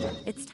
It's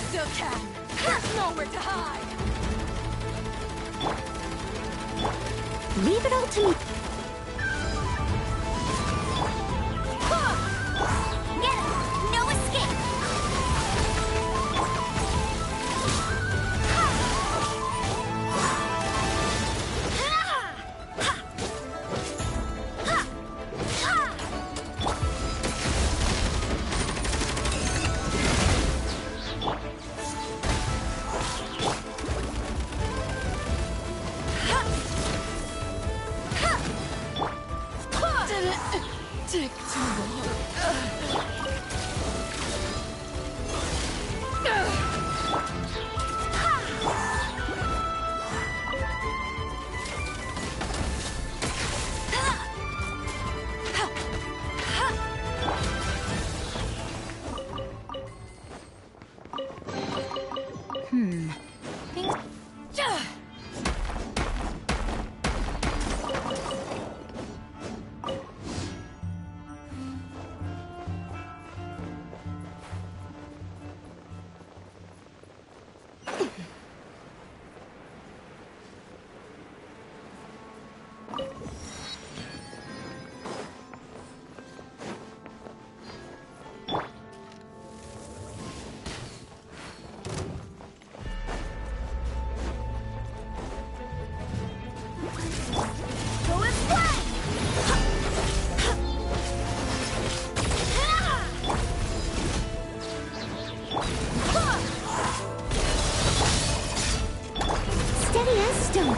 Still can. There's nowhere to hide. Leave it all to me. Get him! No escape! Take too long. Steady as stone.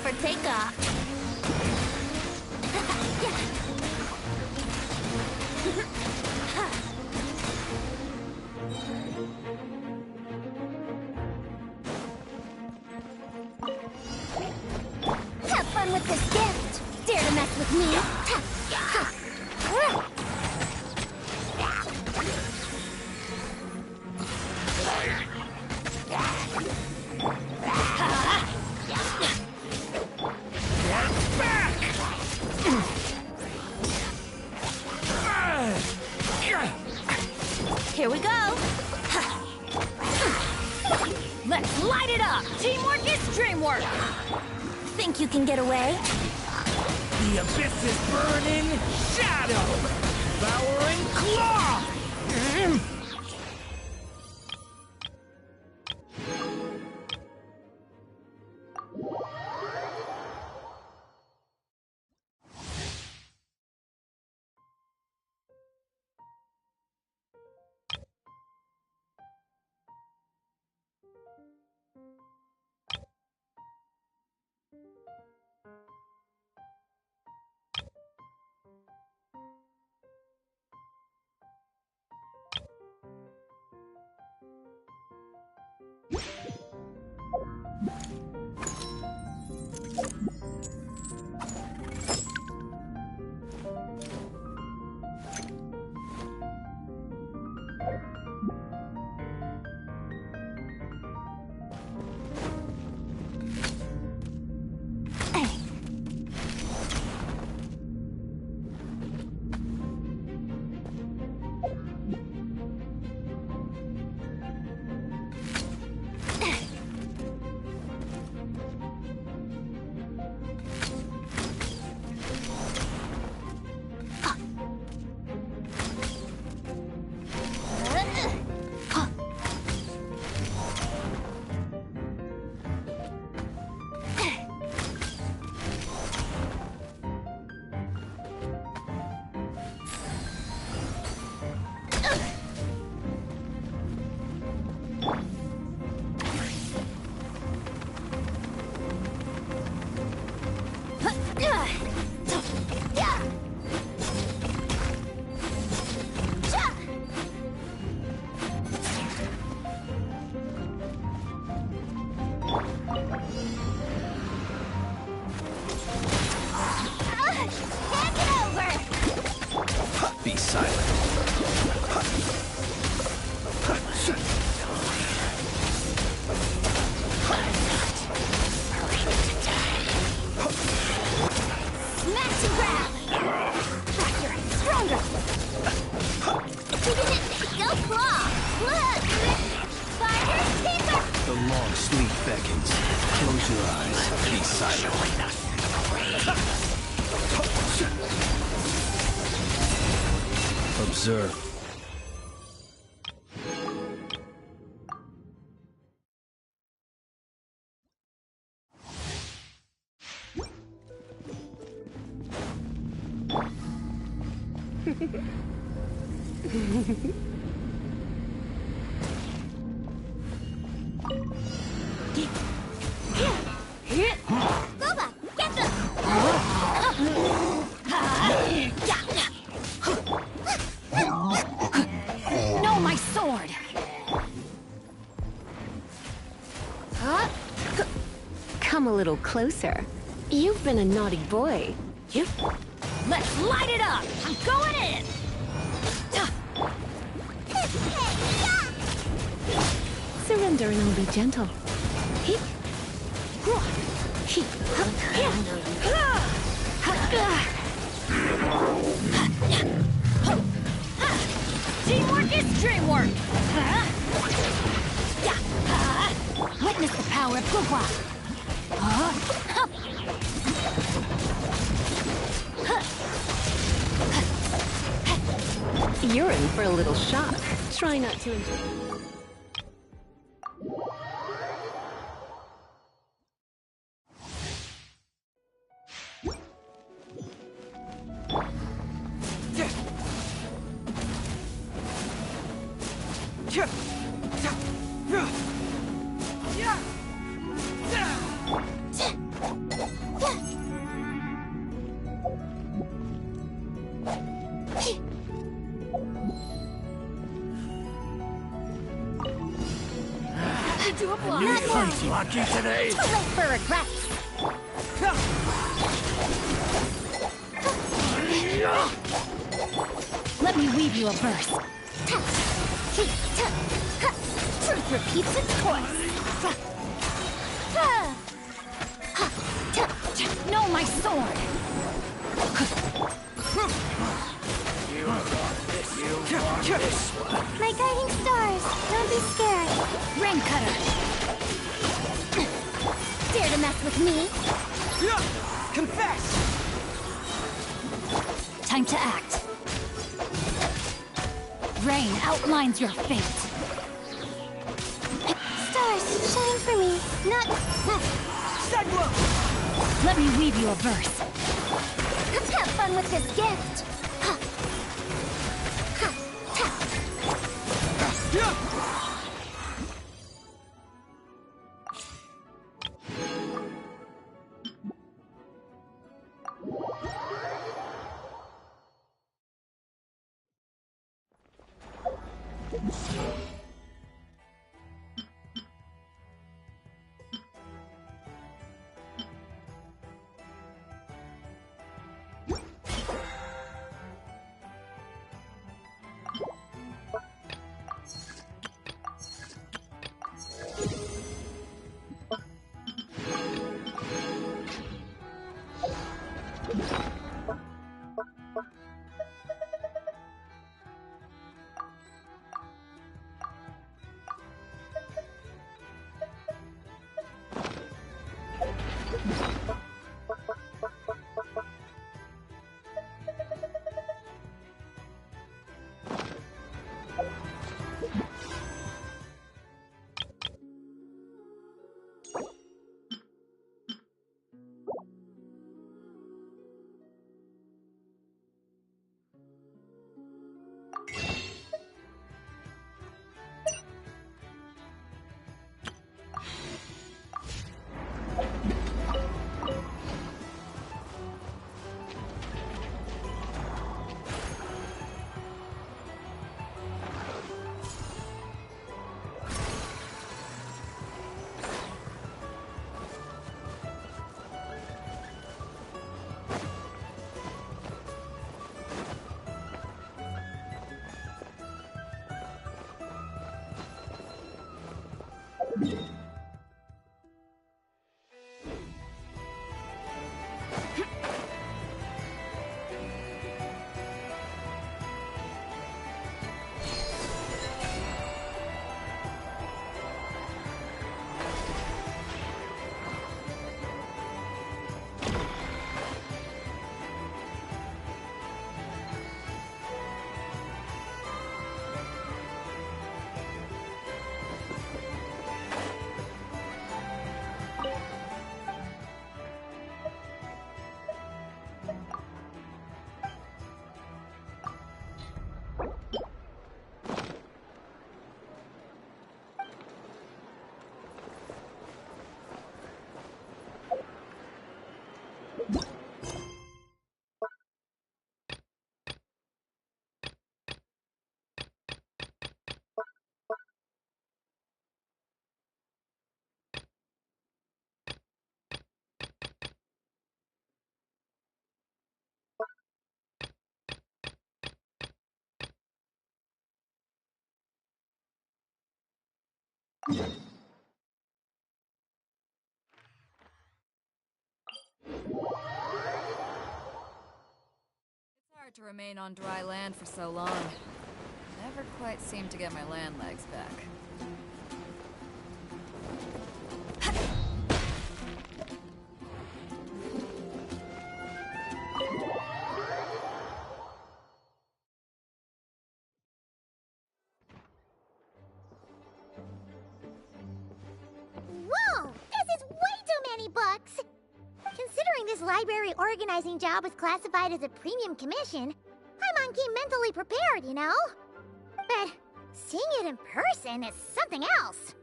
For takeoff. with me. Here we go. Let's light it up. Teamwork is dreamwork. Think you can get away? The abyss is burning shadow! Devouring claw! Be silent. Smash and grab! Faster! Stronger! Go claw! Look! Fire deeper! The long sleep beckons. Close your eyes. Be silent. Observe. Boba! Get them! No, my sword. Come a little closer. You've been a naughty boy. Let's light it up. I'm going in. Surrender and I'll be gentle. Teamwork is dreamwork. Witness the power of Gugwa. You're in for a little shock. Try not to enjoy. Lucky today. Too late for regrets. Let me weave you a verse. Truth repeats its course. Know my sword. My guiding stars, don't be scared. Rain cutter. Dare to mess with me? Confess! Time to act. Rain outlines your fate. Stars, shine for me, not... Let me weave you a verse. Have fun with this gift. It's hard to remain on dry land for so long. Never quite seem to get my land legs back. Whoa! This is way too many books! Considering this library organizing job was classified as a premium commission, I'm on key mentally prepared, you know? But seeing it in person is something else.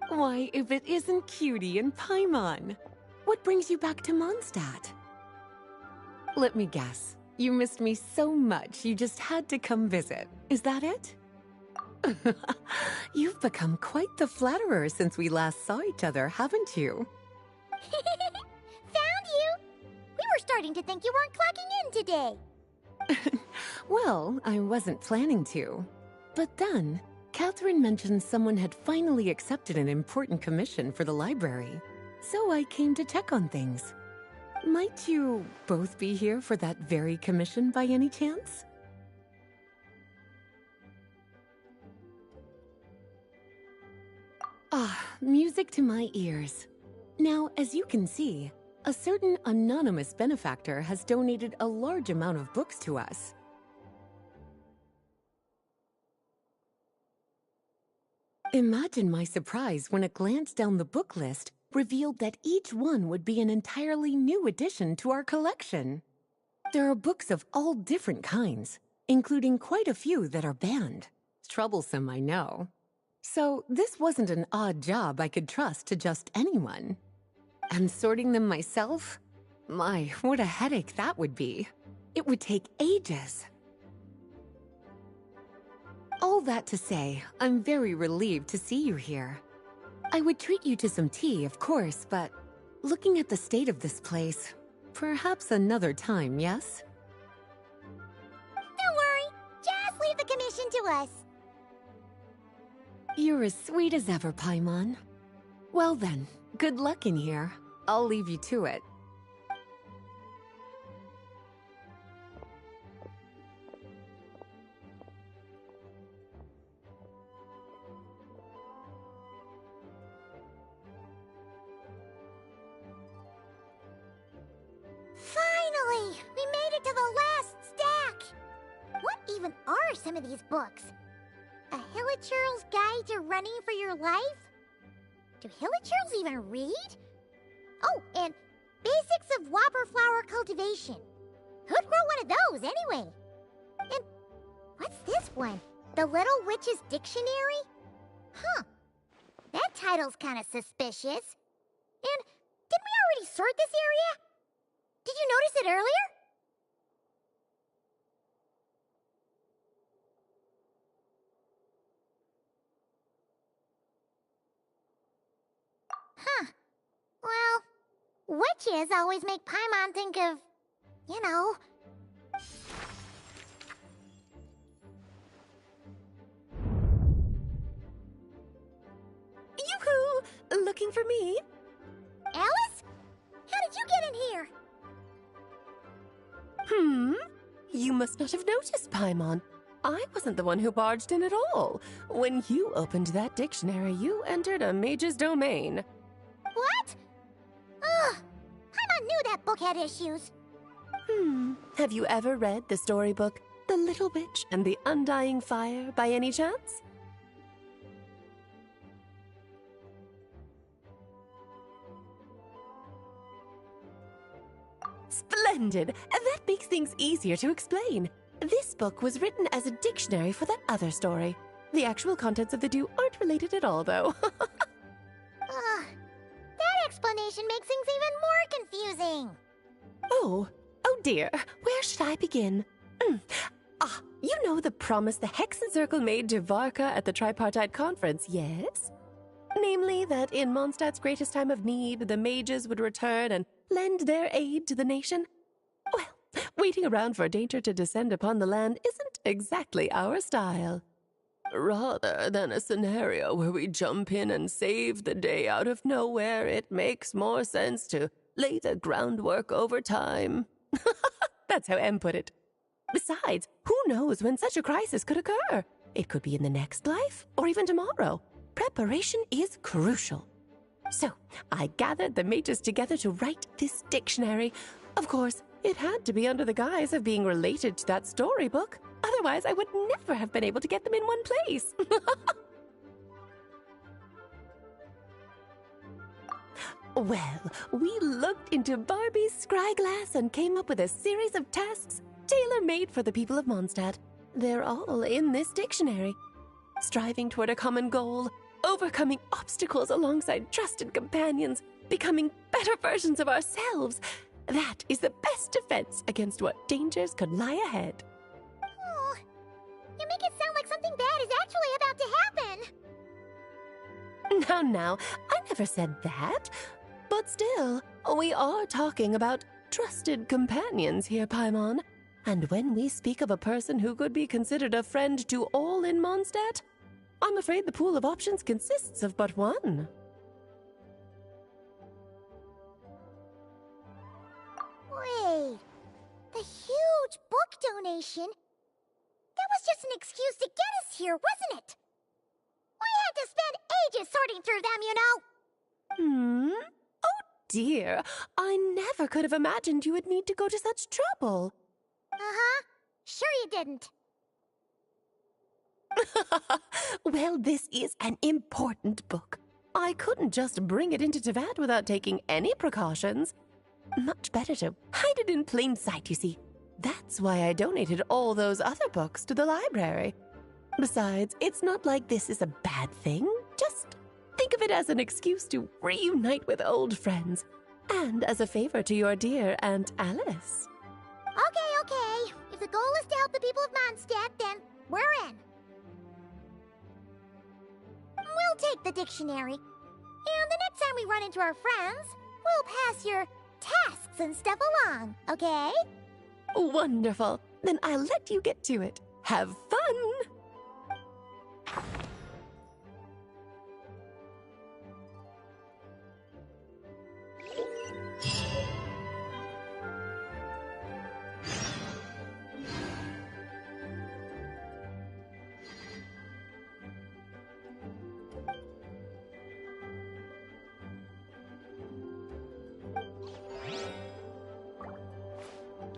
Why, if it isn't Cutie and Paimon? What brings you back to Mondstadt? Let me guess. You missed me so much you just had to come visit. Is that it? You've become quite the flatterer since we last saw each other, haven't you? Found you! We were starting to think you weren't clocking in today. Well, I wasn't planning to. But then, Catherine mentioned someone had finally accepted an important commission for the library. So I came to check on things. Might you both be here for that very commission by any chance? Ah, music to my ears. Now, as you can see, a certain anonymous benefactor has donated a large amount of books to us. Imagine my surprise when a glance down the book list revealed that each one would be an entirely new addition to our collection. There are books of all different kinds, including quite a few that are banned. Troublesome, I know. So this wasn't an odd job I could trust to just anyone. And sorting them myself? My, what a headache that would be. It would take ages. All that to say, I'm very relieved to see you here. I would treat you to some tea, of course, but looking at the state of this place, perhaps another time, yes? Don't worry, just leave the commission to us. You're as sweet as ever, Paimon. Well then, good luck in here. I'll leave you to it. Finally! We made it to the last stack! What even are some of these books? A Hilichurl's Guide to Running for Your Life? Do Hilichurls even read? Oh, and Basics of Whopper Flower Cultivation. Who'd grow one of those, anyway? And what's this one? The Little Witch's Dictionary? Huh. That title's kind of suspicious. And didn't we already sort this area? Did you notice it earlier? Huh. Well, witches always make Paimon think of, you know. Yoo-hoo! Looking for me? Alice? How did you get in here? You must not have noticed, Paimon. I wasn't the one who barged in at all. When you opened that dictionary, you entered a mage's domain. What? Ugh. Paimon knew that book had issues. Have you ever read the storybook The Little Witch and the Undying Fire by any chance? Splendid! That makes things easier to explain. This book was written as a dictionary for that other story. The actual contents of the two aren't related at all, though. Ugh. That explanation makes things even more confusing. Oh dear. Where should I begin? You know the promise the Hexen Circle made to Varka at the Tripartite Conference, yes? Namely, that in Mondstadt's greatest time of need, the mages would return and lend their aid to the nation? Well, waiting around for danger to descend upon the land isn't exactly our style. Rather than a scenario where we jump in and save the day out of nowhere, it makes more sense to lay the groundwork over time. That's how M put it. Besides, who knows when such a crisis could occur? It could be in the next life, or even tomorrow. Preparation is crucial. So, I gathered the mages together to write this dictionary. Of course, it had to be under the guise of being related to that storybook. Otherwise, I would never have been able to get them in one place. Well, we looked into Barbie's scryglass and came up with a series of tasks tailor-made for the people of Mondstadt. They're all in this dictionary. Striving toward a common goal, overcoming obstacles alongside trusted companions, becoming better versions of ourselves. That is the best defense against what dangers could lie ahead. Oh, you make it sound like something bad is actually about to happen. Now, I never said that. But still, we are talking about trusted companions here, Paimon. And when we speak of a person who could be considered a friend to all in Mondstadt, I'm afraid the pool of options consists of but one. Wait, the huge book donation? That was just an excuse to get us here, wasn't it? We had to spend ages sorting through them, you know. Oh dear, I never could have imagined you would need to go to such trouble. Uh-huh. Sure you didn't. Well, this is an important book. I couldn't just bring it into Teyvat without taking any precautions. Much better to hide it in plain sight, you see. That's why I donated all those other books to the library. Besides, it's not like this is a bad thing. Just think of it as an excuse to reunite with old friends. And as a favor to your dear Aunt Alice. Okay. If the goal is to help the people of Mondstadt, then we're in. We'll take the dictionary. And the next time we run into our friends, we'll pass your tasks and stuff along, okay? Wonderful. Then I'll let you get to it. Have fun!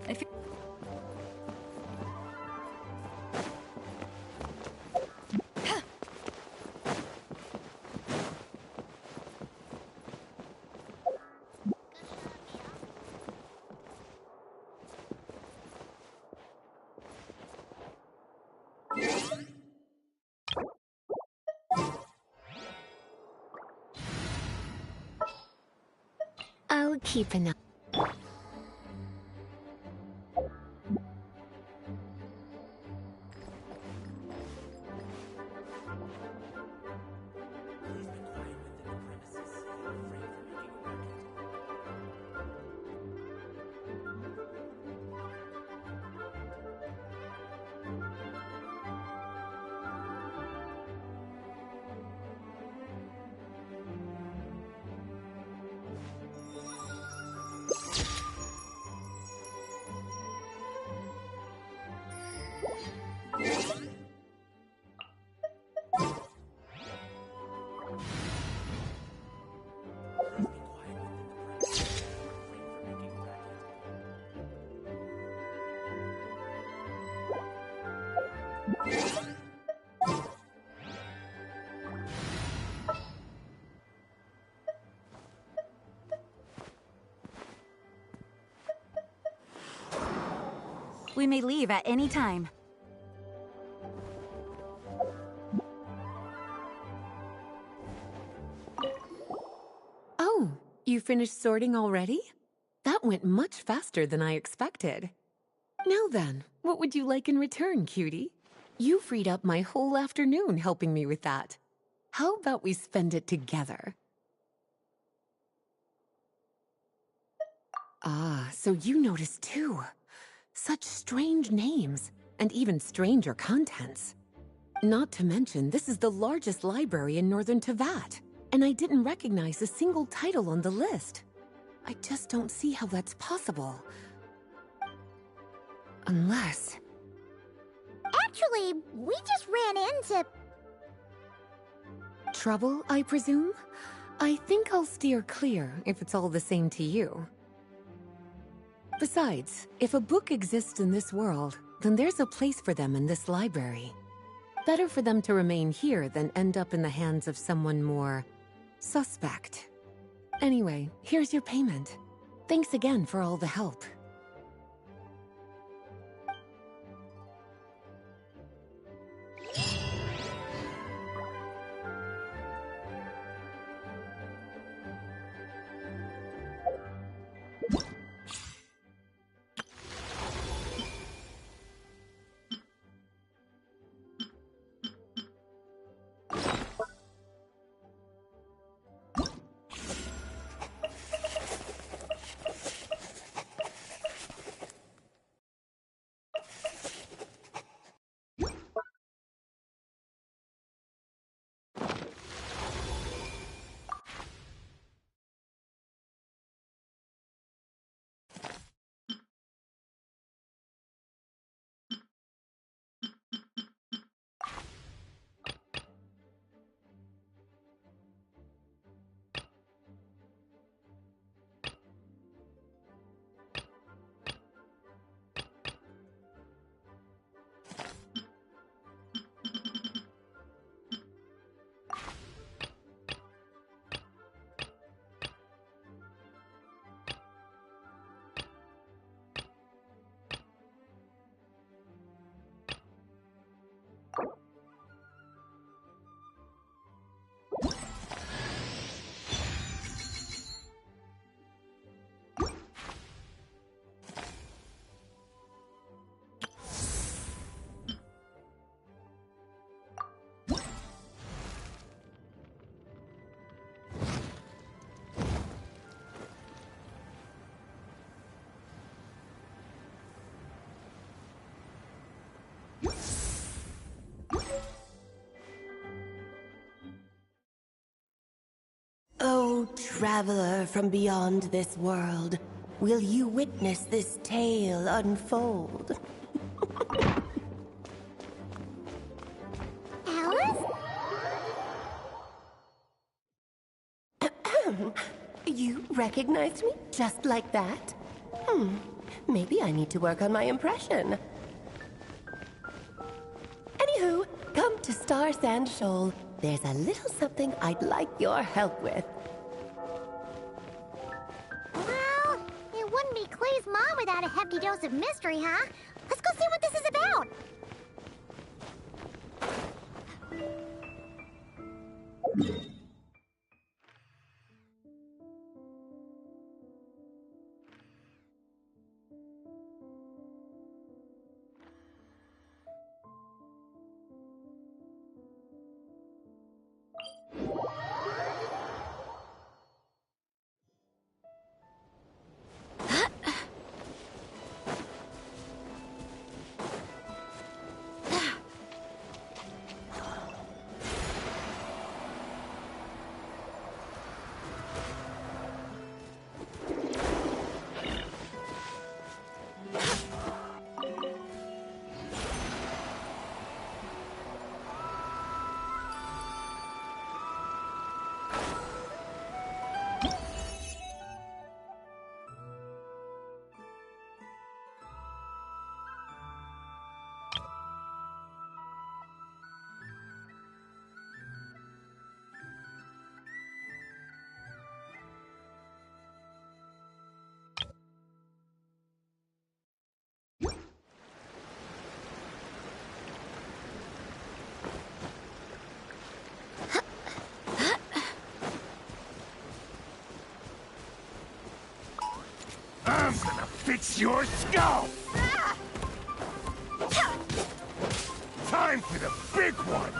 If I'll keep an eye. We may leave at any time. Oh, you finished sorting already? That went much faster than I expected. Now then, what would you like in return, cutie? You freed up my whole afternoon helping me with that. How about we spend it together? Ah, so you noticed too. Such strange names, and even stranger contents. Not to mention, this is the largest library in northern Teyvat, and I didn't recognize a single title on the list. I just don't see how that's possible. Unless... Actually, we just ran into... Trouble, I presume? I think I'll steer clear if it's all the same to you. Besides, if a book exists in this world, then there's a place for them in this library. Better for them to remain here than end up in the hands of someone more... suspect. Anyway, here's your payment. Thanks again for all the help. traveler from beyond this world, will you witness this tale unfold? Alice? You recognized me just like that? Maybe I need to work on my impression. Anywho, come to Star Sand Shoal. There's a little something I'd like your help with. Well, it wouldn't be Clay's mom without a hefty dose of mystery, huh? Let's go see what this is about. I'm gonna fix your skull! Time for the big one!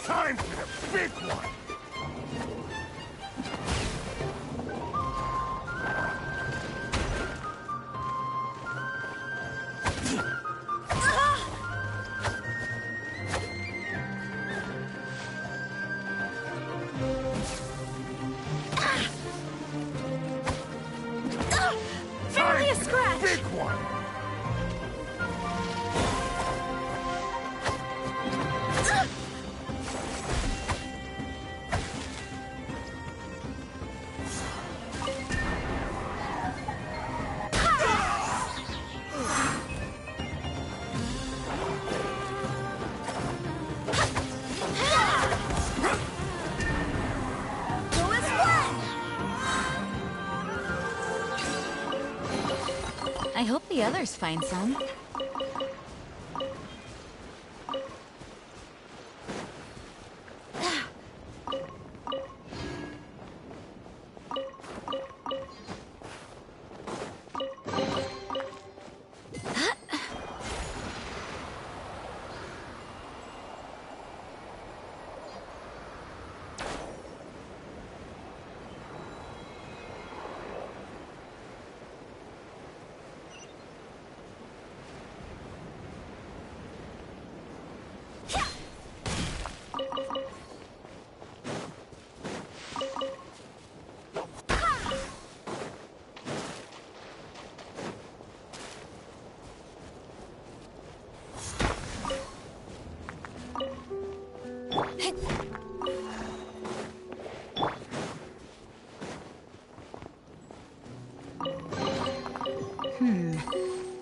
Time for the big one! Barely a scratch! Big one! I hope the others find some.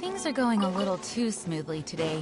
Things are going a little too smoothly today.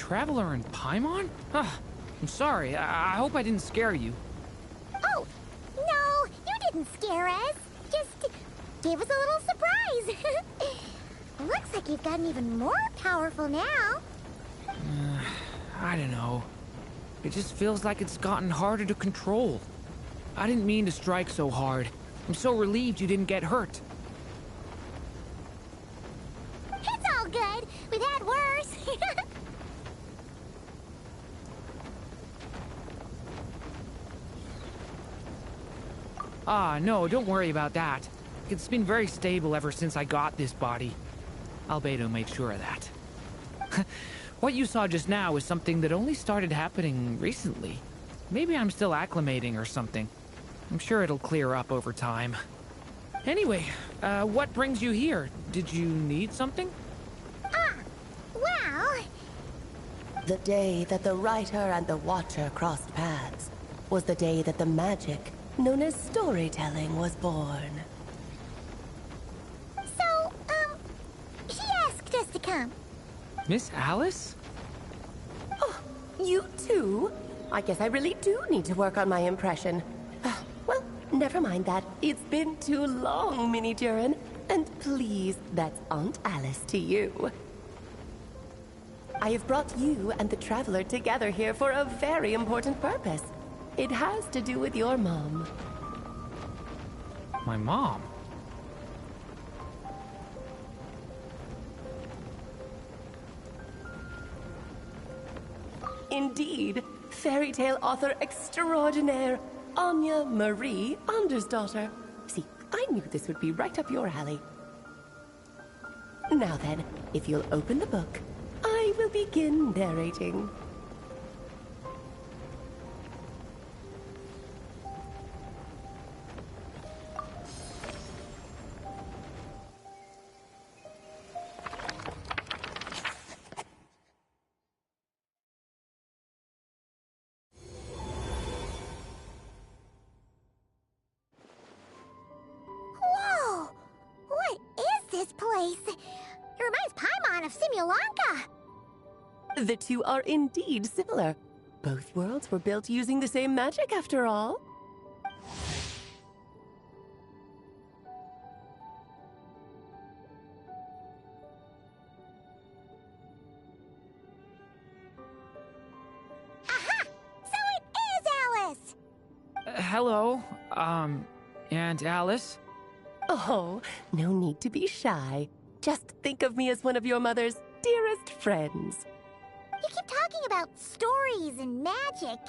traveler in Paimon? I'm sorry. I hope I didn't scare you. Oh, no, you didn't scare us. Just gave us a little surprise. Looks like you've gotten even more powerful now. I don't know. It just feels like it's gotten harder to control. I didn't mean to strike so hard. I'm so relieved you didn't get hurt. It's all good. We've had worse. No, don't worry about that. It's been very stable ever since I got this body. Albedo made sure of that. What you saw just now is something that only started happening recently. Maybe I'm still acclimating or something. I'm sure it'll clear up over time. Anyway, what brings you here? Did you need something? Well... The day that the writer and the watcher crossed paths was the day that the magic known as storytelling was born. So, she asked us to come. Miss Alice? Oh, you too? I guess I really do need to work on my impression. Well, never mind that. It's been too long, Mini Durin. And please, that's Aunt Alice to you. I have brought you and the Traveler together here for a very important purpose. It has to do with your mom. My mom? Indeed, fairy tale author extraordinaire, Anya Marie Andersdottir. See, I knew this would be right up your alley. Now then, if you'll open the book, I will begin narrating. Whoa! What is this place? It reminds Paimon of Simulanka. The two are indeed similar. Both worlds were built using the same magic, after all. Aha! So it is Alice! Hello, Aunt Alice? Oh, no need to be shy. Just think of me as one of your mother's dearest friends. You keep talking about stories and magic.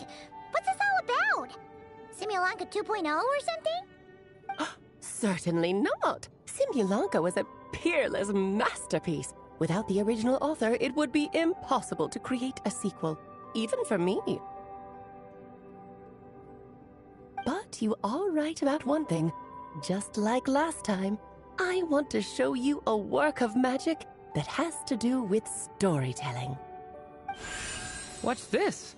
What's this all about? Simulanka 2.0 or something? Certainly not. Simulanka was a peerless masterpiece. Without the original author, it would be impossible to create a sequel, even for me. But you are right about one thing. Just like last time, I want to show you a work of magic that has to do with storytelling. What's this?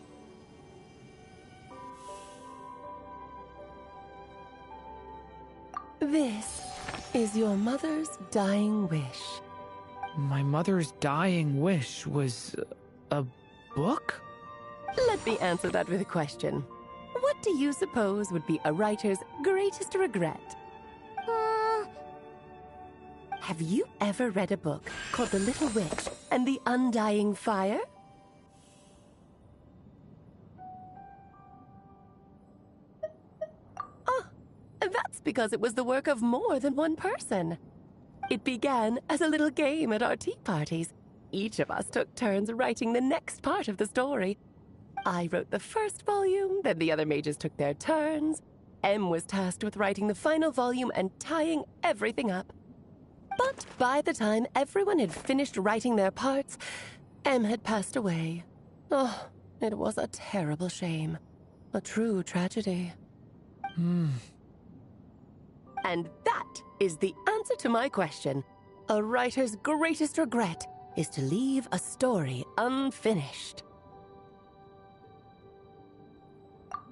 This is your mother's dying wish. My mother's dying wish was a book? Let me answer that with a question. What do you suppose would be a writer's greatest regret? Have you ever read a book called The Little Witch and the Undying Fire? That's because it was the work of more than one person. It began as a little game at our tea parties. Each of us took turns writing the next part of the story. I wrote the first volume, then the other mages took their turns. Em was tasked with writing the final volume and tying everything up. But by the time everyone had finished writing their parts, Em had passed away. Oh, it was a terrible shame. A true tragedy. And that is the answer to my question. A writer's greatest regret is to leave a story unfinished.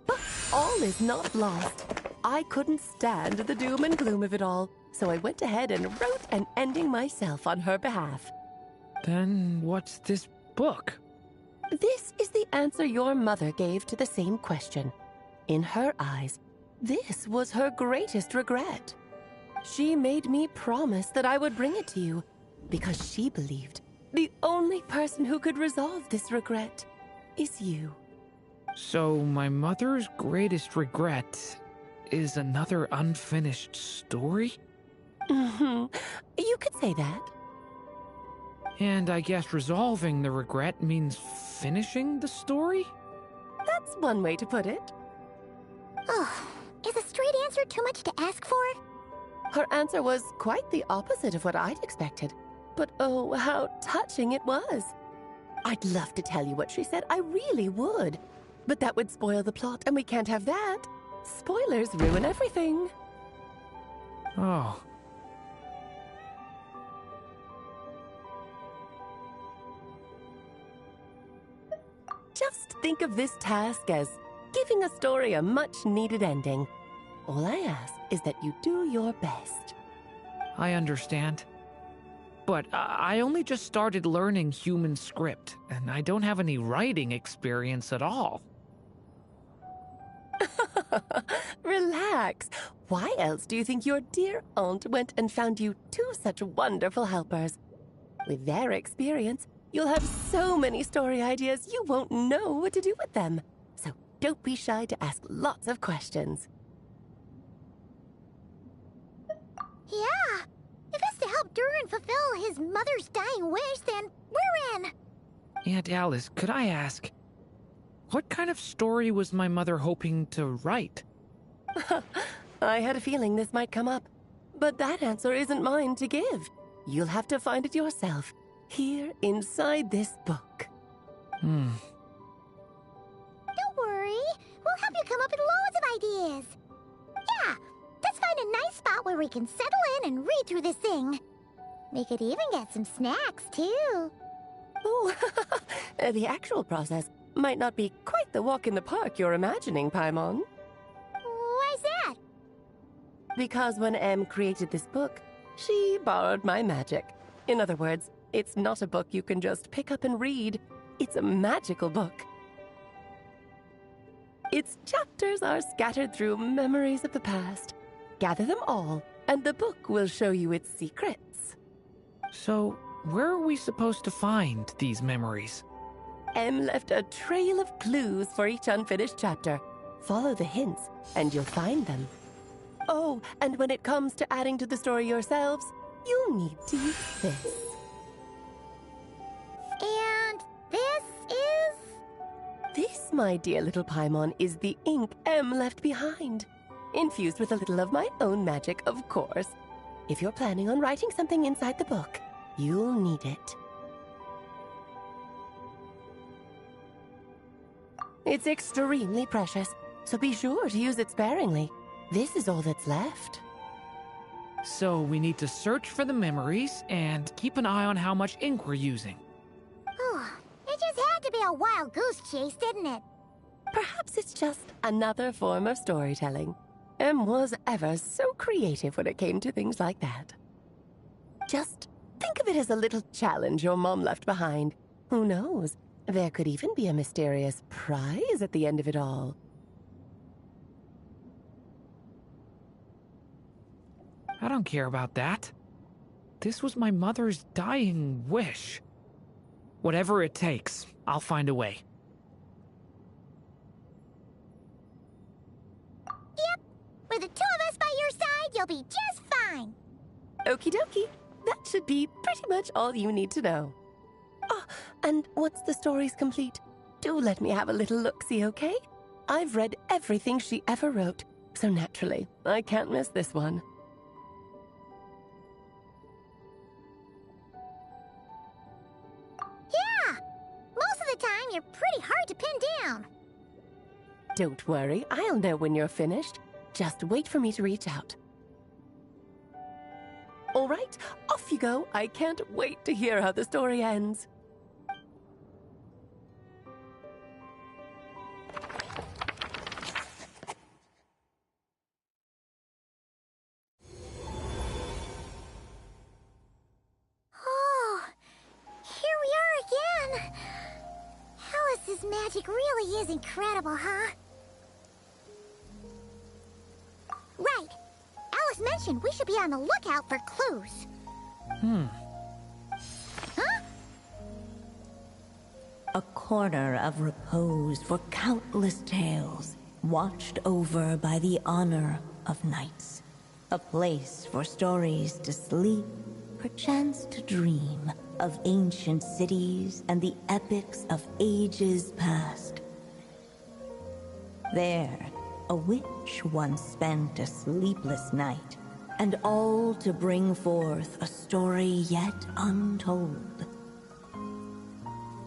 But all is not lost. I couldn't stand the doom and gloom of it all, so I went ahead and wrote an ending myself on her behalf. Then what's this book? This is the answer your mother gave to the same question. In her eyes, this was her greatest regret. She made me promise that I would bring it to you because she believed the only person who could resolve this regret is you. So my mother's greatest regret is another unfinished story? You could say that. And I guess resolving the regret means finishing the story? That's one way to put it. Oh, is a straight answer too much to ask for? Her answer was quite the opposite of what I'd expected. But oh, how touching it was. I'd love to tell you what she said, I really would. But that would spoil the plot, and we can't have that. Spoilers ruin everything. Oh. Just think of this task as giving a story a much-needed ending. All I ask is that you do your best. I understand. But I only just started learning human script, and I don't have any writing experience at all. Relax. Why else do you think your dear aunt went and found you two such wonderful helpers? With their experience, you'll have so many story ideas you won't know what to do with them. So don't be shy to ask lots of questions. Yeah. If it's to help Durin fulfill his mother's dying wish, then we're in. Aunt Alice, could I ask, what kind of story was my mother hoping to write? I had a feeling this might come up, but that answer isn't mine to give. You'll have to find it yourself, here inside this book. Don't worry. We'll help you come up with loads of ideas. Yeah, let's find a nice spot where we can settle in and read through this thing. We could even get some snacks, too. Oh, the actual process might not be quite the walk in the park you're imagining, Paimon. Why's that? Because when Em created this book, she borrowed my magic. In other words, it's not a book you can just pick up and read. It's a magical book. Its chapters are scattered through memories of the past. Gather them all, and the book will show you its secrets. So, where are we supposed to find these memories? Em left a trail of clues for each unfinished chapter. Follow the hints, and you'll find them. Oh, and when it comes to adding to the story yourselves, you'll need to use this. And this is? This, my dear little Paimon, is the ink Em left behind. Infused with a little of my own magic, of course. If you're planning on writing something inside the book, you'll need it. It's extremely precious, so be sure to use it sparingly. This is all that's left. So we need to search for the memories and keep an eye on how much ink we're using. Oh, it just had to be a wild goose chase, didn't it? Perhaps it's just another form of storytelling. Em was ever so creative when it came to things like that. Just think of it as a little challenge your mom left behind. Who knows? There could even be a mysterious prize at the end of it all. I don't care about that. This was my mother's dying wish. Whatever it takes, I'll find a way. Yep. With the two of us by your side, you'll be just fine. Okie dokie. That should be pretty much all you need to know. Oh, and once the story's complete, do let me have a little look-see, okay? I've read everything she ever wrote, so naturally, I can't miss this one. Yeah. Most of the time, you're pretty hard to pin down. Don't worry, I'll know when you're finished. Just wait for me to reach out. All right, off you go. I can't wait to hear how the story ends. Oh, here we are again. How This magic really is incredible, huh? Right. Alice mentioned we should be on the lookout for clues. Huh? A corner of repose for countless tales, watched over by the honor of knights. A place for stories to sleep, perchance to dream of ancient cities and the epics of ages past. There, a witch once spent a sleepless night, and all to bring forth a story yet untold.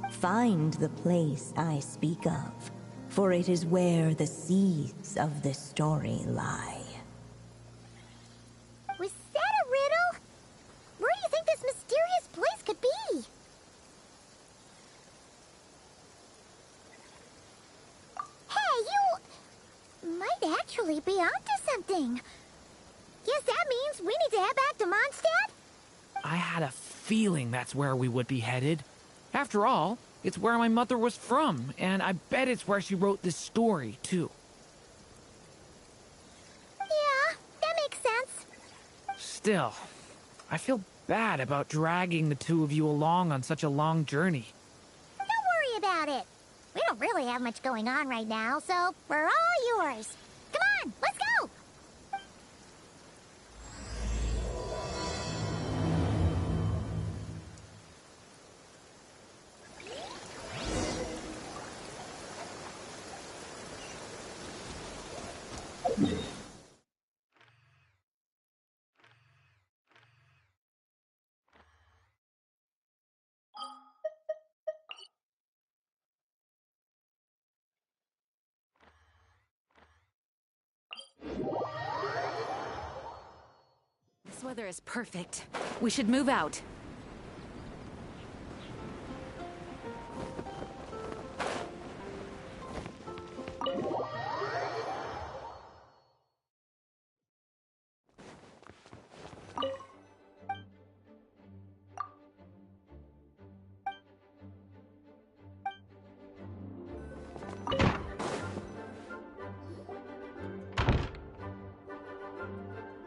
Find the place I speak of, for it is where the seeds of this story lie. Was that a riddle? Where do you think this mysterious place could be? Hey, you might actually be onto something. Guess that means we need to head back to Mondstadt? I had a feeling that's where we would be headed. After all, it's where my mother was from, and I bet it's where she wrote this story, too. Yeah, that makes sense. Still, I feel bad about dragging the two of you along on such a long journey. Don't worry about it. We don't really have much going on right now, so we're all yours. Come on, let's go! This weather is perfect. We should move out.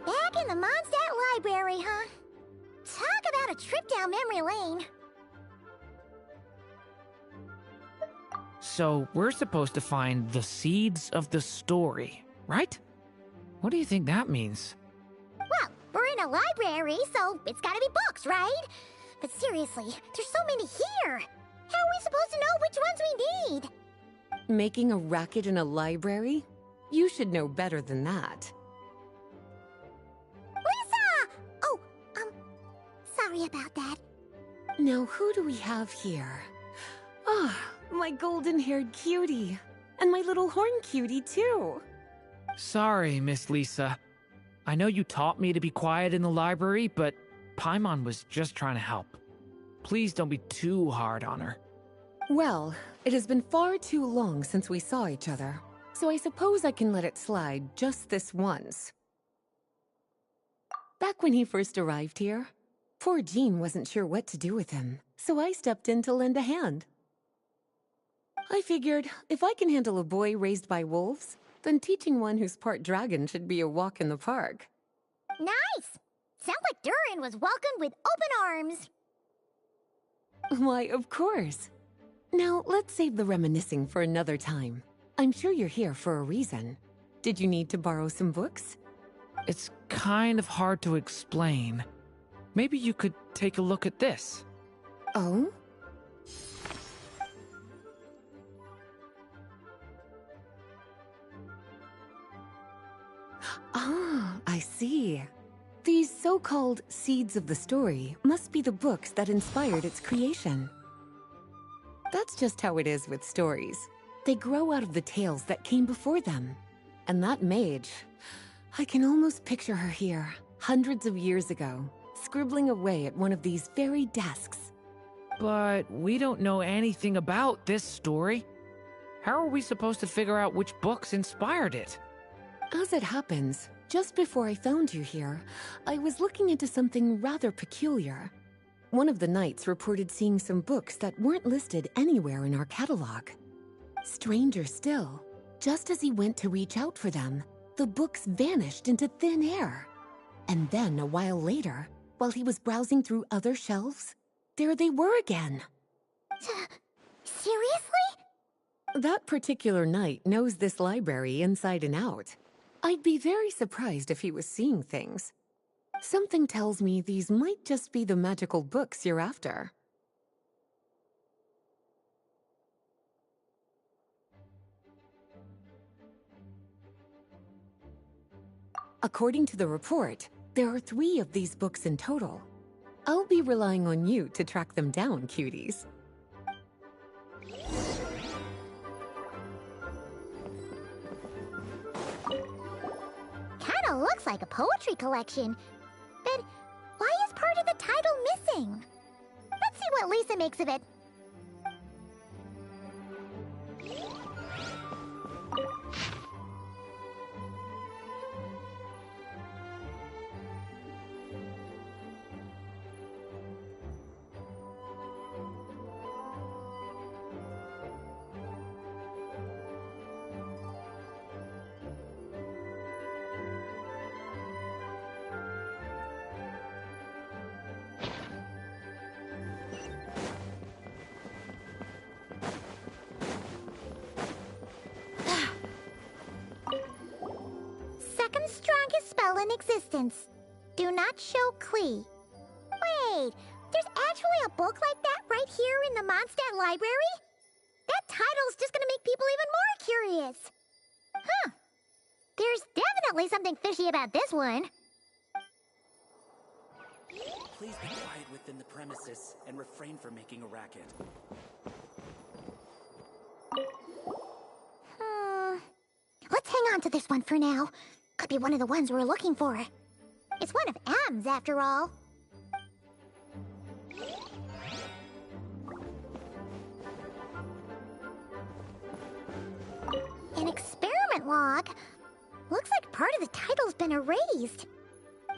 Back in the Mondstadt Library, huh? Talk about a trip down memory lane. So, we're supposed to find the seeds of the story, right? What do you think that means? Well, we're in a library, so it's gotta be books, right? But seriously, there's so many here. How are we supposed to know which ones we need? Making a racket in a library? You should know better than that. Lisa! Oh, sorry about that. Now, who do we have here? Ah, my golden-haired cutie. And my little horn cutie, too. Sorry, Miss Lisa. I know you taught me to be quiet in the library, but Paimon was just trying to help. Please don't be too hard on her. Well, it has been far too long since we saw each other, so I suppose I can let it slide just this once. Back when he first arrived here, poor Jean wasn't sure what to do with him, so I stepped in to lend a hand. I figured, if I can handle a boy raised by wolves, then teaching one who's part dragon should be a walk in the park. Nice! Sounds like Durin was welcomed with open arms. Why, of course. Now, let's save the reminiscing for another time. I'm sure you're here for a reason. Did you need to borrow some books? It's kind of hard to explain. Maybe you could take a look at this. Oh? Ah, I see. These so-called seeds of the story must be the books that inspired its creation. That's just how it is with stories. They grow out of the tales that came before them. And that mage, I can almost picture her here, hundreds of years ago, scribbling away at one of these very desks. But we don't know anything about this story. How are we supposed to figure out which books inspired it? As it happens, just before I found you here, I was looking into something rather peculiar. one of the knights reported seeing some books that weren't listed anywhere in our catalog. Stranger still, just as he went to reach out for them, the books vanished into thin air. And then, a while later, while he was browsing through other shelves, there they were again. Seriously? That particular knight knows this library inside and out. I'd be very surprised if he was seeing things. Something tells me these might just be the magical books you're after. According to the report, there are 3 of these books in total. I'll be relying on you to track them down, cuties. Kinda looks like a poetry collection. But why is part of the title missing? Let's see what Lisa makes of it. Second strongest spell in existence. Do not show Klee. Wait, there's actually a book like that right here in the Mondstadt library? That title's just gonna make people even more curious. Huh. There's definitely something fishy about this one. Please be quiet within the premises and refrain from making a racket. Let's hang on to this one for now. Could be one of the ones we're looking for. It's one of M's, after all. An experiment log. Looks like part of the title's been erased.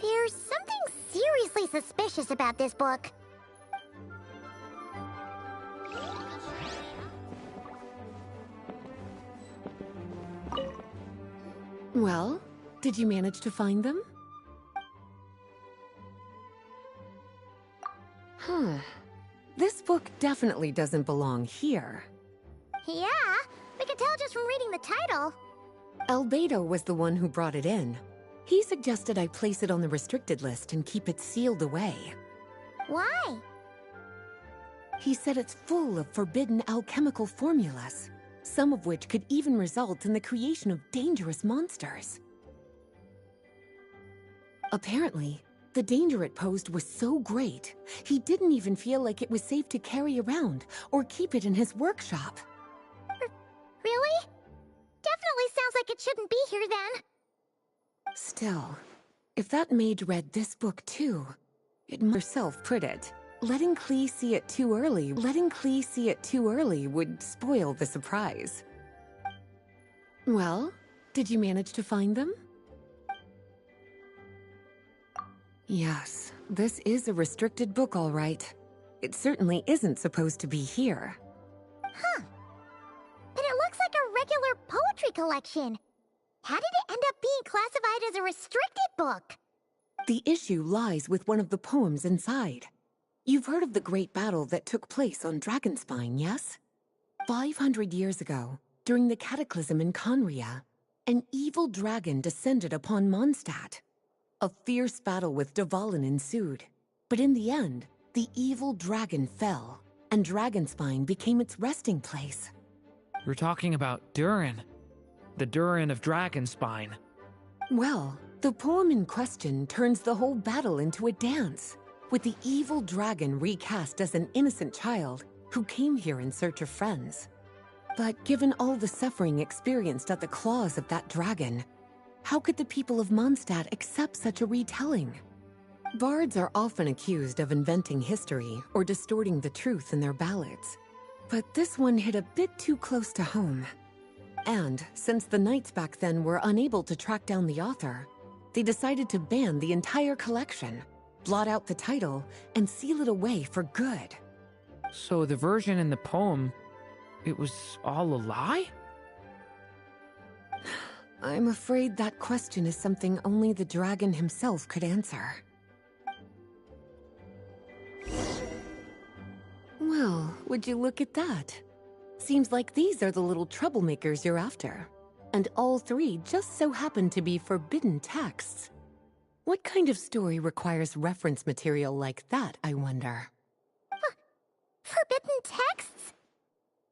There's something seriously suspicious about this book. Well, did you manage to find them? Huh. This book definitely doesn't belong here. Yeah, we can tell just from reading the title. Albedo was the one who brought it in. He suggested I place it on the restricted list and keep it sealed away. Why? He said it's full of forbidden alchemical formulas, some of which could even result in the creation of dangerous monsters. Apparently, the danger it posed was so great, he didn't even feel like it was safe to carry around or keep it in his workshop. Really? Definitely sounds like it shouldn't be here then. Still, if that maid read this book too, it might herself put it. Letting Klee see it too early would spoil the surprise. Well, did you manage to find them? Yes, this is a restricted book, all right. It certainly isn't supposed to be here. Huh. But it looks like a regular poetry collection. How did it end up being classified as a restricted book? The issue lies with one of the poems inside. You've heard of the great battle that took place on Dragonspine, yes? 500 years ago, during the cataclysm in Conria, an evil dragon descended upon Mondstadt. A fierce battle with Dvalin ensued, but in the end, the evil dragon fell, and Dragonspine became its resting place. We're talking about Durin. The Durin of Dragonspine. Well, the poem in question turns the whole battle into a dance, with the evil dragon recast as an innocent child who came here in search of friends. But given all the suffering experienced at the claws of that dragon, how could the people of Mondstadt accept such a retelling? Bards are often accused of inventing history or distorting the truth in their ballads, but this one hit a bit too close to home. And since the knights back then were unable to track down the author, they decided to ban the entire collection, blot out the title, and seal it away for good. So the version in the poem, it was all a lie? I'm afraid that question is something only the dragon himself could answer. Well, would you look at that? Seems like these are the little troublemakers you're after. And all three just so happen to be forbidden texts. What kind of story requires reference material like that, I wonder? Forbidden texts?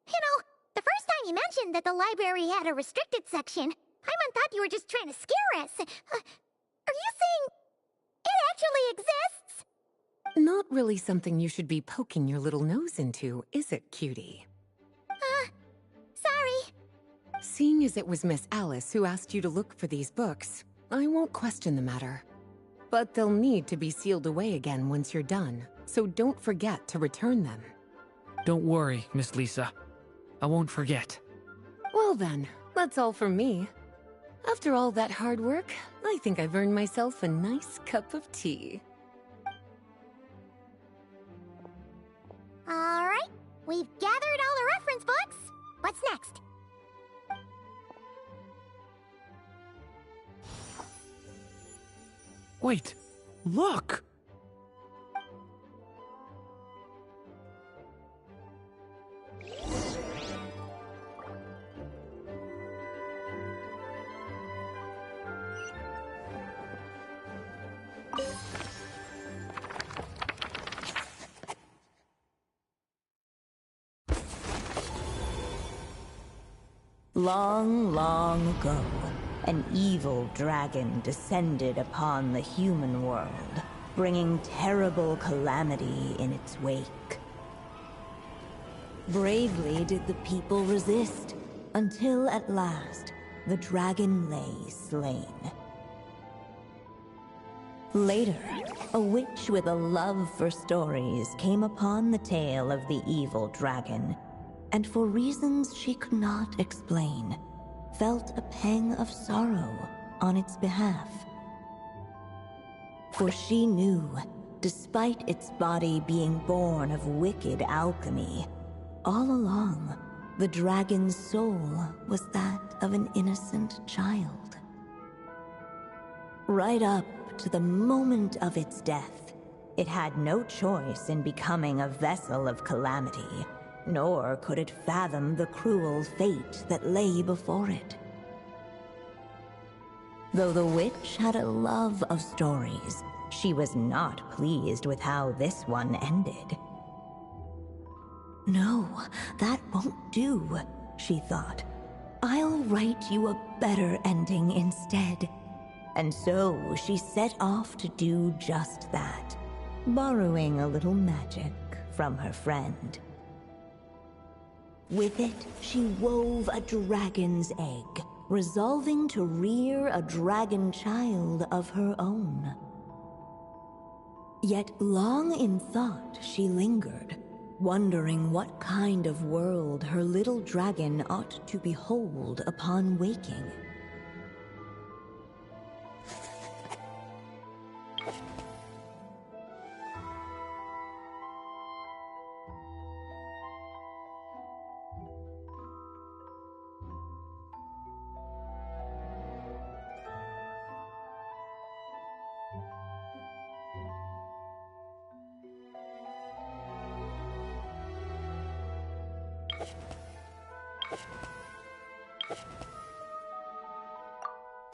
You know, the first time you mentioned that the library had a restricted section, Paimon thought you were just trying to scare us. Are you saying it actually exists? Not really something you should be poking your little nose into, is it, cutie? Sorry. Seeing as it was Miss Alice who asked you to look for these books, I won't question the matter. But they'll need to be sealed away again once you're done, so don't forget to return them. Don't worry, Miss Lisa. I won't forget. Well then, that's all from me. After all that hard work, I think I've earned myself a nice cup of tea. Alright, we've gathered all the reference books. What's next? Wait, look! Long, long ago, an evil dragon descended upon the human world, bringing terrible calamity in its wake. Bravely did the people resist, until at last, the dragon lay slain. Later, a witch with a love for stories came upon the tale of the evil dragon, and for reasons she could not explain, felt a pang of sorrow on its behalf. For she knew, despite its body being born of wicked alchemy, all along, the dragon's soul was that of an innocent child. Right up to the moment of its death, it had no choice in becoming a vessel of calamity, nor could it fathom the cruel fate that lay before it. Though the witch had a love of stories, she was not pleased with how this one ended. No, that won't do, she thought. I'll write you a better ending instead. And so she set off to do just that, borrowing a little magic from her friend. With it, she wove a dragon's egg, resolving to rear a dragon child of her own. Yet long in thought she lingered, wondering what kind of world her little dragon ought to behold upon waking.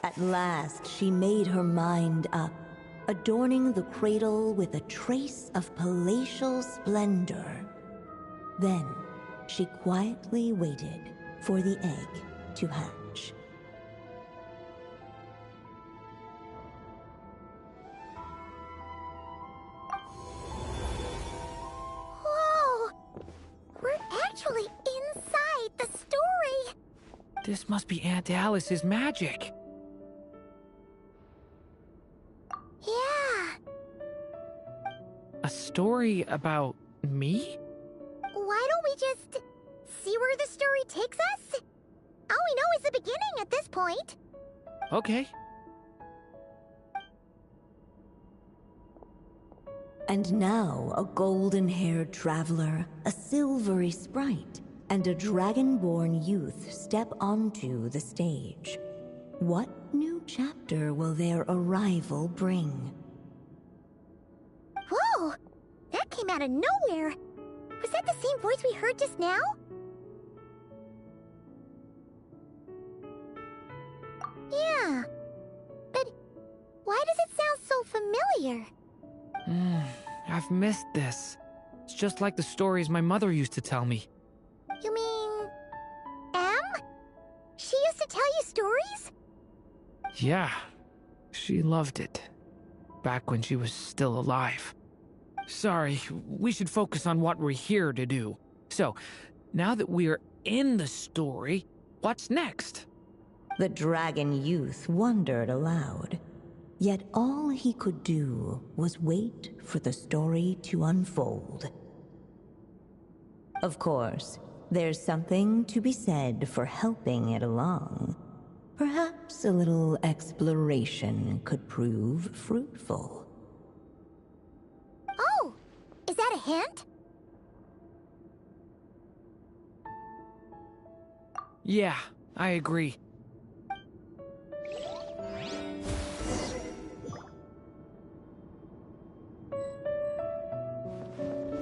At last, she made her mind up, adorning the cradle with a trace of palatial splendor. Then, she quietly waited for the egg to hatch. Whoa! We're actually inside the story! This must be Aunt Alice's magic. Yeah. A story about me? Why don't we just see where the story takes us? All we know is the beginning at this point. Okay. And now a golden-haired traveler, a silvery sprite, and a dragonborn youth step onto the stage. What new chapter will their arrival bring? Whoa! That came out of nowhere! Was that the same voice we heard just now? Yeah. But why does it sound so familiar? I've missed this. It's just like the stories my mother used to tell me. You mean... Em? She used to tell you stories? Yeah, she loved it. Back when she was still alive. Sorry, we should focus on what we're here to do. So, now that we're in the story, what's next? The dragon youth wondered aloud. Yet all he could do was wait for the story to unfold. Of course, there's something to be said for helping it along. Perhaps a little exploration could prove fruitful. Oh! Is that a hint? Yeah, I agree.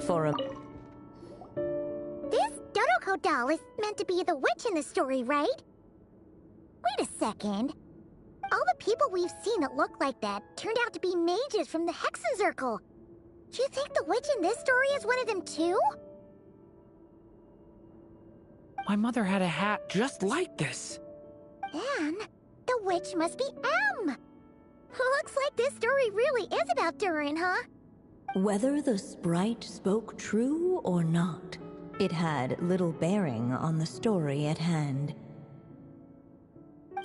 For a... This Dodoko doll is meant to be the witch in the story, right? Wait a second. All the people we've seen that look like that turned out to be mages from the Hexen Circle. Do you think the witch in this story is one of them too? My mother had a hat just like this. Then, the witch must be Em! Looks like this story really is about Durin, huh? Whether the sprite spoke true or not, it had little bearing on the story at hand.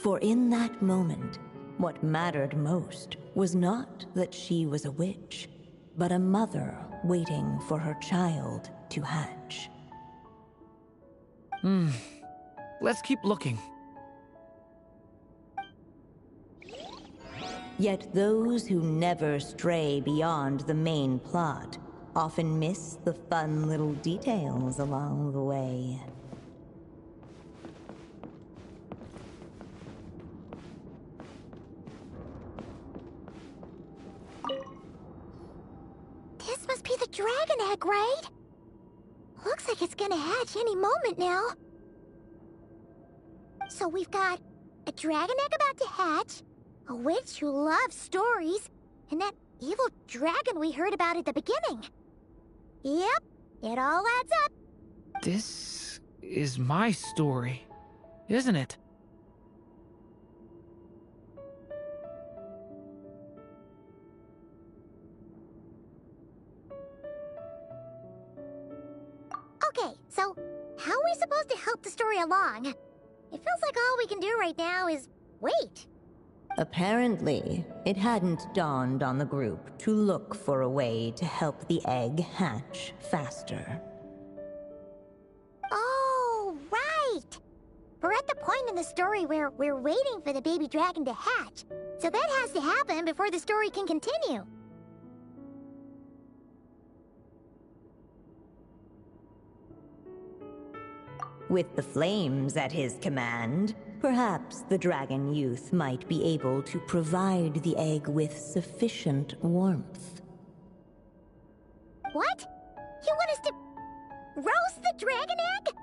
For in that moment, what mattered most was not that she was a witch, but a mother waiting for her child to hatch. Let's keep looking. Yet those who never stray beyond the main plot often miss the fun little details along the way. This must be the dragon egg, right? Looks like it's gonna hatch any moment now. So we've got a dragon egg about to hatch, a witch who loves stories, and that evil dragon we heard about at the beginning. Yep, it all adds up. This is my story, isn't it? Okay, so how are we supposed to help the story along? It feels like all we can do right now is wait. Apparently, it hadn't dawned on the group to look for a way to help the egg hatch faster. Oh, right! We're at the point in the story where we're waiting for the baby dragon to hatch, so that has to happen before the story can continue. With the flames at his command, perhaps the dragon youth might be able to provide the egg with sufficient warmth. What? You want us to roast the dragon egg?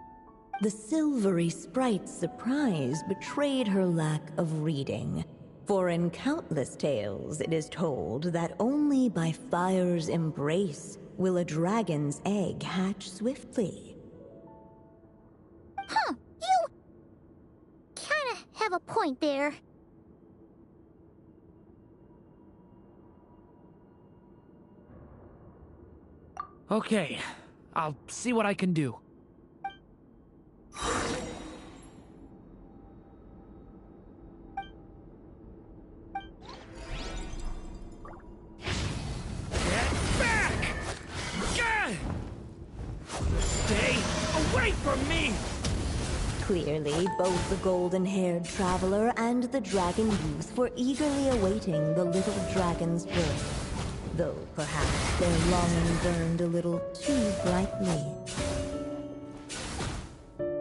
The silvery sprite's surprise betrayed her lack of reading. For in countless tales it is told that only by fire's embrace will a dragon's egg hatch swiftly. Huh, you kinda have a point there. Okay, I'll see what I can do. Get back! Stay away from me! Clearly, both the golden-haired traveler and the dragon youth were eagerly awaiting the little dragon's birth. though perhaps their longing burned a little too brightly.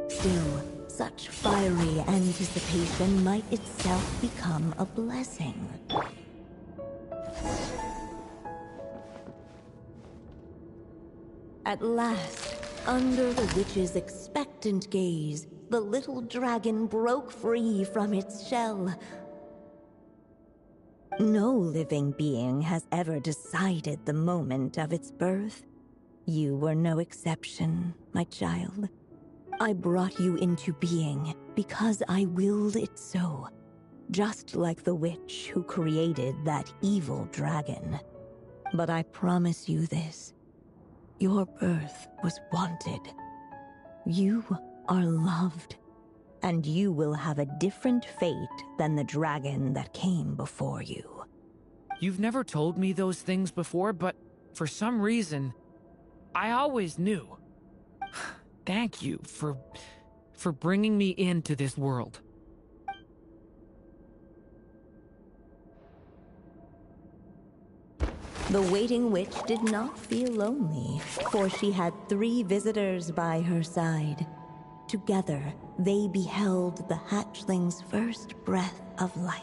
Still, such fiery anticipation might itself become a blessing. At last, under the witch's expectant gaze, the little dragon broke free from its shell. No living being has ever decided the moment of its birth. You were no exception, my child. I brought you into being because I willed it so, just like the witch who created that evil dragon. But I promise you this. Your birth was wanted. You are loved, and you will have a different fate than the dragon that came before you. You've never told me those things before, but for some reason, I always knew. Thank you for bringing me into this world. The waiting witch did not feel lonely, for she had 3 visitors by her side. Together, they beheld the hatchling's first breath of life.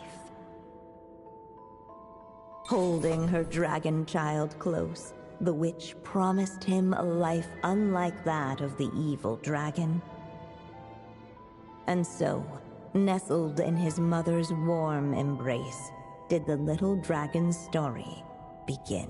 Holding her dragon child close, the witch promised him a life unlike that of the evil dragon. And so, nestled in his mother's warm embrace, did the little dragon's story begin.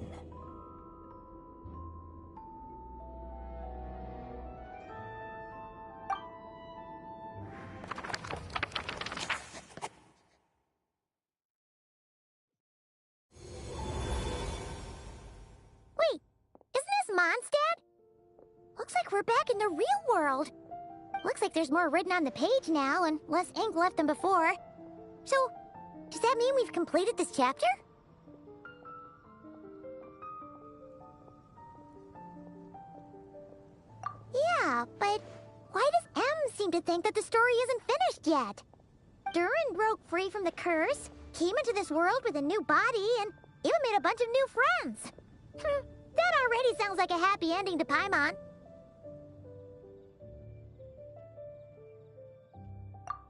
Wait, isn't this Mondstadt? Looks like we're back in the real world. Looks like there's more written on the page now and less ink left than before. So, does that mean we've completed this chapter? Yeah, but why does M seem to think that the story isn't finished yet? Durin broke free from the curse, came into this world with a new body, and even made a bunch of new friends. That already sounds like a happy ending to Paimon.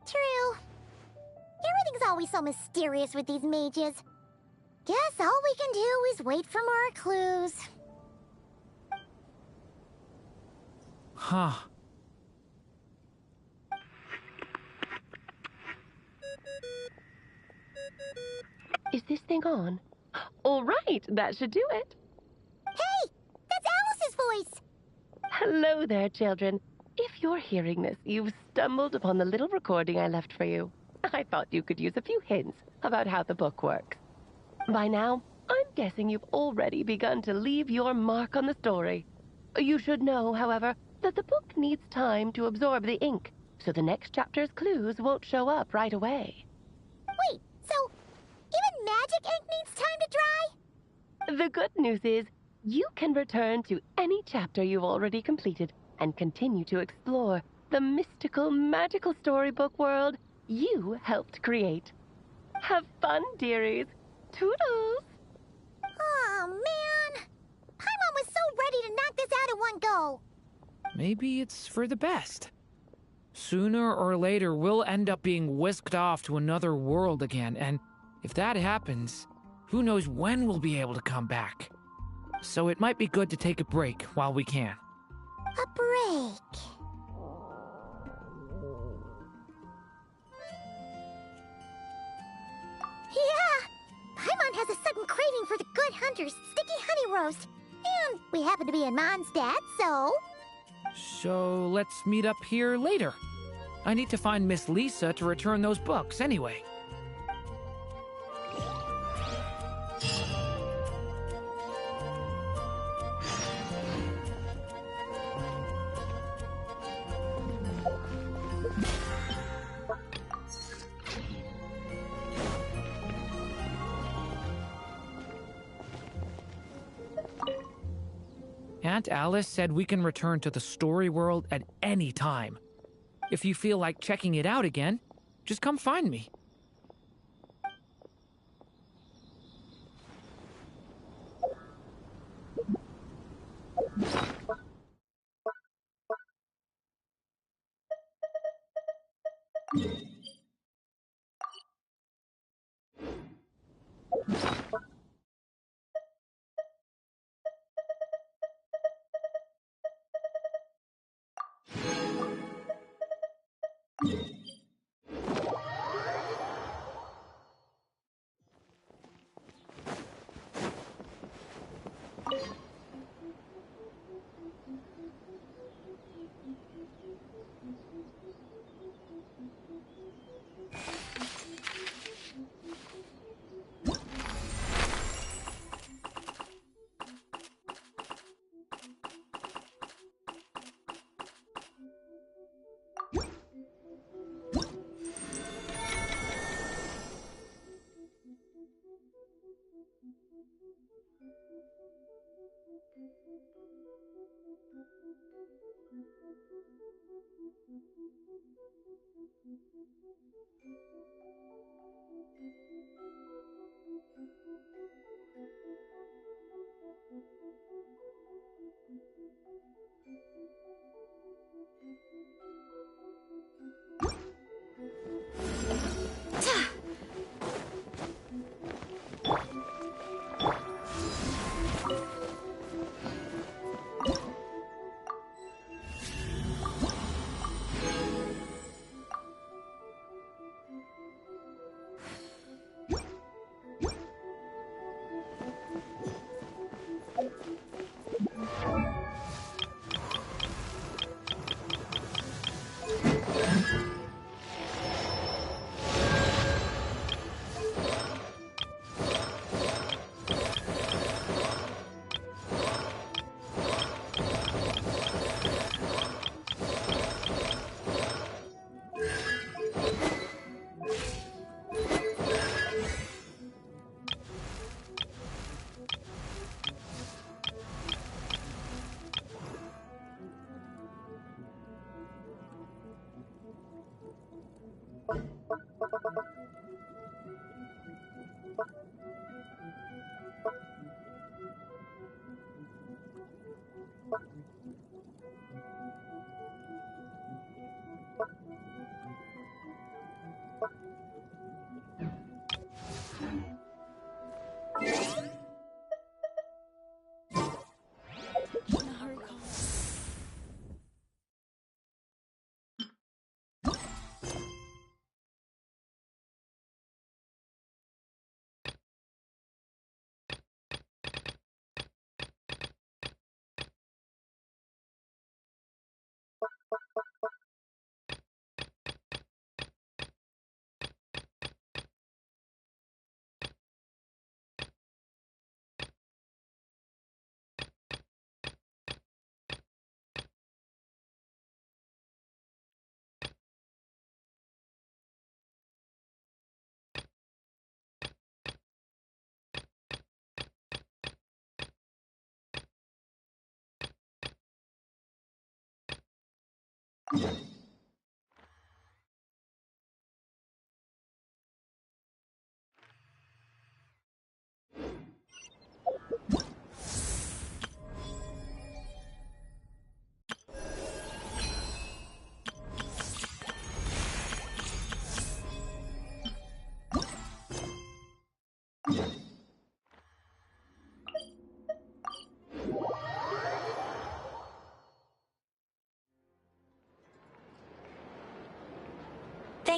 True. Everything's always so mysterious with these mages. Guess all we can do is wait for more clues. Huh. Is this thing on? All right, that should do it. Hey! That's Alice's voice! Hello there, children. If you're hearing this, you've stumbled upon the little recording I left for you. I thought you could use a few hints about how the book works. By now, I'm guessing you've already begun to leave your mark on the story. You should know, however, that the book needs time to absorb the ink, so the next chapter's clues won't show up right away. Wait, so even magic ink needs time to dry? The good news is, you can return to any chapter you've already completed and continue to explore the mystical, magical storybook world you helped create. Have fun, dearies. Toodles! Aw, man! Paimon was so ready to knock this out in one go! Maybe it's for the best. Sooner or later, we'll end up being whisked off to another world again, and if that happens, who knows when we'll be able to come back. So it might be good to take a break while we can. A break. Yeah! Paimon has a sudden craving for the Good Hunter's sticky honey roast. And we happen to be in Mondstadt, so... So let's meet up here later. I need to find Miss Lisa to return those books anyway. Aunt Alice said we can return to the story world at any time. If you feel like checking it out again, just come find me.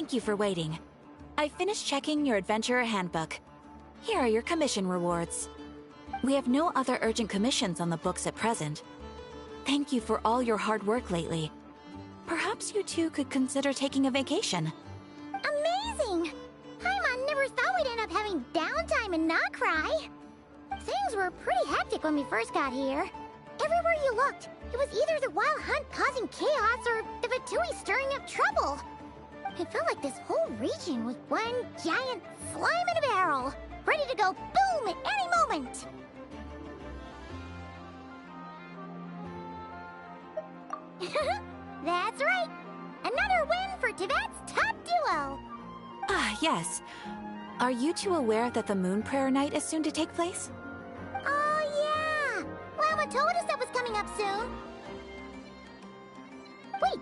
Thank you for waiting. I finished checking your Adventurer Handbook. Here are your commission rewards. We have no other urgent commissions on the books at present. Thank you for all your hard work lately. Perhaps you two could consider taking a vacation. Amazing! Paimon never thought we'd end up having downtime in Nocturne. Things were pretty hectic when we first got here. Everywhere you looked, it was either the Wild Hunt causing chaos or the Fatui stirring up trouble. It felt like this whole region was one giant slime in a barrel, ready to go boom at any moment. That's right! Another win for Tibet's top duo! Ah, yes. Are you two aware that the Moon Prayer Night is soon to take place? Oh, yeah! Lama told us that was coming up soon. Wait,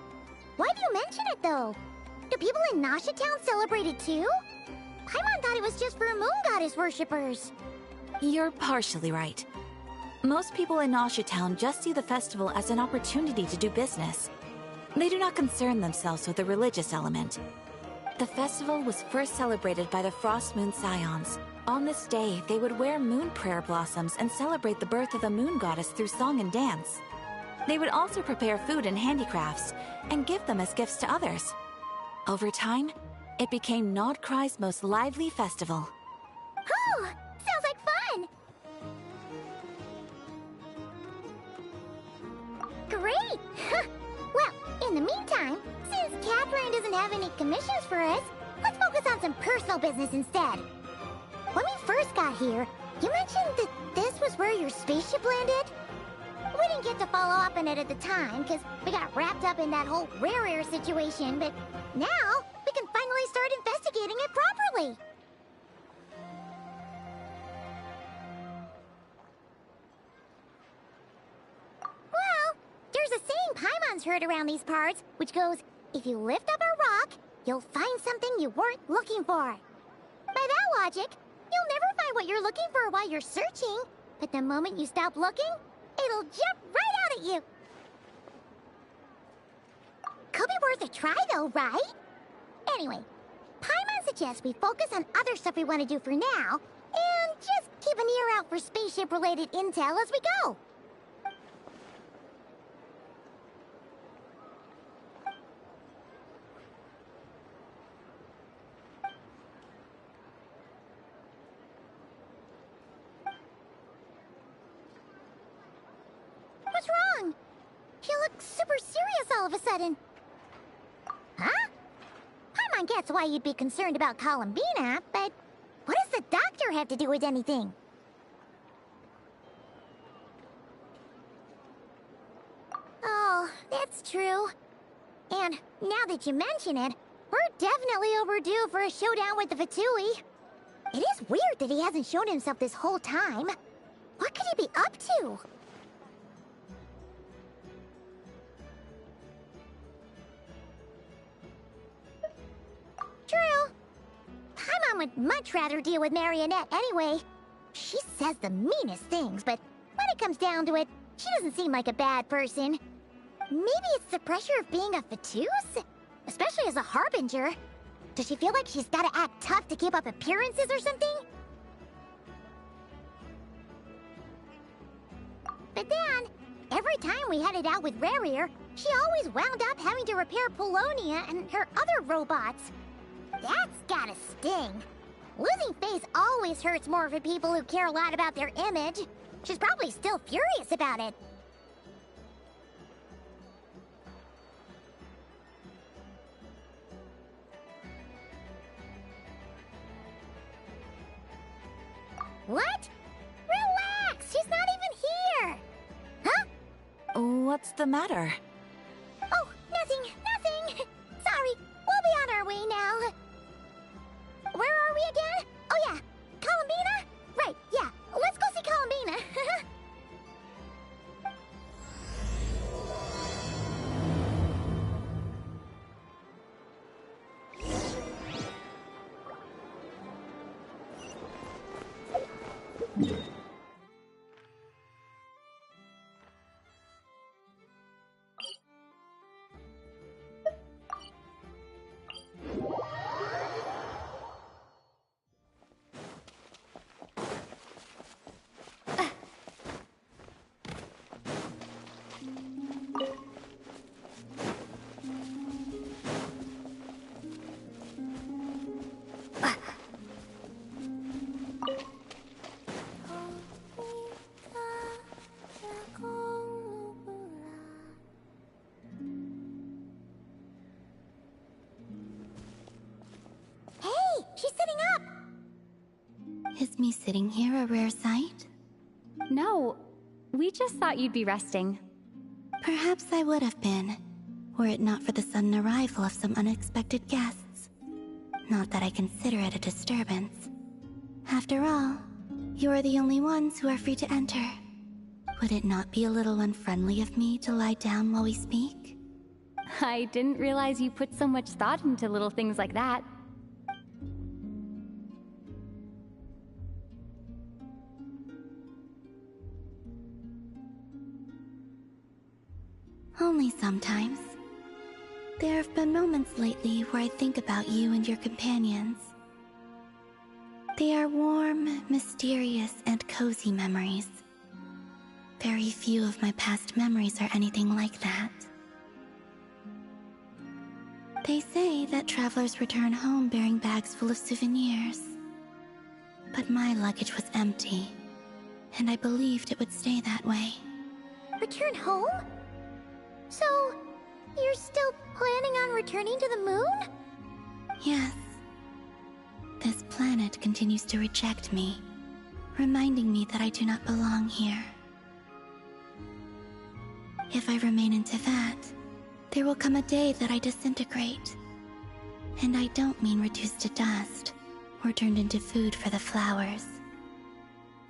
why do you mention it, though? Do people in Nasha Town celebrate it too? Paimon thought it was just for moon goddess worshippers. You're partially right. Most people in Nasha Town just see the festival as an opportunity to do business. They do not concern themselves with the religious element. The festival was first celebrated by the Frost Moon Scions. On this day, they would wear moon prayer blossoms and celebrate the birth of the moon goddess through song and dance. They would also prepare food and handicrafts, and give them as gifts to others. Over time, it became Nodcry's most lively festival. Oh, sounds like fun! Great! Well, in the meantime, since Catherine doesn't have any commissions for us, let's focus on some personal business instead. When we first got here, you mentioned that this was where your spaceship landed? We didn't get to follow up on it at the time, because we got wrapped up in that whole rare situation, but now we can finally start investigating it properly. Well, there's a saying Paimon's heard around these parts, which goes, if you lift up a rock, you'll find something you weren't looking for. By that logic, you'll never find what you're looking for while you're searching, but the moment you stop looking, it'll jump right out at you. Could be worth a try though, right? Anyway, Paimon suggests we focus on other stuff we want to do for now, and just keep an ear out for spaceship-related intel as we go. What's wrong? You look super serious all of a sudden. Huh? Paimon gets why you'd be concerned about Columbina, but what does the doctor have to do with anything? Oh, that's true. And now that you mention it, we're definitely overdue for a showdown with the Fatui. It is weird that he hasn't shown himself this whole time. What could he be up to? True. Paimon would much rather deal with Marionette anyway. She says the meanest things, but when it comes down to it, she doesn't seem like a bad person. Maybe it's the pressure of being a Fatuse? Especially as a Harbinger. Does she feel like she's gotta act tough to keep up appearances or something? But then, every time we headed out with Rarier, she always wound up having to repair Polonia and her other robots. That's gotta sting. Losing face always hurts more for people who care a lot about their image. She's probably still furious about it. What? Relax! She's not even here! Huh? What's the matter? Oh, nothing! Sorry, we'll be on our way now. Where are we again? Oh yeah, Columbina? Right, yeah, let's go see Columbina. She's sitting up! Is me sitting here a rare sight? No, we just thought you'd be resting. Perhaps I would have been, were it not for the sudden arrival of some unexpected guests. Not that I consider it a disturbance. After all, you are the only ones who are free to enter. Would it not be a little unfriendly of me to lie down while we speak? I didn't realize you put so much thought into little things like that. Only sometimes. There have been moments lately where I think about you and your companions. They are warm, mysterious, and cozy memories. Very few of my past memories are anything like that. They say that travelers return home bearing bags full of souvenirs. But my luggage was empty, and I believed it would stay that way. Return home? So, you're still planning on returning to the moon? Yes. This planet continues to reject me, reminding me that I do not belong here. If I remain in Teyvat, there will come a day that I disintegrate. And I don't mean reduced to dust, or turned into food for the flowers.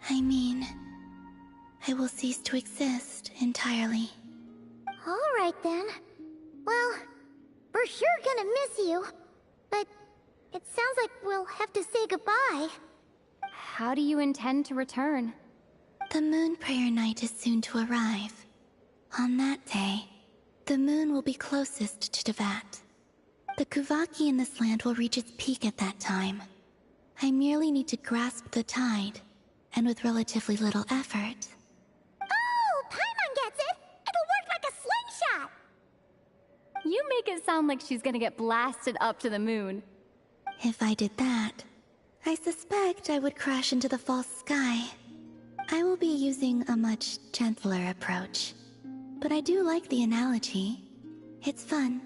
I mean, I will cease to exist entirely. Alright then. Well, we're sure gonna miss you. But it sounds like we'll have to say goodbye. How do you intend to return? The Moon Prayer Night is soon to arrive. On that day, the moon will be closest to Teyvat. The Kuvaki in this land will reach its peak at that time. I merely need to grasp the tide, and with relatively little effort. Oh, Paimon gets it! It'll work like a slingshot! You make it sound like she's gonna get blasted up to the moon. If I did that, I suspect I would crash into the false sky. I will be using a much gentler approach. But I do like the analogy. It's fun.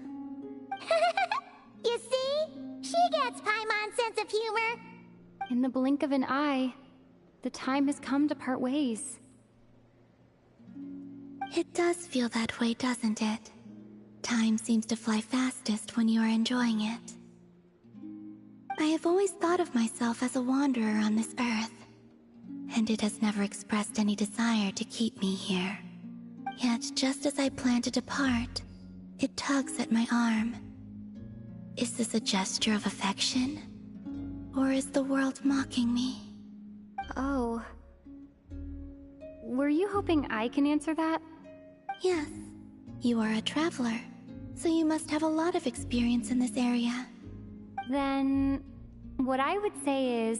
You see? She gets Paimon's sense of humor. In the blink of an eye, the time has come to part ways. It does feel that way, doesn't it? Time seems to fly fastest when you are enjoying it. I have always thought of myself as a wanderer on this earth, and it has never expressed any desire to keep me here. Yet, just as I plan to depart, it tugs at my arm. Is this a gesture of affection? Or is the world mocking me? Oh. Were you hoping I can answer that? Yes. You are a traveler, so you must have a lot of experience in this area. Then, what I would say is,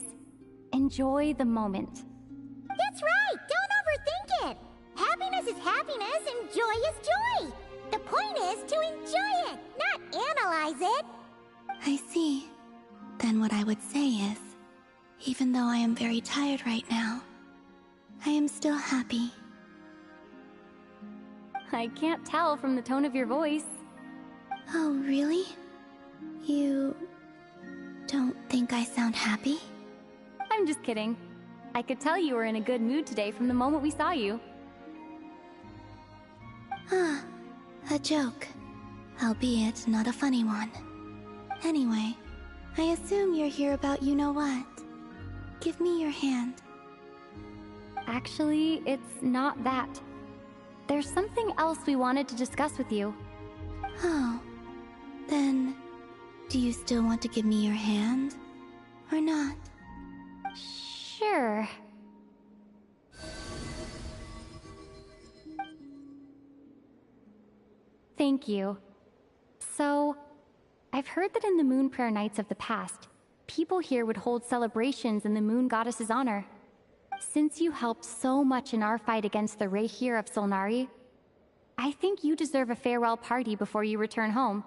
enjoy the moment. That's right! Don't overthink it! Happiness is happiness and joy is joy! The point is to enjoy it, not analyze it! I see. Then what I would say is, even though I am very tired right now, I am still happy. I can't tell from the tone of your voice. Oh, really? You don't think I sound happy? I'm just kidding. I could tell you were in a good mood today from the moment we saw you. Ah, a joke. Albeit not a funny one. Anyway, I assume you're here about you-know-what. Give me your hand. Actually, it's not that. There's something else we wanted to discuss with you. Oh, then, do you still want to give me your hand? Or not? Sure. Thank you. So, I've heard that in the Moon Prayer Nights of the past, people here would hold celebrations in the Moon Goddess's honor. Since you helped so much in our fight against the Rehir of Solnari, I think you deserve a farewell party before you return home.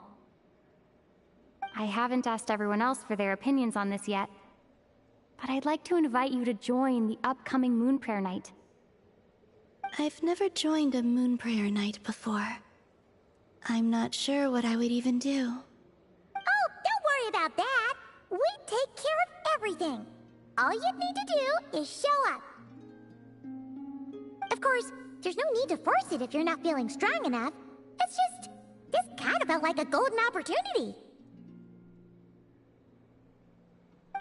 I haven't asked everyone else for their opinions on this yet, but I'd like to invite you to join the upcoming Moon Prayer Night. I've never joined a Moon Prayer Night before. I'm not sure what I would even do. Oh, don't worry about that! We take care of everything! All you need to do is show up. Of course, there's no need to force it if you're not feeling strong enough. It's just, this kind of felt like a golden opportunity.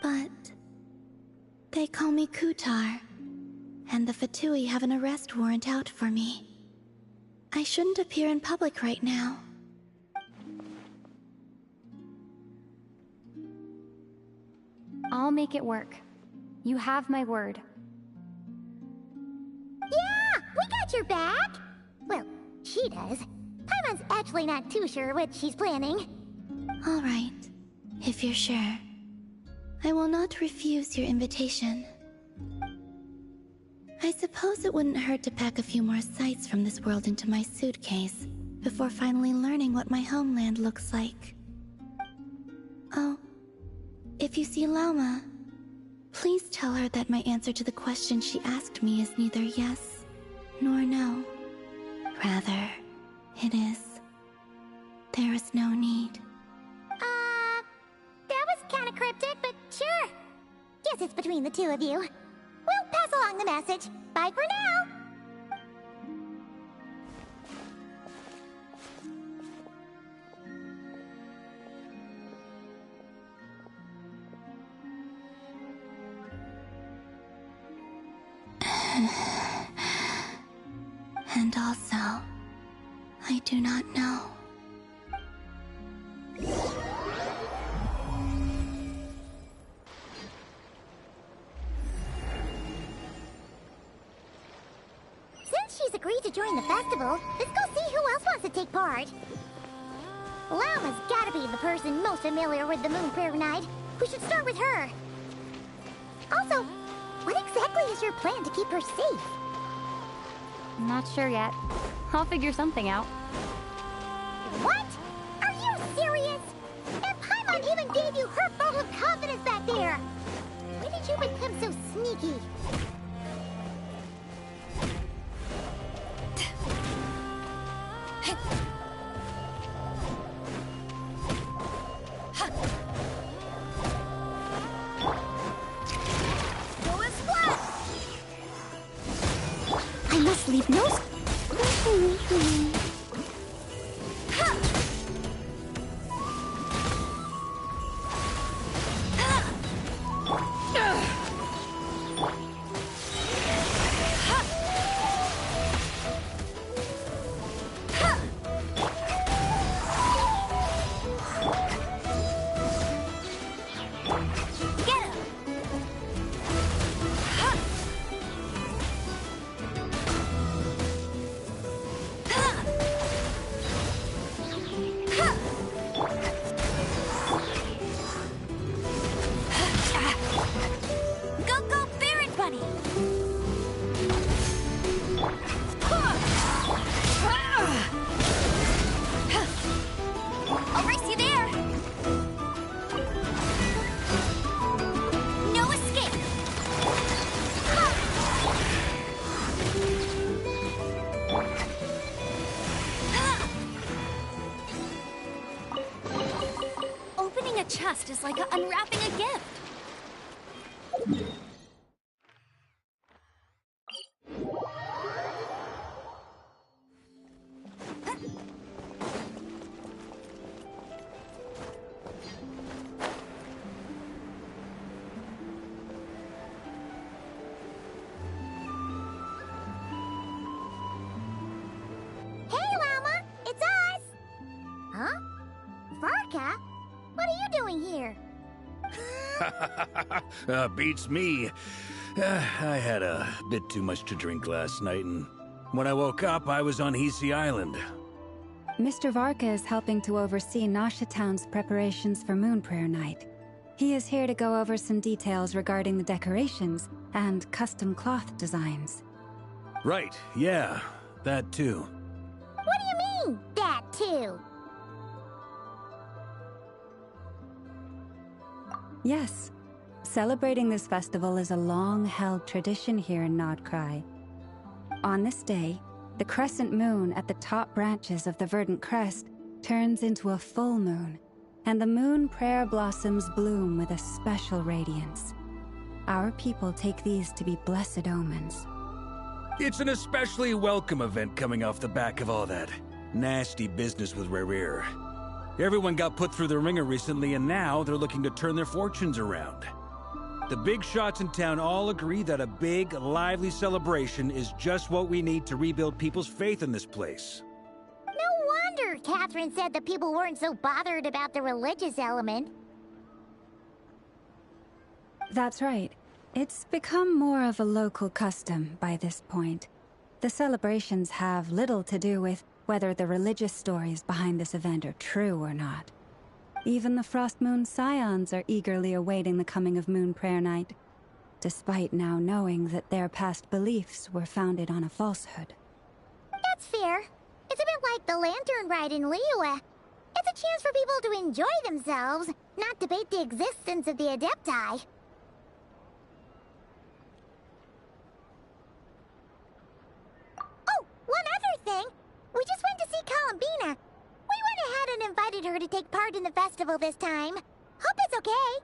But they call me Kutar, and the Fatui have an arrest warrant out for me. I shouldn't appear in public right now. make it work. You have my word. Yeah, we got your back! Well, she does. Paimon's actually not too sure what she's planning. All right, if you're sure. I will not refuse your invitation. I suppose it wouldn't hurt to pack a few more sights from this world into my suitcase before finally learning what my homeland looks like. Oh, if you see Lauma, please tell her that my answer to the question she asked me is neither yes nor no. Rather, it is. There is no need. That was kinda cryptic, but sure. Guess it's between the two of you. We'll pass along the message. Bye for now! And also, I do not know. Since she's agreed to join the festival, let's go see who else wants to take part. Lauma's gotta be the person most familiar with the Moon Prayer Night. We should start with her. Also, what exactly is your plan to keep her safe? I'm not sure yet. I'll figure something out. What? Are you serious? And Paimon even gave you her vote of confidence back there! When did you become so sneaky? I must leave no... I'll race you there! No escape! Opening a chest is like unwrapping a gift. Hey, Lauma! It's us! Huh? Varka? What are you doing here? Beats me. I had a bit too much to drink last night, and when I woke up, I was on Hisi Island. Mr. Varka is helping to oversee Nasha Town's preparations for Moon Prayer Night. He is here to go over some details regarding the decorations and custom cloth designs. Right, yeah, that too. What do you mean, that too? Yes. Celebrating this festival is a long-held tradition here in Nodcry. On this day, the crescent moon at the top branches of the verdant crest turns into a full moon, and the moon prayer blossoms bloom with a special radiance. Our people take these to be blessed omens. It's an especially welcome event coming off the back of all that nasty business with Rare. Everyone got put through the ringer recently, and now they're looking to turn their fortunes around. The big shots in town all agree that a big, lively celebration is just what we need to rebuild people's faith in this place. No wonder Catherine said that people weren't so bothered about the religious element. That's right. It's become more of a local custom by this point. The celebrations have little to do with whether the religious stories behind this event are true or not. Even the Frost Moon Scions are eagerly awaiting the coming of Moon Prayer Night, despite now knowing that their past beliefs were founded on a falsehood. That's fair. It's a bit like the Lantern Ride in Liyue. It's a chance for people to enjoy themselves, not debate the existence of the Adepti. Oh, one other thing! We just went to see Columbina. We went ahead and invited her to take part in the festival this time. Hope it's okay.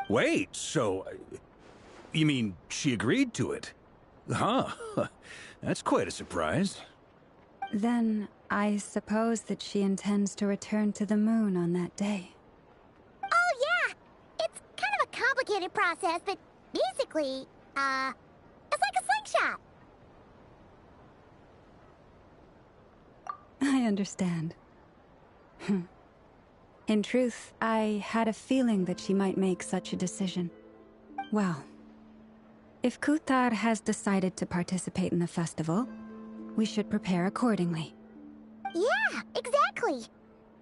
Wait, so... you mean she agreed to it? Huh. That's quite a surprise. Then, I suppose that she intends to return to the moon on that day. Oh, yeah! It's kind of a complicated process, but basically, it's like a slingshot. I understand. In truth, I had a feeling that she might make such a decision. Well, if Kuthar has decided to participate in the festival, we should prepare accordingly. Yeah, exactly.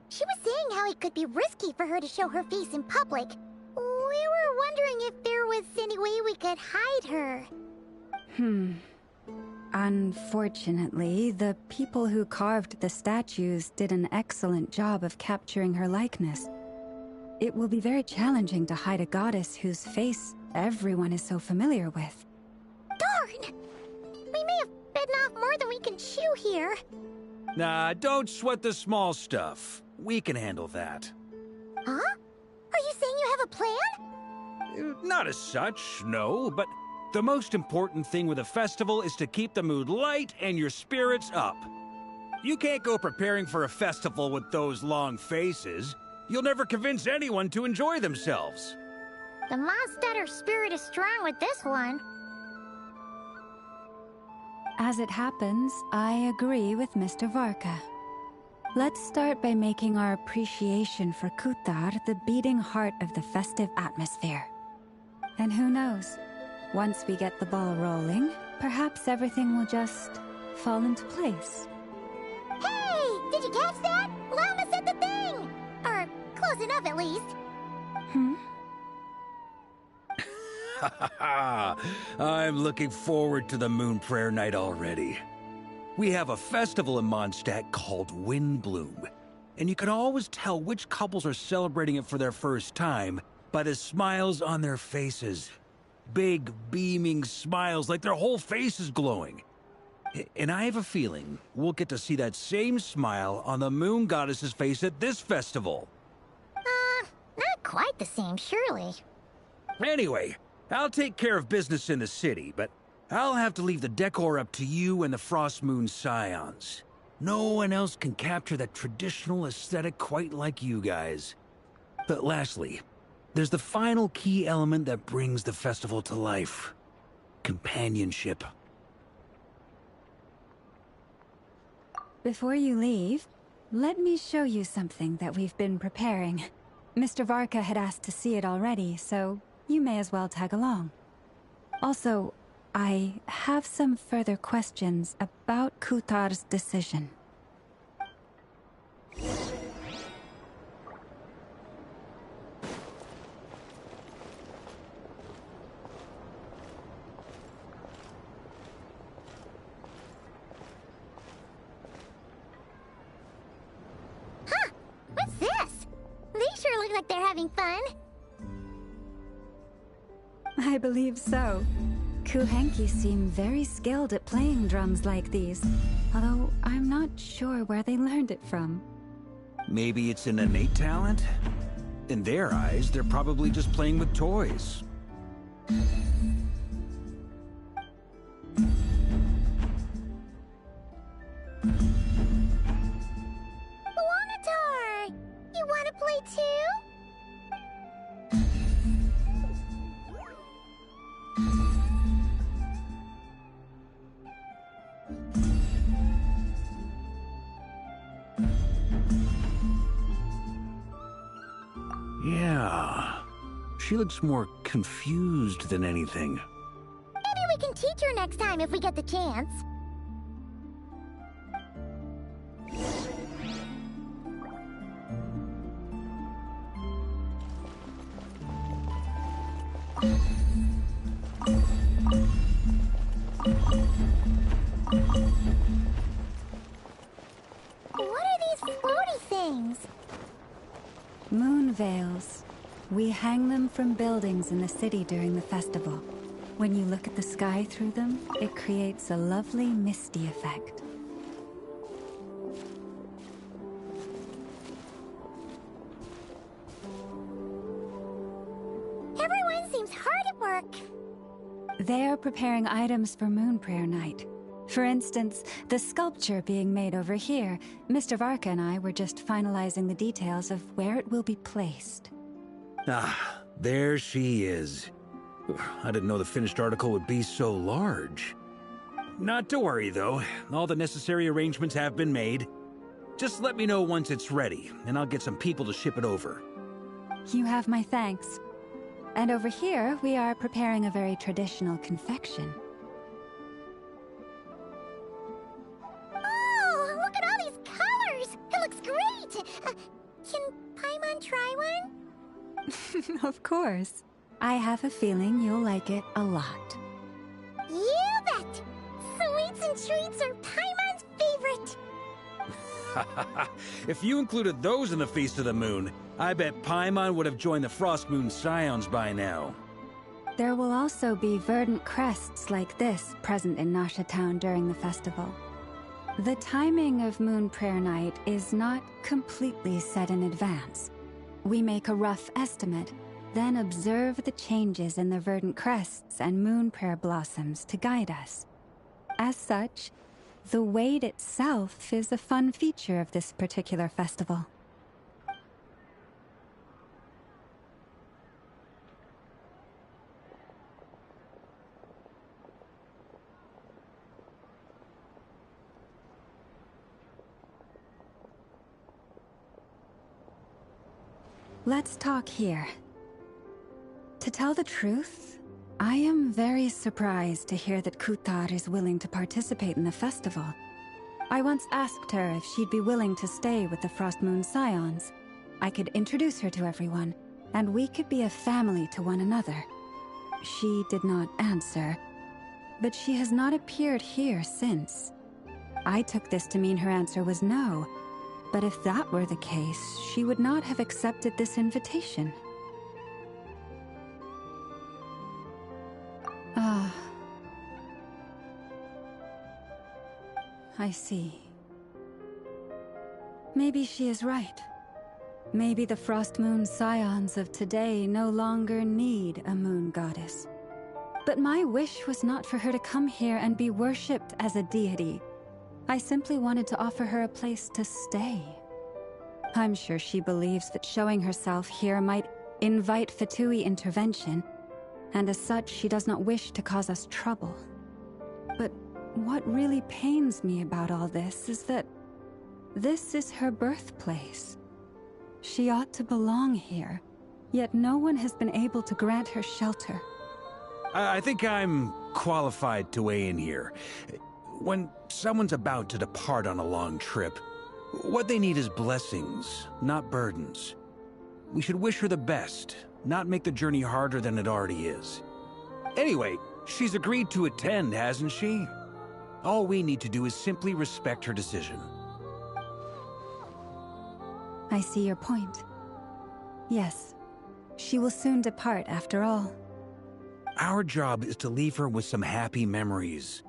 She was saying how it could be risky for her to show her face in public. We were wondering if there was any way we could hide her. Unfortunately, the people who carved the statues did an excellent job of capturing her likeness. It will be very challenging to hide a goddess whose face everyone is so familiar with. Darn! We may have bitten off more than we can chew here. Nah, don't sweat the small stuff. We can handle that. Huh? Are you saying you have a plan? Not as such, no, but the most important thing with a festival is to keep the mood light and your spirits up. You can't go preparing for a festival with those long faces. You'll never convince anyone to enjoy themselves. The Mondstatter spirit is strong with this one. As it happens, I agree with Mr. Varka. Let's start by making our appreciation for Kuthar the beating heart of the festive atmosphere. And who knows, once we get the ball rolling, perhaps everything will just fall into place. Hey! Did you catch that? Llama said the thing! Or close enough at least. I'm looking forward to the Moon Prayer Night already. We have a festival in Mondstadt called Windbloom, and you can always tell which couples are celebrating it for their first time by the smiles on their faces. Big, beaming smiles like their whole face is glowing. And I have a feeling we'll get to see that same smile on the Moon Goddess's face at this festival. Not quite the same, surely. Anyway, I'll take care of business in the city, but I'll have to leave the decor up to you and the Frost Moon Scions. No one else can capture that traditional aesthetic quite like you guys. But lastly, there's the final key element that brings the festival to life. Companionship. Before you leave, let me show you something that we've been preparing. Mr. Varka had asked to see it already, so you may as well tag along. Also, I have some further questions about Kuthar's decision. Huh! What's this? They sure look like they're having fun. I believe so. Kuhenki seem very skilled at playing drums like these, although I'm not sure where they learned it from. Maybe it's an innate talent? In their eyes, they're probably just playing with toys. Wanatar! You wanna play too? Yeah. She looks more confused than anything. Maybe we can teach her next time if we get the chance. What are these floaty things? Moon veils. We hang them from buildings in the city during the festival. When you look at the sky through them, it creates a lovely misty effect. Everyone seems hard at work. They're preparing items for Moon Prayer Night. For instance, the sculpture being made over here, Mr. Varka and I were just finalizing the details of where it will be placed. Ah, there she is. I didn't know the finished article would be so large. Not to worry, though. All the necessary arrangements have been made. Just let me know once it's ready, and I'll get some people to ship it over. You have my thanks. And over here, we are preparing a very traditional confection. Oh, look at all these colors! It looks great! Can Paimon try one? Of course. I have a feeling you'll like it a lot. You bet! Sweets and treats are Paimon's favorite! If you included those in the Feast of the Moon, I bet Paimon would have joined the Frost Moon Scions by now. There will also be verdant crests like this present in Nasha Town during the festival. The timing of Moon Prayer Night is not completely set in advance. We make a rough estimate, then observe the changes in the verdant crests and moon prayer blossoms to guide us. As such, the wait itself is a fun feature of this particular festival. Let's talk here. To tell the truth, I am very surprised to hear that Kutar is willing to participate in the festival. I once asked her if she'd be willing to stay with the Frost Moon Scions. I could introduce her to everyone, and we could be a family to one another. She did not answer, but she has not appeared here since. I took this to mean her answer was no, but if that were the case, she would not have accepted this invitation. Ah. I see. Maybe she is right. Maybe the Frost Moon Scions of today no longer need a moon goddess. But my wish was not for her to come here and be worshipped as a deity. I simply wanted to offer her a place to stay. I'm sure she believes that showing herself here might invite Fatui intervention, and as such, she does not wish to cause us trouble. But what really pains me about all this is that this is her birthplace. She ought to belong here, yet no one has been able to grant her shelter. I think I'm qualified to weigh in here. When someone's about to depart on a long trip, what they need is blessings, not burdens. We should wish her the best, not make the journey harder than it already is. Anyway, she's agreed to attend, hasn't she? All we need to do is simply respect her decision. I see your point. Yes, she will soon depart after all. Our job is to leave her with some happy memories.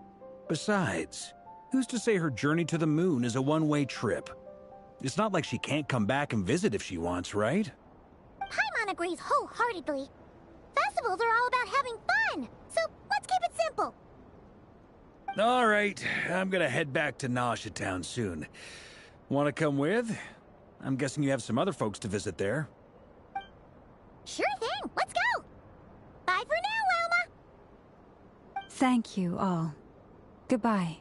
Besides, who's to say her journey to the moon is a one-way trip? It's not like she can't come back and visit if she wants, right? Paimon agrees wholeheartedly. Festivals are all about having fun, so let's keep it simple. All right, I'm gonna head back to Nasha Town soon. Want to come with? I'm guessing you have some other folks to visit there. Sure thing, let's go! Bye for now, Wilma! Thank you all. Goodbye.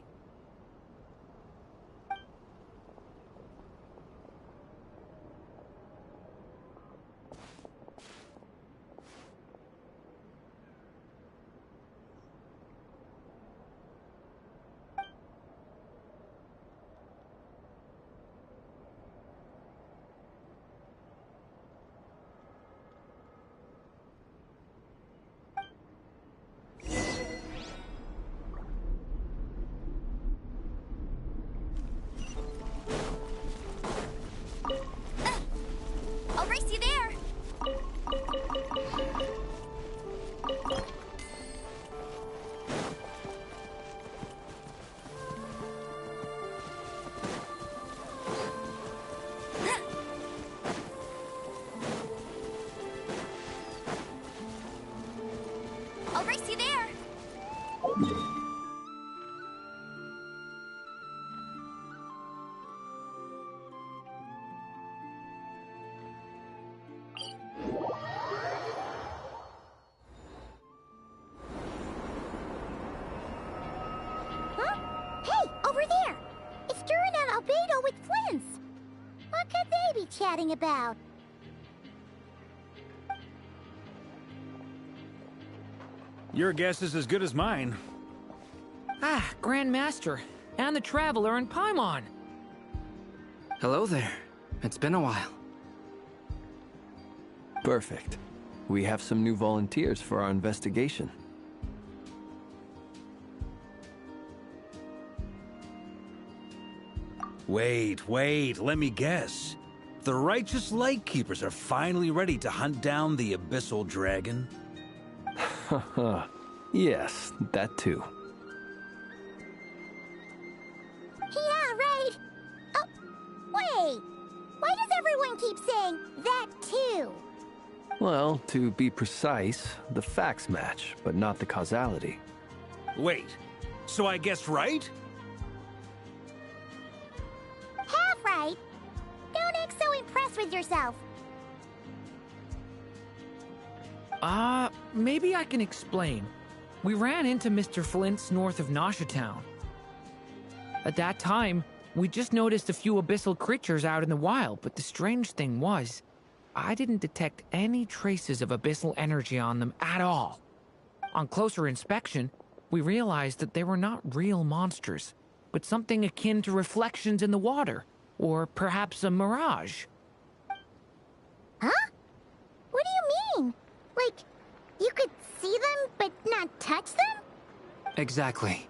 chatting about? Your guess is as good as mine. Ah, Grand Master, and the Traveler and Paimon. Hello there. It's been a while. Perfect. We have some new volunteers for our investigation. Wait, let me guess. The righteous Lightkeepers are finally ready to hunt down the Abyssal Dragon? Yes, that too. Yeah, right. Oh, wait. Why does everyone keep saying that too? Well, to be precise, the facts match, but not the causality. Wait, so I guessed right? Half right. Don't act so impressed with yourself. Maybe I can explain. We ran into Mr. Flint's north of Nasha Town. At that time, we just noticed a few abyssal creatures out in the wild, but the strange thing was, I didn't detect any traces of abyssal energy on them at all. On closer inspection, we realized that they were not real monsters, but something akin to reflections in the water, or perhaps a mirage. Huh? What do you mean? Like, you could see them, but not touch them? Exactly.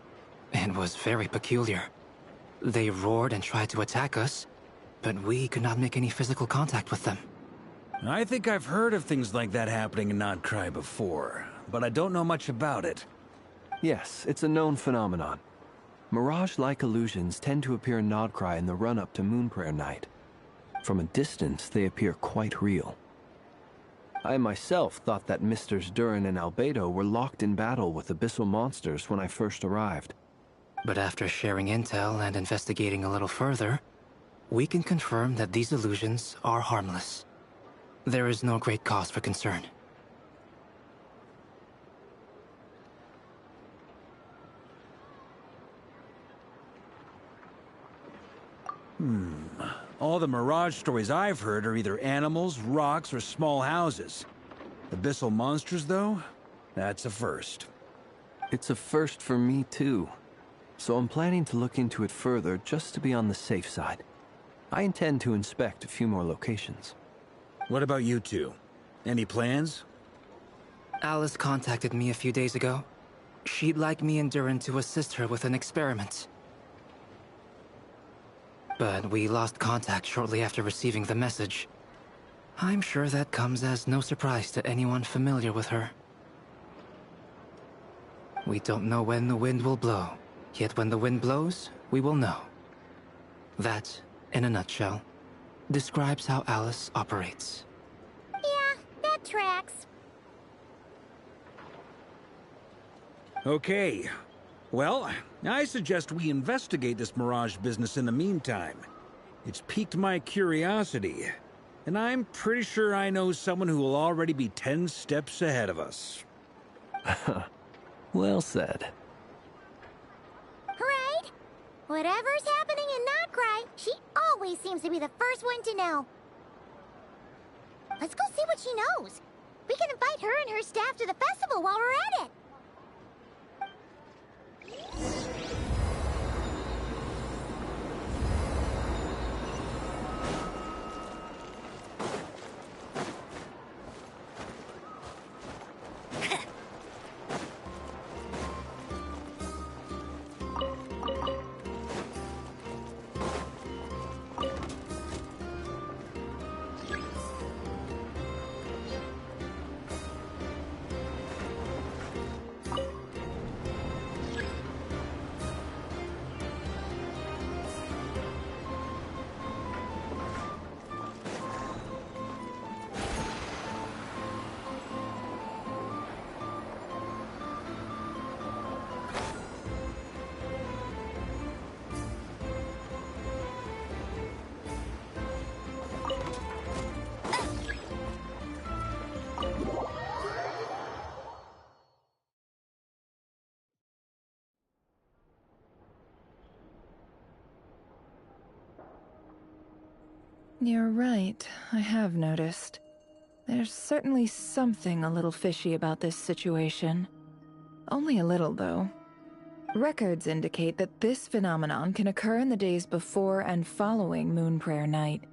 It was very peculiar. They roared and tried to attack us, but we could not make any physical contact with them. I think I've heard of things like that happening in Nocturne before, but I don't know much about it. Yes, it's a known phenomenon. Mirage-like illusions tend to appear in Nocturne in the run-up to Moonprayer Night. From a distance, they appear quite real. I myself thought that Misters Durin and Albedo were locked in battle with abyssal monsters when I first arrived. But after sharing intel and investigating a little further, we can confirm that these illusions are harmless. There is no great cause for concern. All the Mirage stories I've heard are either animals, rocks, or small houses. Abyssal monsters, though? That's a first. It's a first for me, too. So I'm planning to look into it further just to be on the safe side. I intend to inspect a few more locations. What about you two? Any plans? Alice contacted me a few days ago. She'd like me and Durin to assist her with an experiment. But we lost contact shortly after receiving the message. I'm sure that comes as no surprise to anyone familiar with her. We don't know when the wind will blow, yet when the wind blows, we will know. That, in a nutshell, describes how Alice operates. Yeah, that tracks. Okay. Well, I suggest we investigate this Mirage business in the meantime. It's piqued my curiosity, and I'm pretty sure I know someone who will already be 10 steps ahead of us. Well said. Right? Whatever's happening in Nocturne, she always seems to be the first one to know. Let's go see what she knows. We can invite her and her staff to the festival while we're at it. You're right, I have noticed. There's certainly something a little fishy about this situation. Only a little, though. Records indicate that this phenomenon can occur in the days before and following Moon Prayer Night.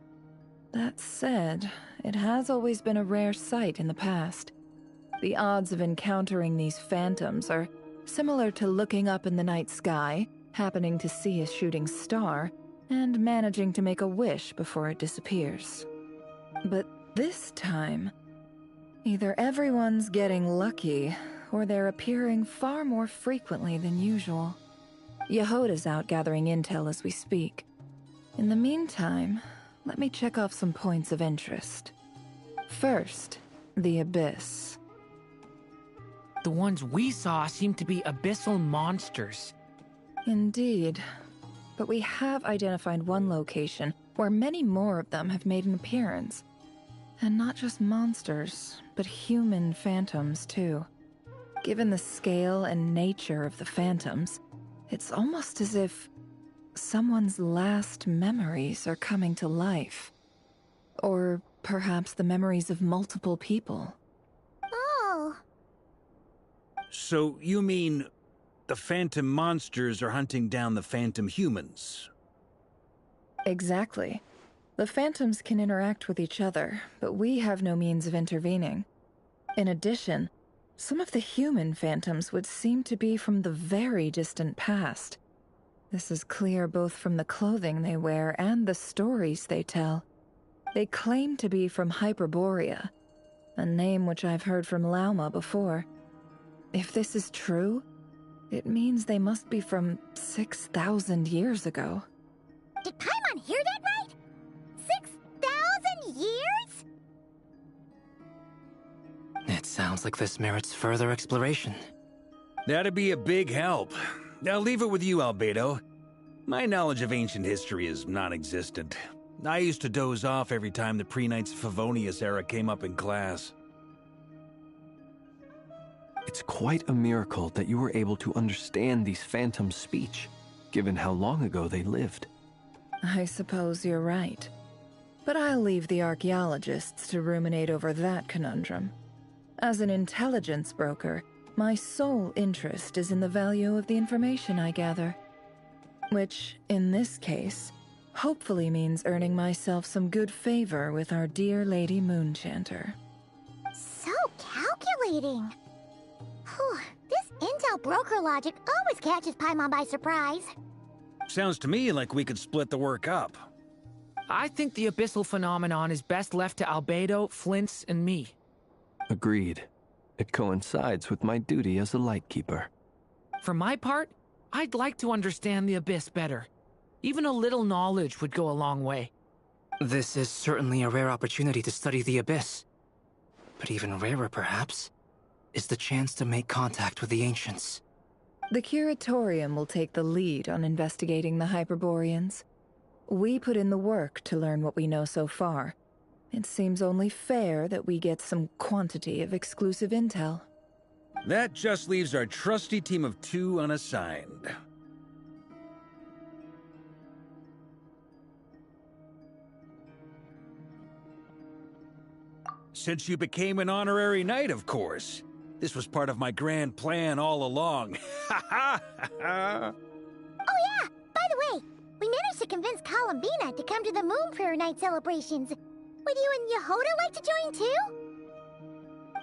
That said, it has always been a rare sight in the past. The odds of encountering these phantoms are similar to looking up in the night sky, happening to see a shooting star, and managing to make a wish before it disappears. But this time, either everyone's getting lucky, or they're appearing far more frequently than usual. Yehoda's out gathering intel as we speak. In the meantime, let me check off some points of interest. First, the Abyss. The ones we saw seem to be abyssal monsters. Indeed. But we have identified one location where many more of them have made an appearance. And not just monsters, but human phantoms too. Given the scale and nature of the phantoms, it's almost as if someone's last memories are coming to life. Or perhaps the memories of multiple people. Oh. So you mean the phantom monsters are hunting down the phantom humans? Exactly. The phantoms can interact with each other, but we have no means of intervening. In addition, some of the human phantoms would seem to be from the very distant past. This is clear both from the clothing they wear and the stories they tell. They claim to be from Hyperborea, a name which I've heard from Lauma before. If this is true, it means they must be from 6,000 years ago. Did Paimon hear that right? 6,000 years? It sounds like this merits further exploration. That'd be a big help. I'll leave it with you, Albedo. My knowledge of ancient history is non-existent. I used to doze off every time the pre-Knights of Favonius era came up in class. It's quite a miracle that you were able to understand these phantoms' speech, given how long ago they lived. I suppose you're right. But I'll leave the archaeologists to ruminate over that conundrum. As an intelligence broker, my sole interest is in the value of the information I gather. Which, in this case, hopefully means earning myself some good favor with our dear Lady Moonchanter. So calculating. Whew, this intel broker logic always catches Paimon by surprise. Sounds to me like we could split the work up. I think the abyssal phenomenon is best left to Albedo, Flint's, and me. Agreed. It coincides with my duty as a lightkeeper. For my part, I'd like to understand the Abyss better. Even a little knowledge would go a long way. This is certainly a rare opportunity to study the Abyss. But even rarer, perhaps, is the chance to make contact with the Ancients. The Curatorium will take the lead on investigating the Hyperboreans. We put in the work to learn what we know so far. It seems only fair that we get some quantity of exclusive intel. That just leaves our trusty team of 2 unassigned. Since you became an honorary knight, of course. This was part of my grand plan all along. Ha ha ha! Oh yeah, by the way, we managed to convince Columbina to come to the Moon Prayer Night celebrations. Would you and Yehoda like to join too?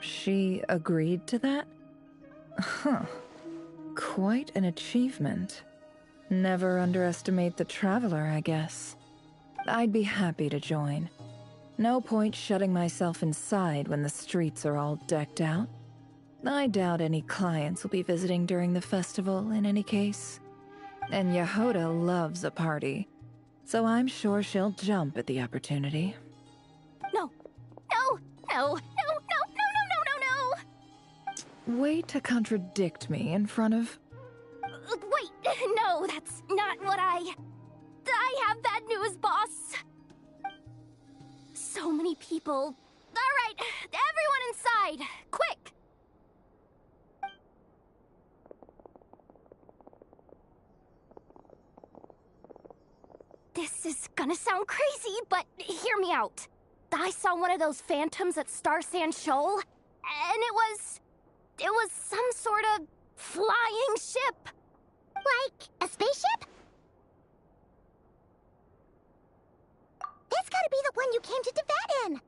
She agreed to that? Huh. Quite an achievement. Never underestimate the traveler, I guess. I'd be happy to join. No point shutting myself inside when the streets are all decked out. I doubt any clients will be visiting during the festival in any case. And Yehoda loves a party, so I'm sure she'll jump at the opportunity. No, no, no, no, no, no, no, no, no, no! Way to contradict me in front of... Wait, no, that's not what I have bad news, boss. So many people. All right, everyone inside, quick! This is gonna sound crazy, but hear me out. I saw one of those phantoms at Star Sand Shoal, and it was some sort of flying ship. Like a spaceship? That's gotta be the one you came to Tibet in. You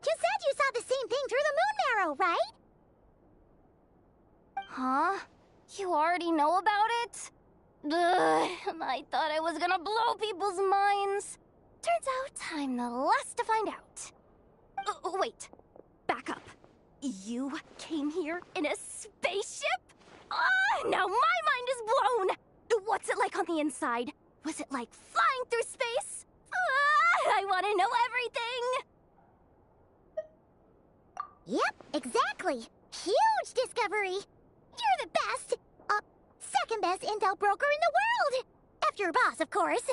said you saw the same thing through the moon marrow, right? Huh? You already know about it? Ugh, I thought I was gonna blow people's minds. Turns out I'm the last to find out. Wait, back up. You came here in a spaceship? Now my mind is blown! What's it like on the inside? Was it like flying through space? I want to know everything! Yep, exactly. Huge discovery. You're the best. Second best intel broker in the world. After your boss, of course.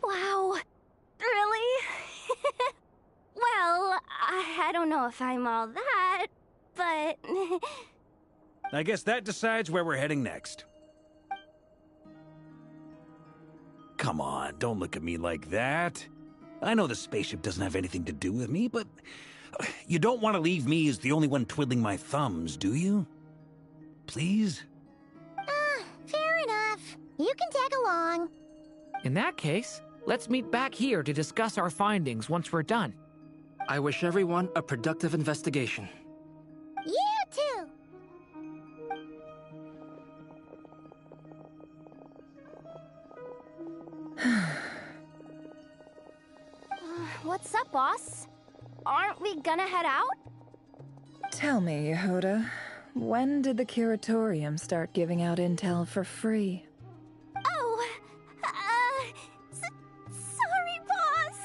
Wow. Really? Well, I don't know if I'm all that, but... I guess that decides where we're heading next. Come on, don't look at me like that. I know the spaceship doesn't have anything to do with me, but you don't want to leave me as the only one twiddling my thumbs, do you? Please? Fair enough. You can tag along. In that case, let's meet back here to discuss our findings once we're done. I wish everyone a productive investigation. You too. What's up, boss? Aren't we gonna head out? Tell me, Yehuda, when did the Curatorium start giving out intel for free? Oh, sorry, boss.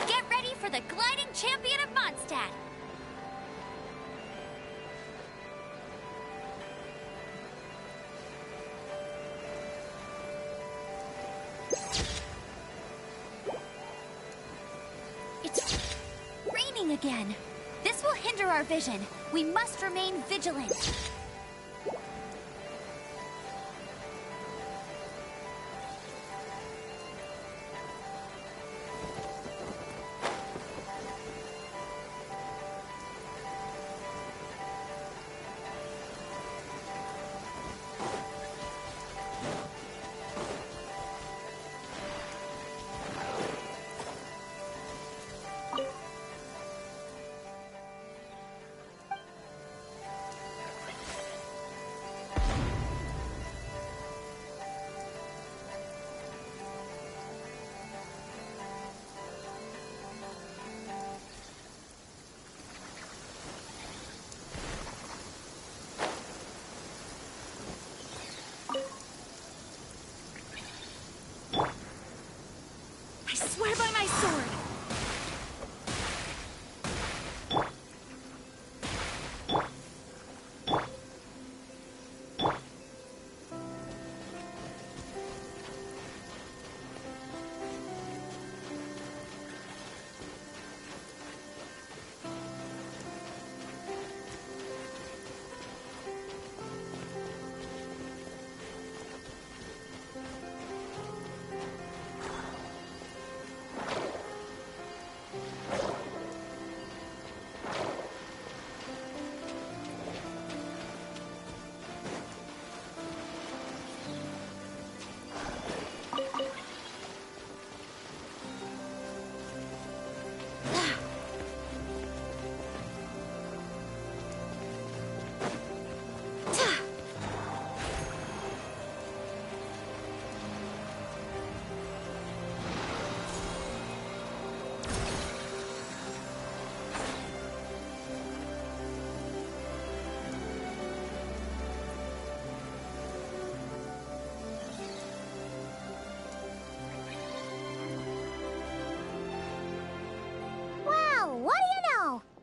Get ready for the gliding champion of Mondstadt. It's raining again. This will hinder our vision. We must remain vigilant.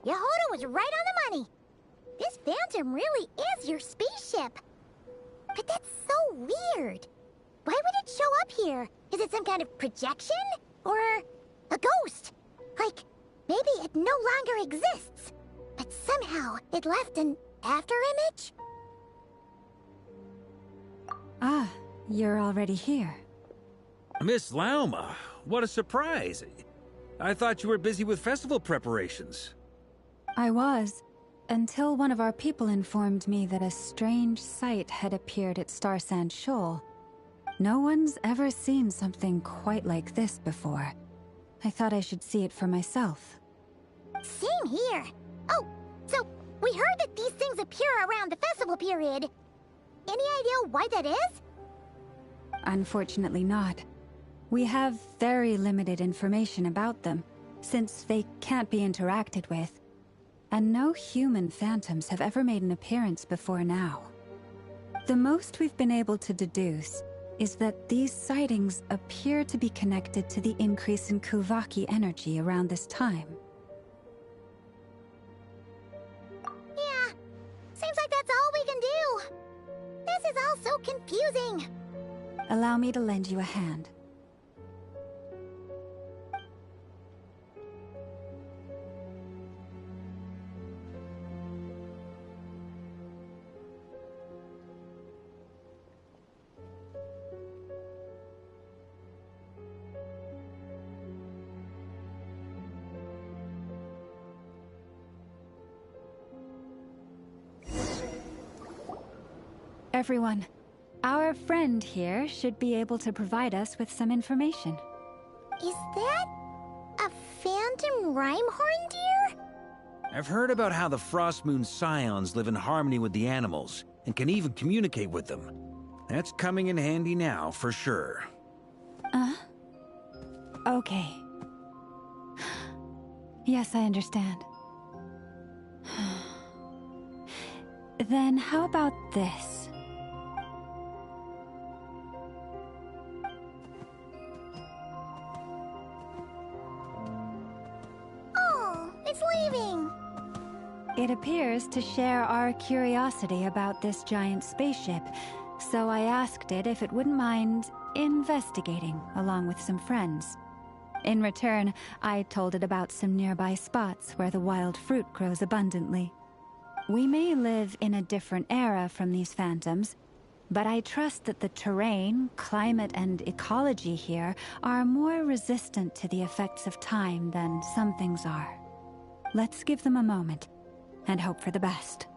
Yehoda was right on the money. This Phantom really is your spaceship. But that's so weird. Why would it show up here? Is it some kind of projection? Or a ghost? Like, maybe it no longer exists, but somehow it left an afterimage? Ah, you're already here. Miss Lauma, what a surprise. I thought you were busy with festival preparations. I was, until one of our people informed me that a strange sight had appeared at Star Sand Shoal. No one's ever seen something quite like this before. I thought I should see it for myself. Same here. Oh, so we heard that these things appear around the festival period. Any idea why that is? Unfortunately not. We have very limited information about them, since they can't be interacted with. And no human phantoms have ever made an appearance before now. The most we've been able to deduce is that these sightings appear to be connected to the increase in Kuvaki energy around this time. Yeah, seems like that's all we can do. This is all so confusing. Allow me to lend you a hand. Everyone, our friend here should be able to provide us with some information. Is that a phantom Rhyme-horn deer? I've heard about how the Frost Moon Scions live in harmony with the animals and can even communicate with them. That's coming in handy now, for sure. Okay. Yes, I understand. Then how about this? Oh, it's leaving. It appears to share our curiosity about this giant spaceship, so I asked it if it wouldn't mind investigating along with some friends. In return, I told it about some nearby spots where the wild fruit grows abundantly. We may live in a different era from these phantoms, but I trust that the terrain, climate, and ecology here are more resistant to the effects of time than some things are. Let's give them a moment and hope for the best.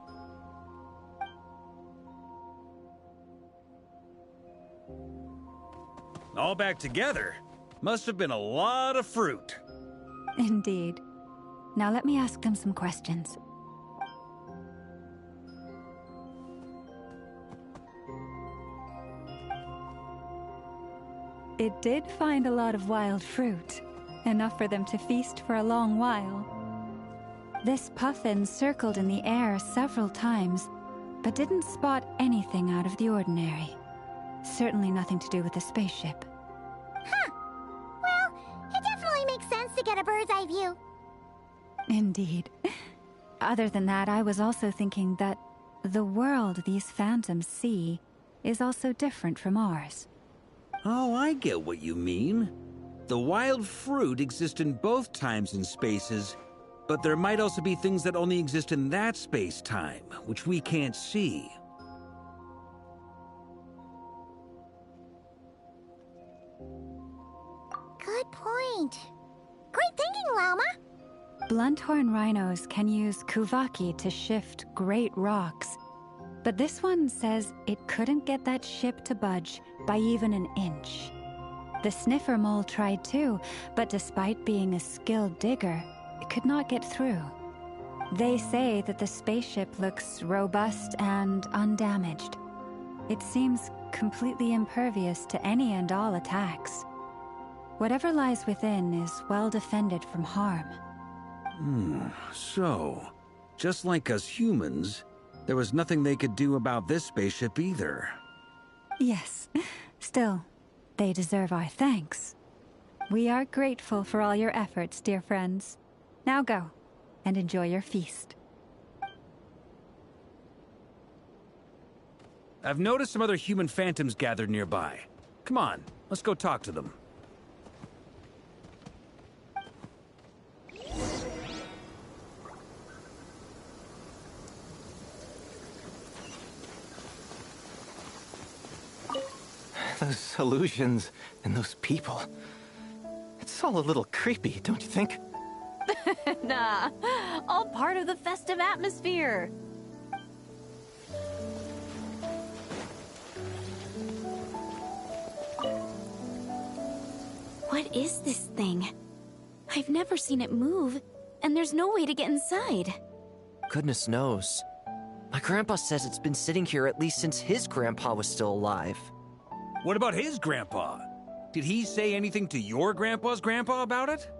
All back together? Must have been a lot of fruit. Indeed. Now let me ask them some questions. It did find a lot of wild fruit, enough for them to feast for a long while. This puffin circled in the air several times, but didn't spot anything out of the ordinary. Certainly nothing to do with the spaceship. Huh. Well, it definitely makes sense to get a bird's eye view. Indeed. Other than that, I was also thinking that the world these phantoms see is also different from ours. Oh, I get what you mean. The wild fruit exist in both times and spaces, but there might also be things that only exist in that space-time, which we can't see. Good point. Great thinking, Lauma. Blunthorn rhinos can use Kuvaki to shift great rocks, but this one says it couldn't get that ship to budge by even an inch. The sniffer mole tried too, but despite being a skilled digger, it could not get through. They say that the spaceship looks robust and undamaged. It seems completely impervious to any and all attacks. Whatever lies within is well defended from harm. So, just like us humans, there was nothing they could do about this spaceship either. Yes. Still, they deserve our thanks. We are grateful for all your efforts, dear friends. Now go. and enjoy your feast. I've noticed some other human phantoms gathered nearby. Come on, let's go talk to them. Those illusions and those people. It's all a little creepy, don't you think? Nah, all part of the festive atmosphere. What is this thing? I've never seen it move, and there's no way to get inside. Goodness knows. My grandpa says it's been sitting here at least since his grandpa was still alive. What about his grandpa? Did he say anything to your grandpa's grandpa about it?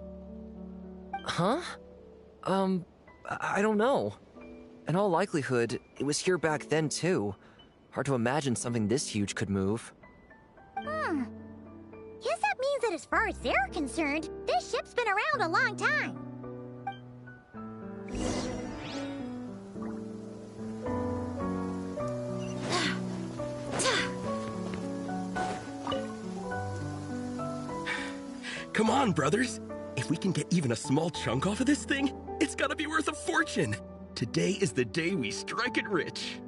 Huh? I don't know. In all likelihood, it was here back then too. Hard to imagine something this huge could move. Guess that means that as far as they're concerned, this ship's been around a long time. Come on, brothers. If we can get even a small chunk off of this thing, it's gotta be worth a fortune. Today is the day we strike it rich.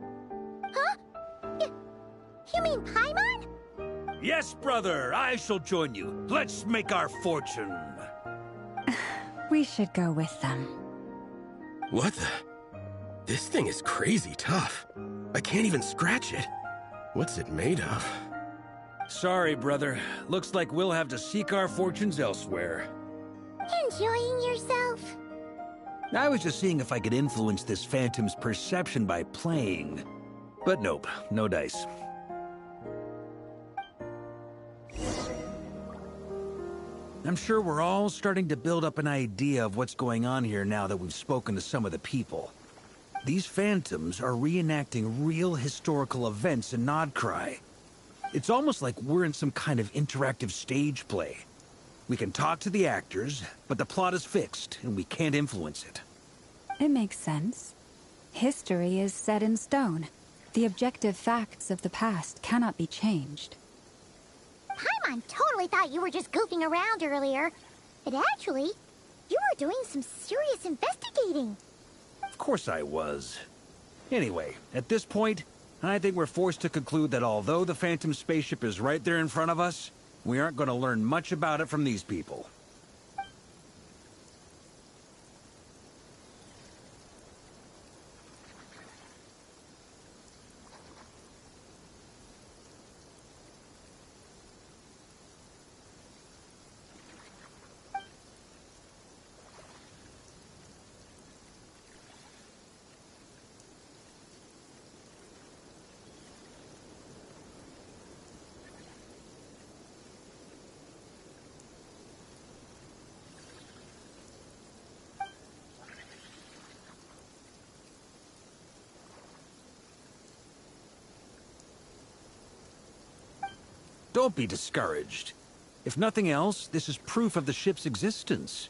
Huh? You mean Paimon? Yes, brother, I shall join you. Let's make our fortune. We should go with them. What the? This thing is crazy tough. I can't even scratch it. What's it made of? Sorry, brother. Looks like we'll have to seek our fortunes elsewhere. Enjoying yourself? I was just seeing if I could influence this phantom's perception by playing. But nope, no dice. I'm sure we're all starting to build up an idea of what's going on here now that we've spoken to some of the people. These phantoms are reenacting real historical events in Nodcry. It's almost like we're in some kind of interactive stage play. We can talk to the actors, but the plot is fixed, and we can't influence it. It makes sense. History is set in stone. The objective facts of the past cannot be changed. Paimon totally thought you were just goofing around earlier. But actually, you were doing some serious investigating. Of course I was. Anyway, at this point, I think we're forced to conclude that although the Phantom spaceship is right there in front of us, we aren't going to learn much about it from these people. Don't be discouraged. If nothing else, this is proof of the ship's existence.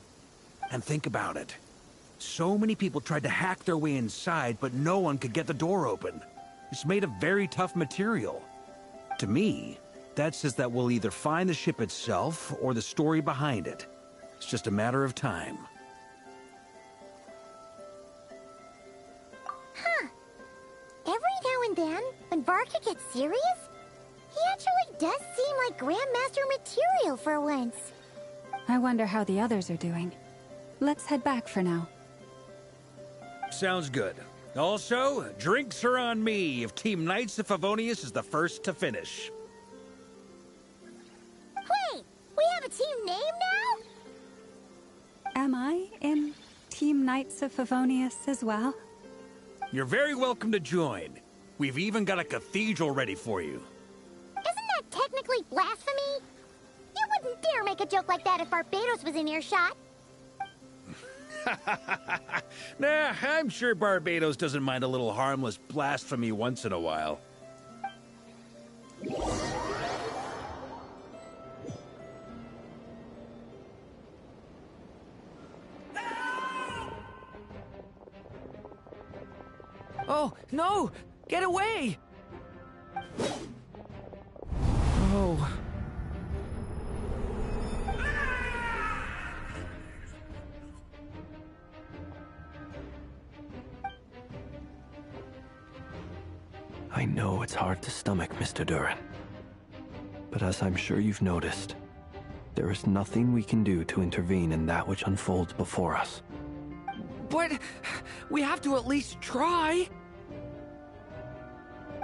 And think about it. So many people tried to hack their way inside, but no one could get the door open. It's made of very tough material. To me, that says that we'll either find the ship itself or the story behind it. It's just a matter of time. Huh. Every now and then, when Varka gets serious, he actually does seem like Grandmaster material for once. I wonder how the others are doing. Let's head back for now. Sounds good. Also, drinks are on me if Team Knights of Favonius is the first to finish. Wait, we have a team name now? Am I in Team Knights of Favonius as well? You're very welcome to join. We've even got a cathedral ready for you. Isn't that technically blasphemy? You wouldn't dare make a joke like that if Barbados was in earshot. Nah, I'm sure Barbados doesn't mind a little harmless blasphemy once in a while. Oh, no! Get away! Oh. I know it's hard to stomach, Mr. Duran. But as I'm sure you've noticed, there is nothing we can do to intervene in that which unfolds before us. But we have to at least try.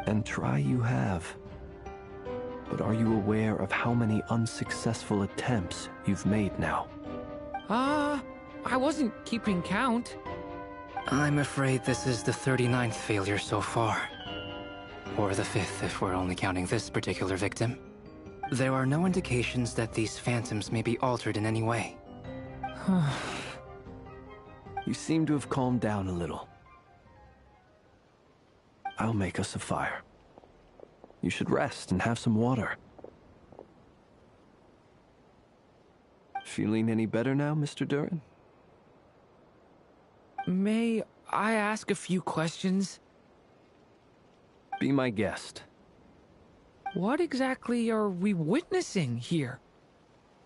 And try you have. But are you aware of how many unsuccessful attempts you've made now? I wasn't keeping count. I'm afraid this is the 39th failure so far. Or the 5th if we're only counting this particular victim. There are no indications that these phantoms may be altered in any way. You seem to have calmed down a little. I'll make us a fire. You should rest and have some water. Feeling any better now, Mr. Duran? May I ask a few questions? Be my guest. What exactly are we witnessing here?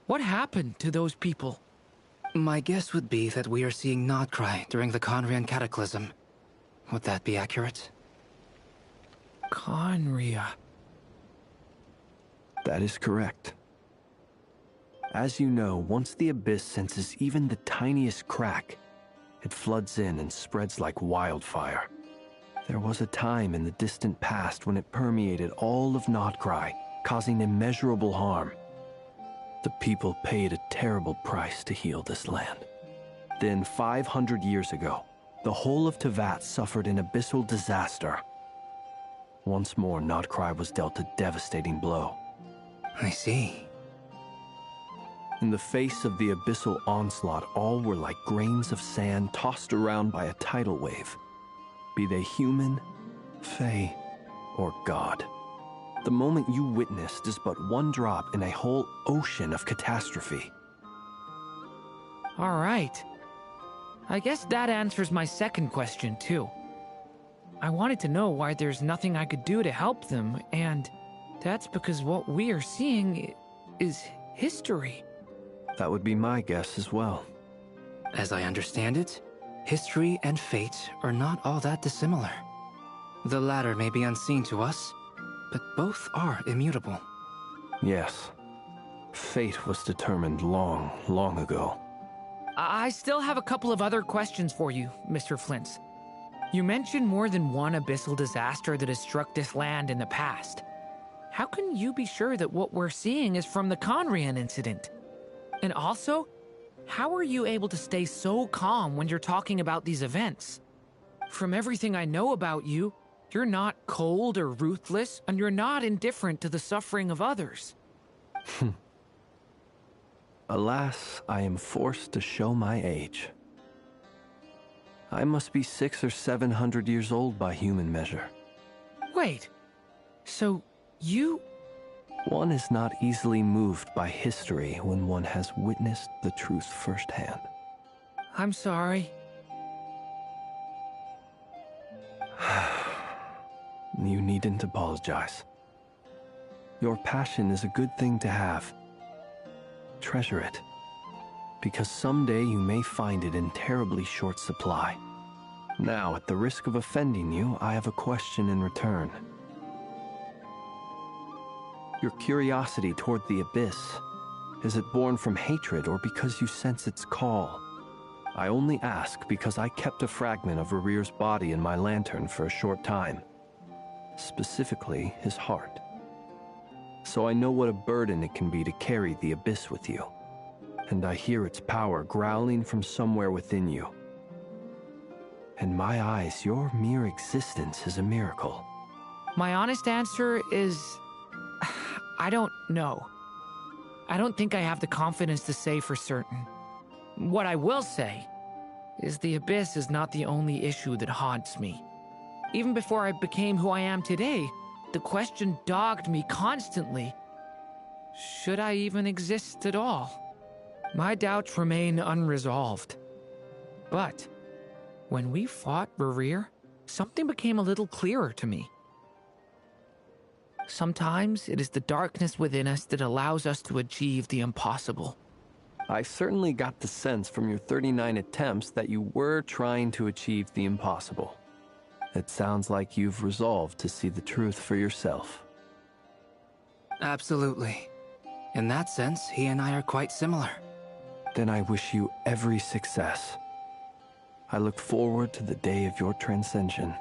What happened to those people? My guess would be that we are seeing Nocturne during the Conrian Cataclysm. Would that be accurate? Conria. That is correct. As you know, once the Abyss senses even the tiniest crack, it floods in and spreads like wildfire. There was a time in the distant past when it permeated all of Nocturne, causing immeasurable harm. The people paid a terrible price to heal this land. Then, 500 years ago, the whole of Teyvat suffered an abyssal disaster. Once more, Nocturne was dealt a devastating blow. I see. In the face of the abyssal onslaught, all were like grains of sand tossed around by a tidal wave. Be they human, fae, or god. The moment you witnessed is but one drop in a whole ocean of catastrophe. All right. I guess that answers my second question, too. I wanted to know why there's nothing I could do to help them, and that's because what we are seeing is history. That would be my guess as well. As I understand it, history and fate are not all that dissimilar. The latter may be unseen to us, but both are immutable. Yes. Fate was determined long, long ago. I still have a couple of other questions for you, Mr. Flintz. You mentioned more than one abyssal disaster that has struck this land in the past. How can you be sure that what we're seeing is from the Conrian incident? And also, how are you able to stay so calm when you're talking about these events? From everything I know about you, you're not cold or ruthless, and you're not indifferent to the suffering of others. Alas, I am forced to show my age. I must be 600 or 700 years old by human measure. Wait, so you... One is not easily moved by history when one has witnessed the truth firsthand. I'm sorry. You needn't apologize. Your passion is a good thing to have. Treasure it, because someday you may find it in terribly short supply. Now, at the risk of offending you, I have a question in return. Your curiosity toward the Abyss, is it born from hatred or because you sense its call? I only ask because I kept a fragment of Rarir's body in my lantern for a short time. Specifically, his heart. So I know what a burden it can be to carry the Abyss with you. And I hear its power growling from somewhere within you. In my eyes, your mere existence is a miracle. My honest answer is... I don't know. I don't think I have the confidence to say for certain. What I will say is the Abyss is not the only issue that haunts me. Even before I became who I am today, the question dogged me constantly. Should I even exist at all? My doubts remain unresolved. But when we fought Rarir, something became a little clearer to me. Sometimes it is the darkness within us that allows us to achieve the impossible. I certainly got the sense from your 39 attempts that you were trying to achieve the impossible. It sounds like you've resolved to see the truth for yourself. Absolutely. In that sense, he and I are quite similar. Then I wish you every success. I look forward to the day of your transcension.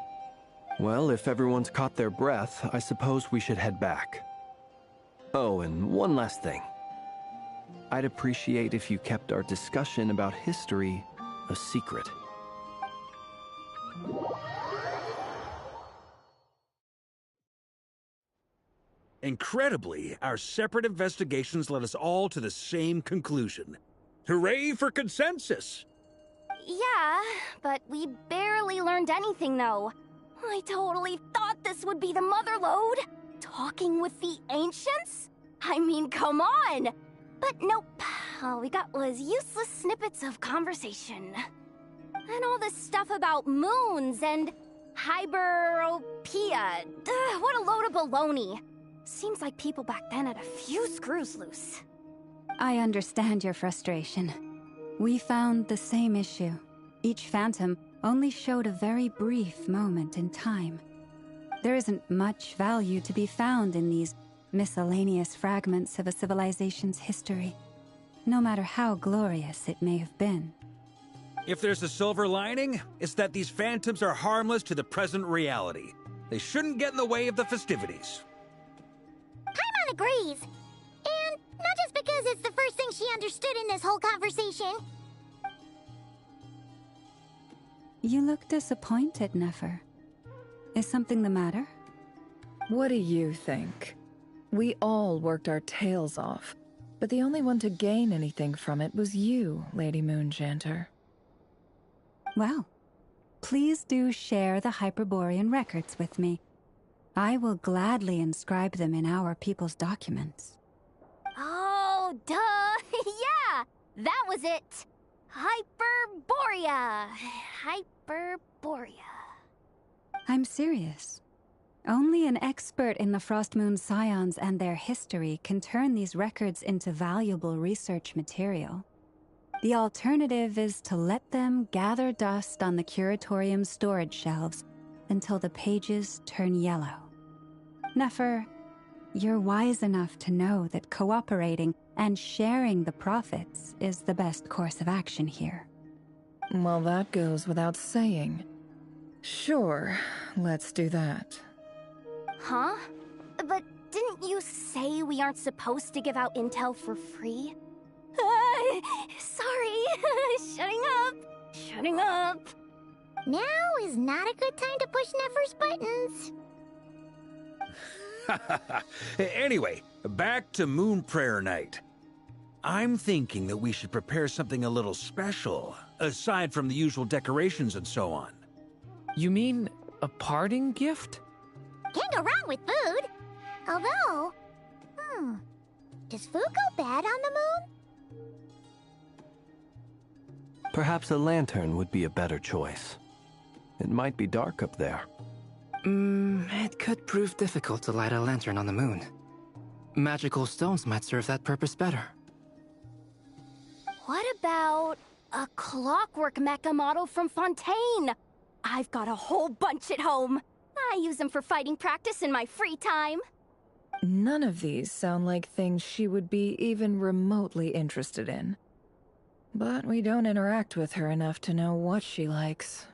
Well, if everyone's caught their breath, I suppose we should head back. Oh, and one last thing. I'd appreciate if you kept our discussion about history a secret. Incredibly, our separate investigations led us all to the same conclusion. Hooray for consensus! Yeah, but we barely learned anything, though. I totally thought this would be the mother lode. Talking with the ancients? I mean, come on! But nope, all we got was useless snippets of conversation. And all this stuff about moons and hyperopia. What a load of baloney. Seems like people back then had a few screws loose. I understand your frustration. We found the same issue. Each phantom only showed a very brief moment in time. There isn't much value to be found in these miscellaneous fragments of a civilization's history, no matter how glorious it may have been. If there's a silver lining, it's that these phantoms are harmless to the present reality. They shouldn't get in the way of the festivities. Paimon agrees. And not just because it's the first thing she understood in this whole conversation. You look disappointed, Nefer. Is something the matter? What do you think? We all worked our tails off, but the only one to gain anything from it was you, Lady Moonjanter. Well, please do share the Hyperborean records with me. I will gladly inscribe them in our people's documents. Oh, duh! Yeah! That was it! Hyperborea! Hyperborea. I'm serious. Only an expert in the Frostmoon Scions and their history can turn these records into valuable research material. The alternative is to let them gather dust on the Curatorium's storage shelves until the pages turn yellow. Nefer, you're wise enough to know that cooperating and sharing the profits is the best course of action here. Well, that goes without saying. Sure, let's do that. Huh? But didn't you say we aren't supposed to give out intel for free? Sorry. Shutting up. Now is not a good time to push Nefer's buttons. Anyway, back to Moon Prayer Night. I'm thinking that we should prepare something a little special, aside from the usual decorations and so on. You mean a parting gift? Can't go wrong with food. Although, does food go bad on the moon? Perhaps a lantern would be a better choice. It might be dark up there. It could prove difficult to light a lantern on the moon. Magical stones might serve that purpose better. What about a clockwork mecha model from Fontaine? I've got a whole bunch at home. I use them for fighting practice in my free time. None of these sound like things she would be even remotely interested in. But we don't interact with her enough to know what she likes.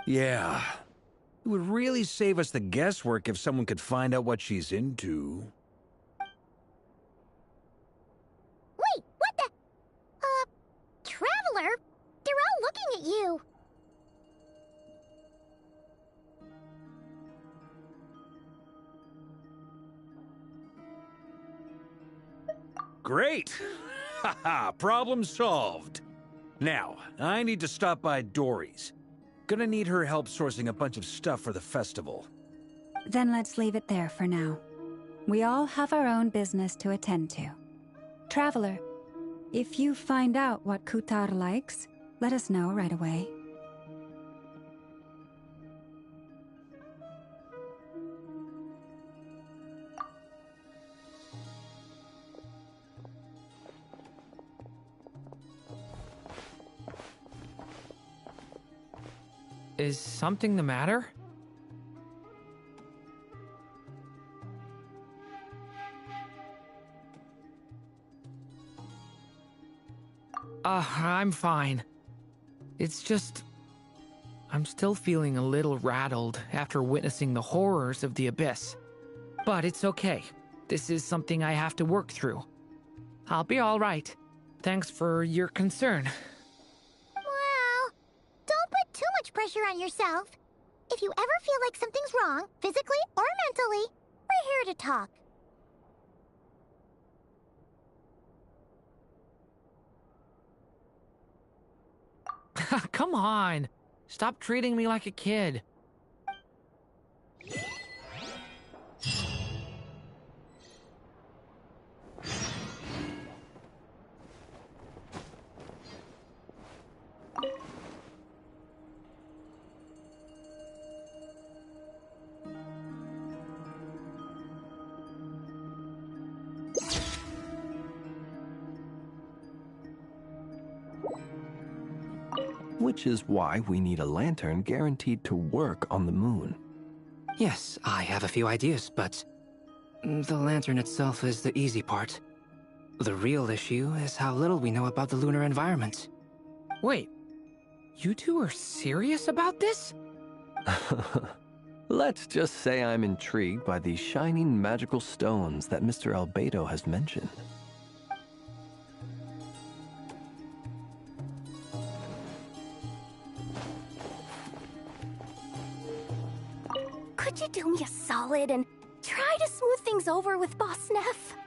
Yeah. It would really save us the guesswork if someone could find out what she's into. Wait, what the? Traveler? They're all looking at you. Great! Haha, problem solved. Now, I need to stop by Dory's. Gonna need her help sourcing a bunch of stuff for the festival. Then let's leave it there for now. We all have our own business to attend to. Traveler, if you find out what Kutar likes, let us know right away. Is something the matter? I'm fine. It's just... I'm still feeling a little rattled after witnessing the horrors of the Abyss. But it's okay. This is something I have to work through. I'll be all right. Thanks for your concern. Well, don't put too much pressure on yourself. If you ever feel like something's wrong, physically or mentally, we're here to talk. Come on. Stop treating me like a kid. Which is why we need a lantern guaranteed to work on the moon. Yes, I have a few ideas, but the lantern itself is the easy part. The real issue is how little we know about the lunar environment. Wait, you two are serious about this? Let's just say I'm intrigued by these shining magical stones that Mr. Albedo has mentioned. Could you do me a solid and try to smooth things over with Boss Neff?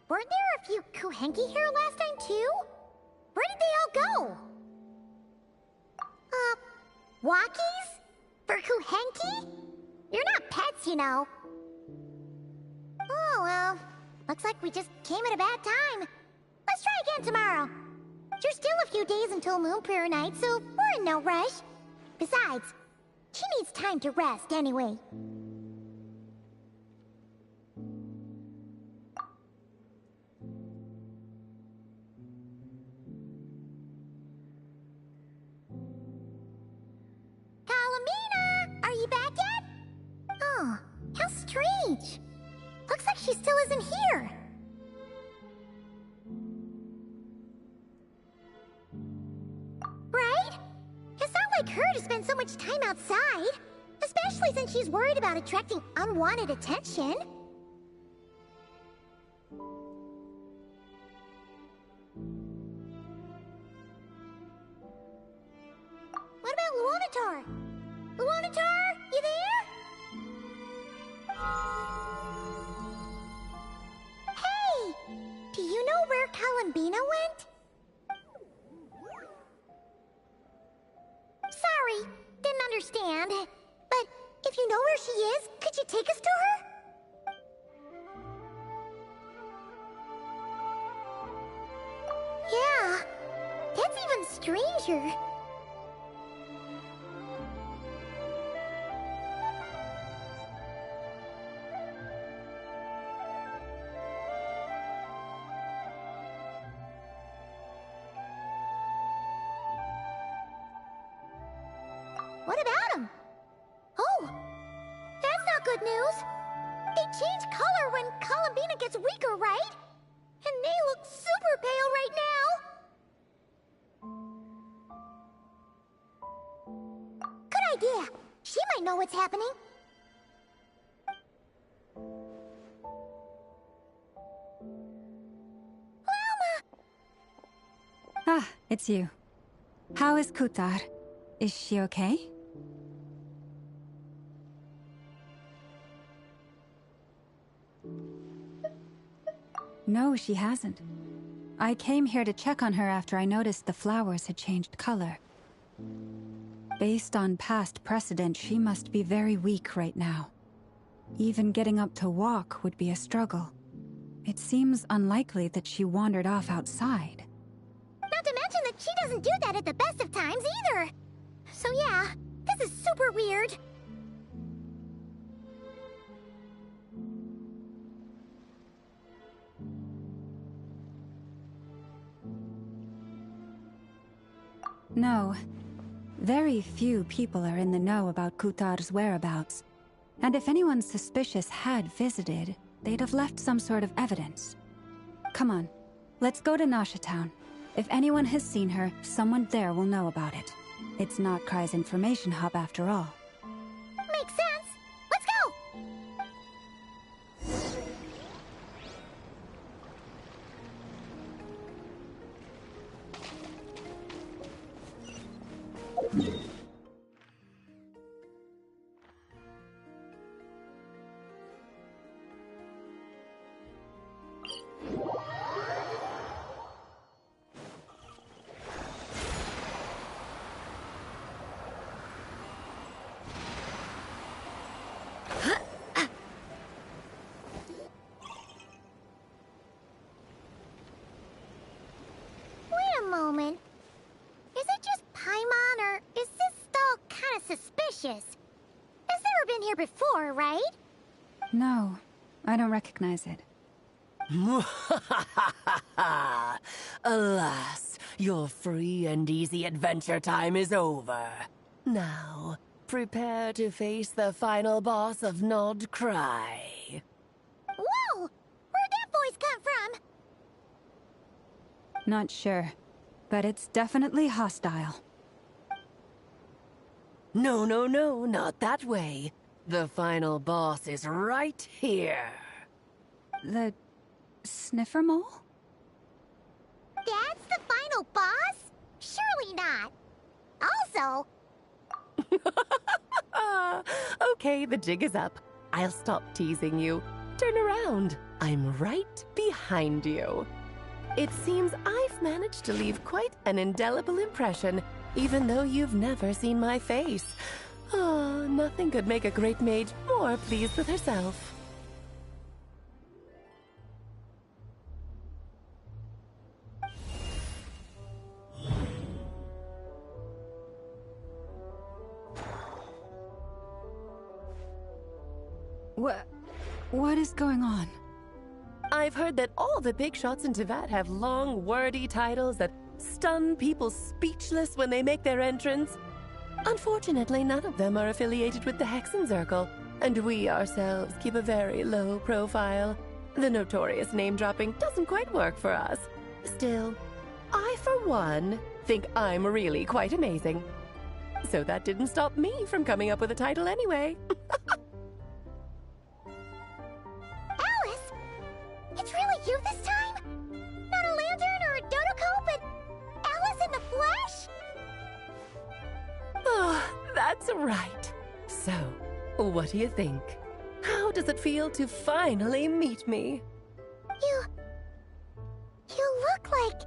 Weren't there a few Kuhenki here last time, too? Where did they all go? Walkies? For Kuhenki? You're not pets, you know. Oh, well. Looks like we just came at a bad time. Let's try again tomorrow. There's still a few days until Moon Prayer Night, so we're in no rush. Besides, she needs time to rest anyway. Kalamina! Are you back yet? Oh, how strange. Looks like she still isn't here. Right? It's not like her to spend so much time outside. Especially since she's worried about attracting unwanted attention. What about Luonatar? Luonatar, you there? Hey! Do you know where Kalambina went? Sorry, didn't understand. But if you know where she is, could you take us to her? Yeah, that's even stranger. What about him? Oh, that's not good news. They change color when Kalambina gets weaker, right? And they look super pale right now. Good idea. She might know what's happening. Velma! Ah, it's you. How is Kutar? Is she okay? No, she hasn't. I came here to check on her after I noticed the flowers had changed color. Based on past precedent, she must be very weak right now. Even getting up to walk would be a struggle. It seems unlikely that she wandered off outside. Not to mention that she doesn't do that at the best of times either. So yeah, this is super weird. No. Very few people are in the know about Kutar's whereabouts. And if anyone suspicious had visited, they'd have left some sort of evidence. Come on, let's go to Nasha Town. If anyone has seen her, someone there will know about it. It's Notcry's information hub after all. Makes sense. Let's go! Moment. Is it just Paimon, or is this stall kind of suspicious? It's never been here before, right? No, I don't recognize it. Alas, your free and easy adventure time is over. Now, prepare to face the final boss of Nocturne. Whoa! Where'd that voice come from? Not sure. But it's definitely hostile. No, no, no, not that way. The final boss is right here. The sniffer mole? That's the final boss? Surely not. Also... Okay, the jig is up. I'll stop teasing you. Turn around. I'm right behind you. It seems I've managed to leave quite an indelible impression, even though you've never seen my face. Ah, nothing could make a great mage more pleased with herself. What is going on? I've heard that all the big shots in Teyvat have long, wordy titles that stun people speechless when they make their entrance. Unfortunately, none of them are affiliated with the Hexenzirkel, and we ourselves keep a very low profile. The notorious name-dropping doesn't quite work for us. Still, I, for one, think I'm really quite amazing. So that didn't stop me from coming up with a title anyway. It's really you this time? Not a lantern or a Dodoko, but Alice in the flesh? Oh, that's right. So, what do you think? How does it feel to finally meet me? You look like...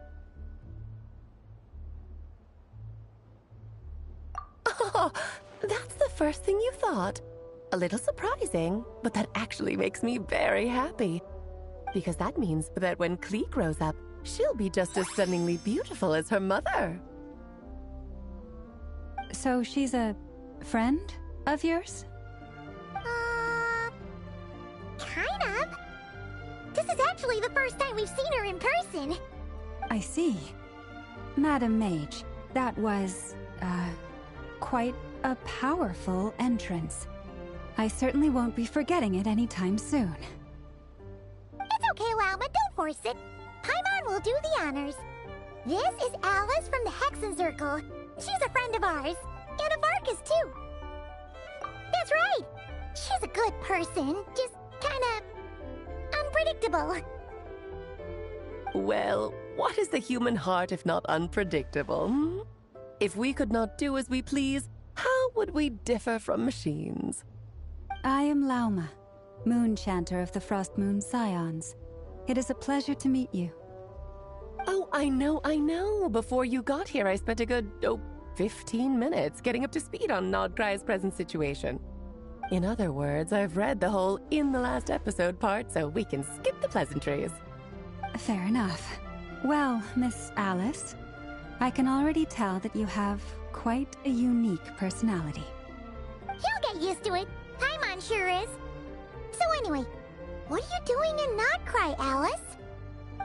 Oh, that's the first thing you thought. A little surprising, but that actually makes me very happy. Because that means that when Klee grows up, she'll be just as stunningly beautiful as her mother. So she's a friend of yours? Kind of. This is actually the first time we've seen her in person. I see. Madam Mage, that was, quite a powerful entrance. I certainly won't be forgetting it anytime soon. It's okay, Lauma, don't force it. Paimon will do the honors. This is Alice from the Hexenzirkel. She's a friend of ours, and of Arcus, too. That's right. She's a good person, just kinda unpredictable. Well, What is the human heart if not unpredictable? Hmm? If we could not do as we please, how would we differ from machines? I am Lauma, Moon Chanter of the Frost Moon Scions. It is a pleasure to meet you. Oh, I know. Before you got here, I spent a good, 15 minutes getting up to speed on Nodcry's present situation. In other words, I've read the whole in the last episode part, so we can skip the pleasantries. Fair enough. Well, Miss Alice, I can already tell that you have quite a unique personality. He'll get used to it. Paimon sure is. So anyway, what are you doing in Nodcry, Alice?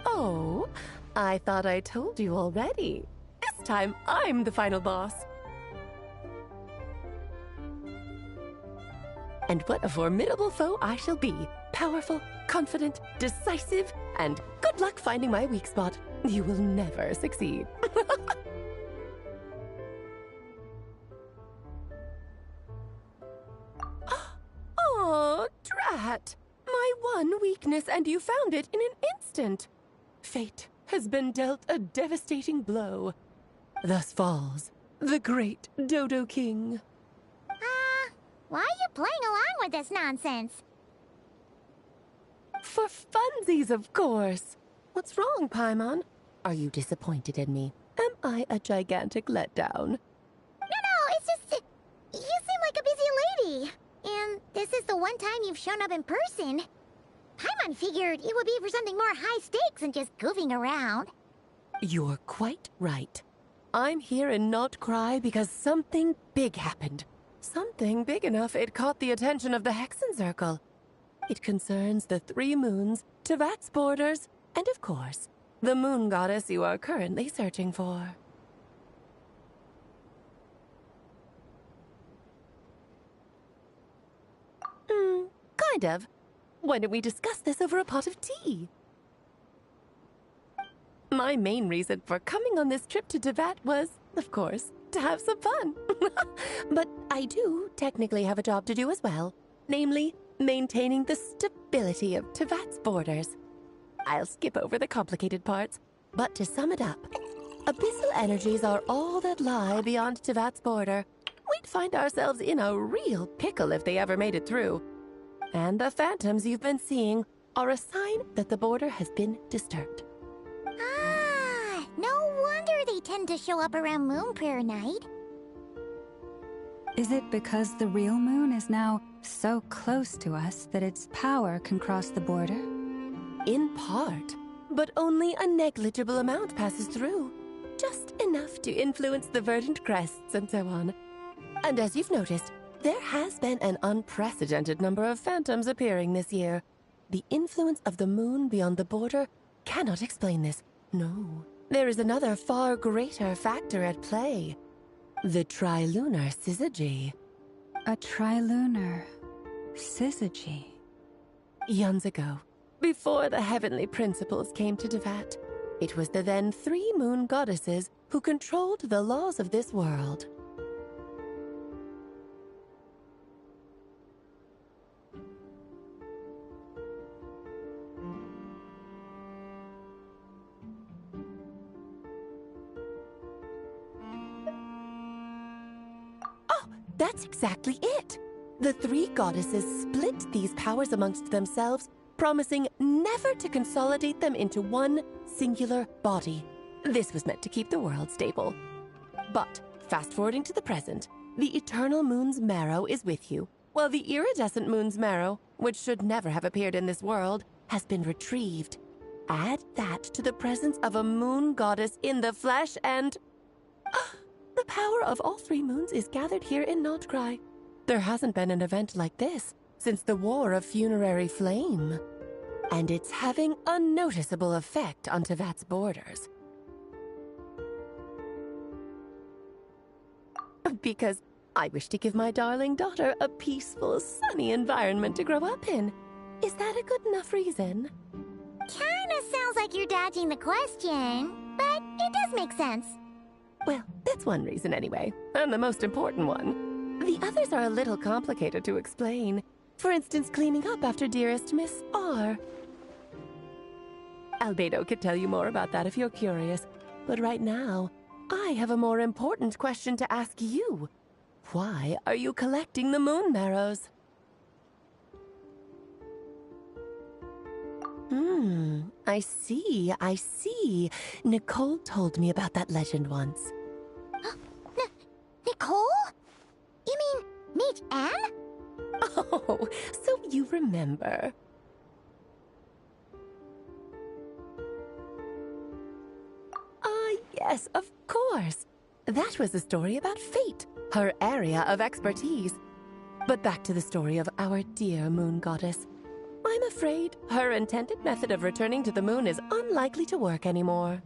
Oh, I thought I told you already. This time, I'm the final boss. And what a formidable foe I shall be. Powerful, confident, decisive, and good luck finding my weak spot. You will never succeed. Oh, drat! My one weakness, and you found it in an instant. Fate has been dealt a devastating blow. Thus falls the great Dodo King. Why are you playing along with this nonsense? For funsies, of course. What's wrong, Paimon? Are you disappointed in me? Am I a gigantic letdown? No, it's just... You seem like a busy lady. And this is the one time you've shown up in person. Paimon figured it would be for something more high stakes than just goofing around. You're quite right. I'm here in Nocturne because something big happened. Something big enough it caught the attention of the Hexen Circle. It concerns the 3 moons, Tevat's borders, and of course, the moon goddess you are currently searching for. Kind of. Why don't we discuss this over a pot of tea? My main reason for coming on this trip to Tevat was, of course, to have some fun. But I do technically have a job to do as well, namely, maintaining the stability of Tevat's borders. I'll skip over the complicated parts, but to sum it up, abyssal energies are all that lie beyond Tevat's border. We'd find ourselves in a real pickle if they ever made it through. And the phantoms you've been seeing are a sign that the border has been disturbed. No wonder they tend to show up around Moon Prayer Night. Is it because the real moon is now so close to us that its power can cross the border? In part, but only a negligible amount passes through. Just enough to influence the verdant crests and so on. And as you've noticed, there has been an unprecedented number of phantoms appearing this year. The influence of the moon beyond the border cannot explain this. No. There is another far greater factor at play. The trilunar syzygy. A trilunar syzygy? Eons ago, before the heavenly principles came to Tevat, it was the then 3 moon goddesses who controlled the laws of this world. That's exactly it. The 3 goddesses split these powers amongst themselves, promising never to consolidate them into one singular body. This was meant to keep the world stable. But, fast-forwarding to the present, the eternal moon's marrow is with you, while the iridescent moon's marrow, which should never have appeared in this world, has been retrieved. Add that to the presence of a moon goddess in the flesh and... the power of all 3 moons is gathered here in Nocturne. There hasn't been an event like this since the War of Funerary Flame. And it's having a noticeable effect on Tevat's borders. Because I wish to give my darling daughter a peaceful, sunny environment to grow up in. Is that a good enough reason? Kinda sounds like you're dodging the question, but it does make sense. Well, that's one reason anyway, and the most important one. The others are a little complicated to explain. For instance, cleaning up after dearest Miss R. Albedo could tell you more about that if you're curious. But right now, I have a more important question to ask you. Why are you collecting the moon marrows? I see. Nicole told me about that legend once. Nicole? You mean Mage Anne? Oh, so you remember. Yes, of course. That was a story about fate, her area of expertise. But back to the story of our dear moon goddess. I'm afraid her intended method of returning to the moon is unlikely to work anymore.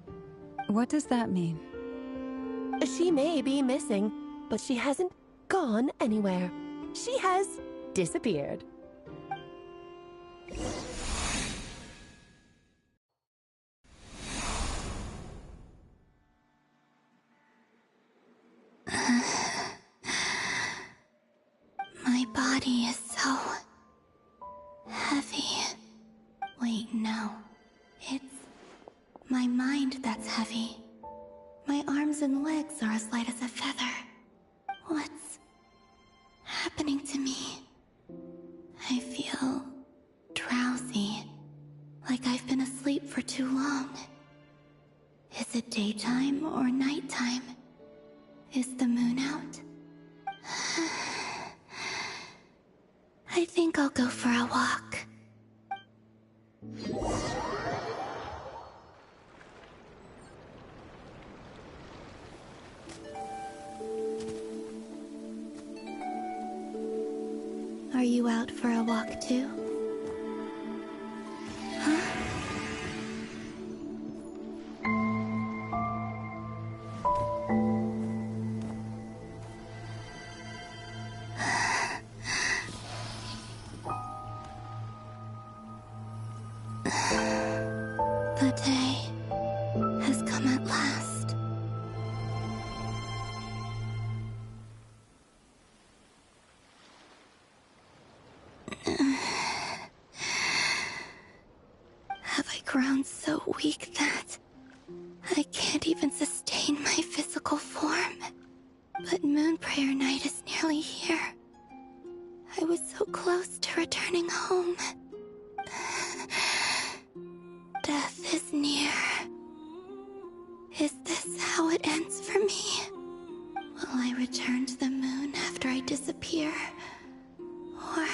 What does that mean? She may be missing, but she hasn't gone anywhere. She has disappeared. My body is so heavy. Wait, no. It's my mind that's heavy. My arms and legs are as light as a feather. What's happening to me? I feel drowsy, like I've been asleep for too long. Is it daytime or nighttime? Is the moon out? I think I'll go for a walk. Are you out for a walk too? The day has come at last. Have I grown so weak that I can't even sustain my physical form? But Moon Prayer Night is nearly here. I was so close to returning home. Death is near. Is this how it ends for me? Will I return to the moon after I disappear? Or...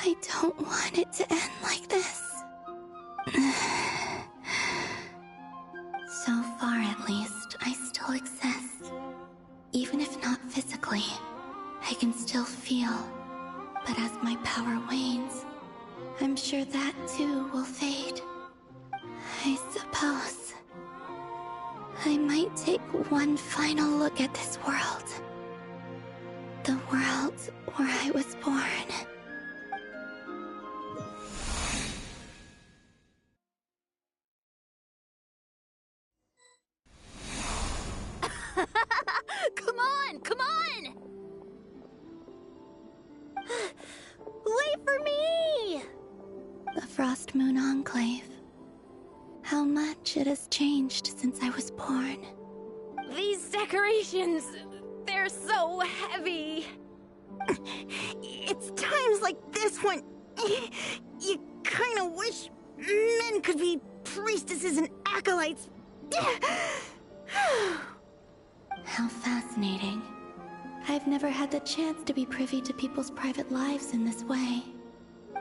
I don't want it to end like this. So far, at least, I still exist. Even if not physically, I can still feel. But as my power wanes, I'm sure that too will fade. I suppose I might take one final look at this world. The world where I was born. Come on! Come on! Wait for me! The Frost Moon Enclave. How much it has changed since I was born. These decorations, they're so heavy. It's times like this when you kind of wish men could be priestesses and acolytes. How fascinating. I've never had the chance to be privy to people's private lives in this way.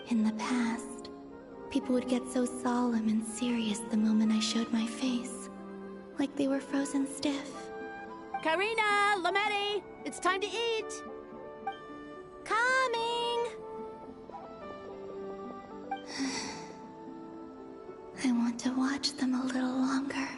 In the past, people would get so solemn and serious the moment I showed my face. Like they were frozen stiff. Karina, Lametti, it's time to eat. Coming! I want to watch them a little longer.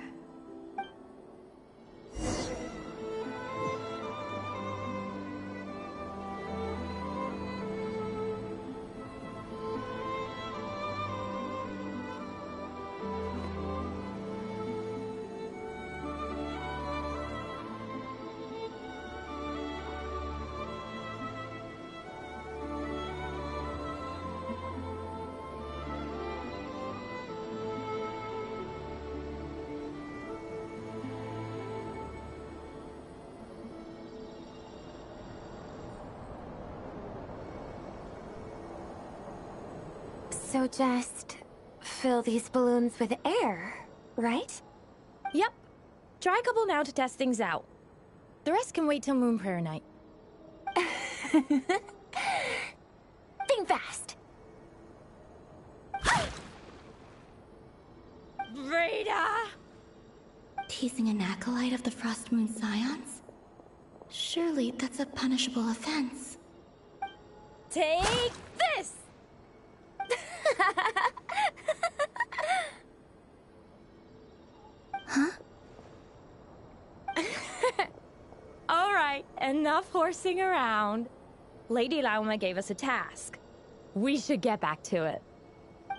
So just fill these balloons with air, right? Yep. Try a couple now to test things out. The rest can wait till Moon Prayer night. Think fast. Breda! Teasing an acolyte of the Frost Moon Scions? Surely that's a punishable offense. Take this! Huh? Alright, enough horsing around. Lady Lauma gave us a task. We should get back to it.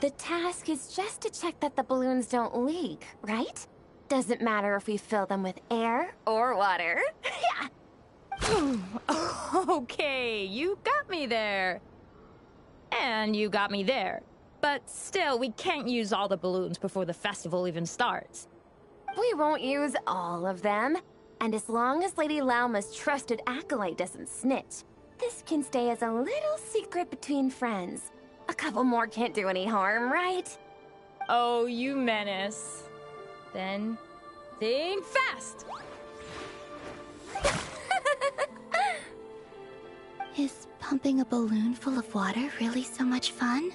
The task is just to check that the balloons don't leak, right? Doesn't matter if we fill them with air or water. Yeah. Okay, you got me there. And you got me there. But still, we can't use all the balloons before the festival even starts. We won't use all of them. And as long as Lady Lauma's trusted acolyte doesn't snitch, this can stay as a little secret between friends. A couple more can't do any harm, right? Oh, you menace. Then, think fast! Is pumping a balloon full of water really so much fun?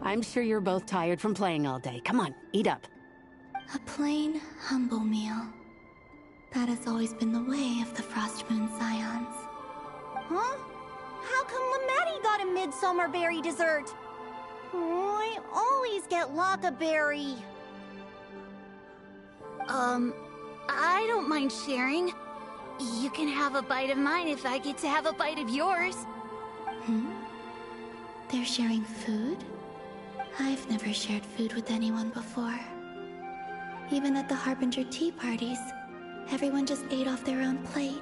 I'm sure you're both tired from playing all day. Come on, eat up. A plain, humble meal. That has always been the way of the Frost Moon Scions. Huh? How come Lametti got a midsummer berry dessert? Oh, I always get Lockaberry. I don't mind sharing. You can have a bite of mine if I get to have a bite of yours. They're sharing food? I've never shared food with anyone before. Even at the Harbinger tea parties, everyone just ate off their own plate.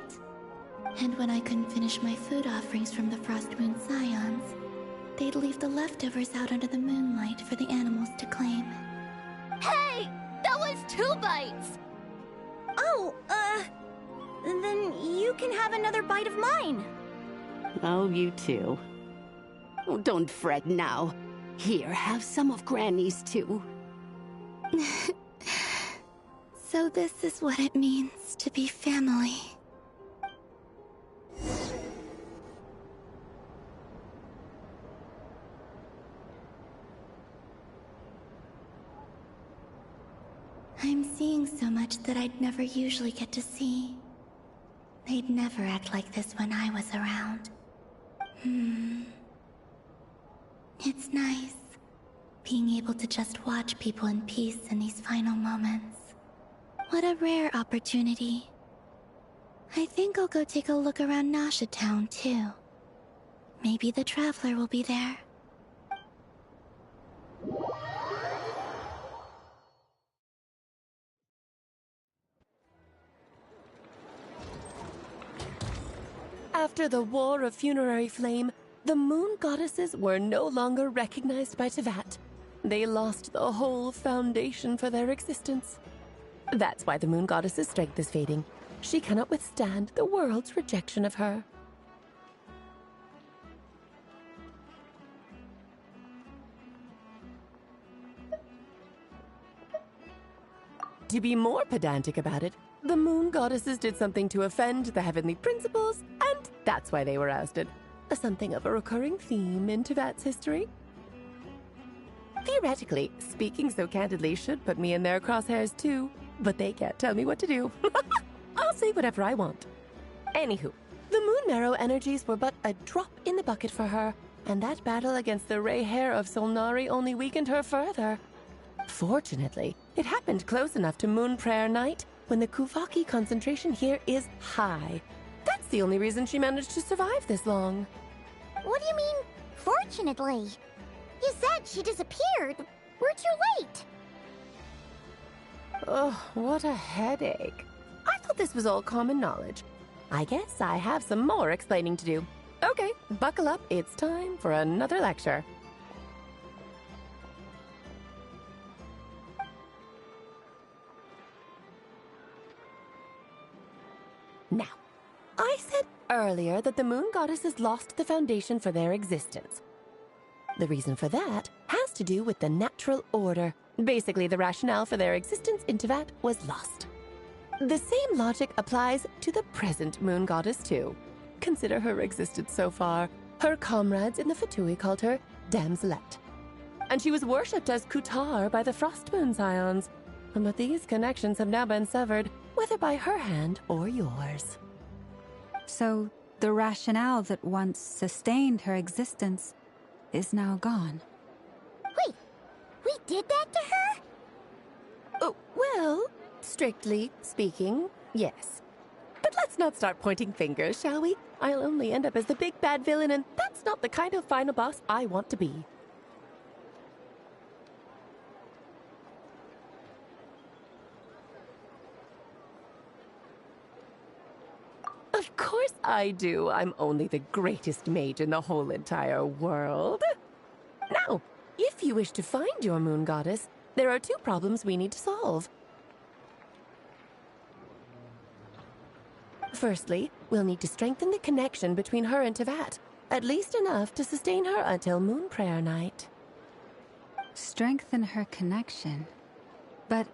And when I couldn't finish my food offerings from the Frost Moon Scions, they'd leave the leftovers out under the moonlight for the animals to claim. Hey! That was 2 bites! Oh, then you can have another bite of mine. Oh, you too. Oh, don't fret now. Here, have some of Granny's too. So this is what it means to be family. I'm seeing so much that I'd never usually get to see. They'd never act like this when I was around. It's nice, being able to just watch people in peace in these final moments. What a rare opportunity. I think I'll go take a look around Nasha Town, too. Maybe the Traveler will be there. After the War of Funerary Flame, the Moon Goddesses were no longer recognized by Tevat. They lost the whole foundation for their existence. That's why the Moon Goddess's strength is fading. She cannot withstand the world's rejection of her. To be more pedantic about it, the Moon Goddesses did something to offend the heavenly principles, and that's why they were ousted. Something of a recurring theme in Tevat's history. Theoretically, speaking so candidly should put me in their crosshairs too, but they can't tell me what to do. I'll say whatever I want. Anywho, the Moon Marrow energies were but a drop in the bucket for her, and that battle against the Ray Hair of Solnari only weakened her further. Fortunately, it happened close enough to Moon Prayer Night when the Kuvaki concentration here is high. That's the only reason she managed to survive this long. What do you mean, fortunately? You said she disappeared. We're too late. Oh, what a headache. I thought this was all common knowledge. I guess I have some more explaining to do. Okay, buckle up. It's time for another lecture. Now, I said earlier that the moon goddesses lost the foundation for their existence. The reason for that has to do with the natural order. Basically, the rationale for their existence in Tevat was lost. The same logic applies to the present moon goddess, too. Consider her existence so far. Her comrades in the Fatui called her Damselette. And she was worshipped as Kutar by the Frost Moon Scions. But these connections have now been severed, whether by her hand or yours. So, the rationale that once sustained her existence is now gone. Wait, we did that to her? Oh, well, strictly speaking, yes. But let's not start pointing fingers, shall we? I'll only end up as the big bad villain, and that's not the kind of final boss I want to be. Of course I do. I'm only the greatest mage in the whole entire world. Now, if you wish to find your moon goddess, there are two problems we need to solve. Firstly, we'll need to strengthen the connection between her and Tevat, at least enough to sustain her until Moon Prayer Night. Strengthen her connection? But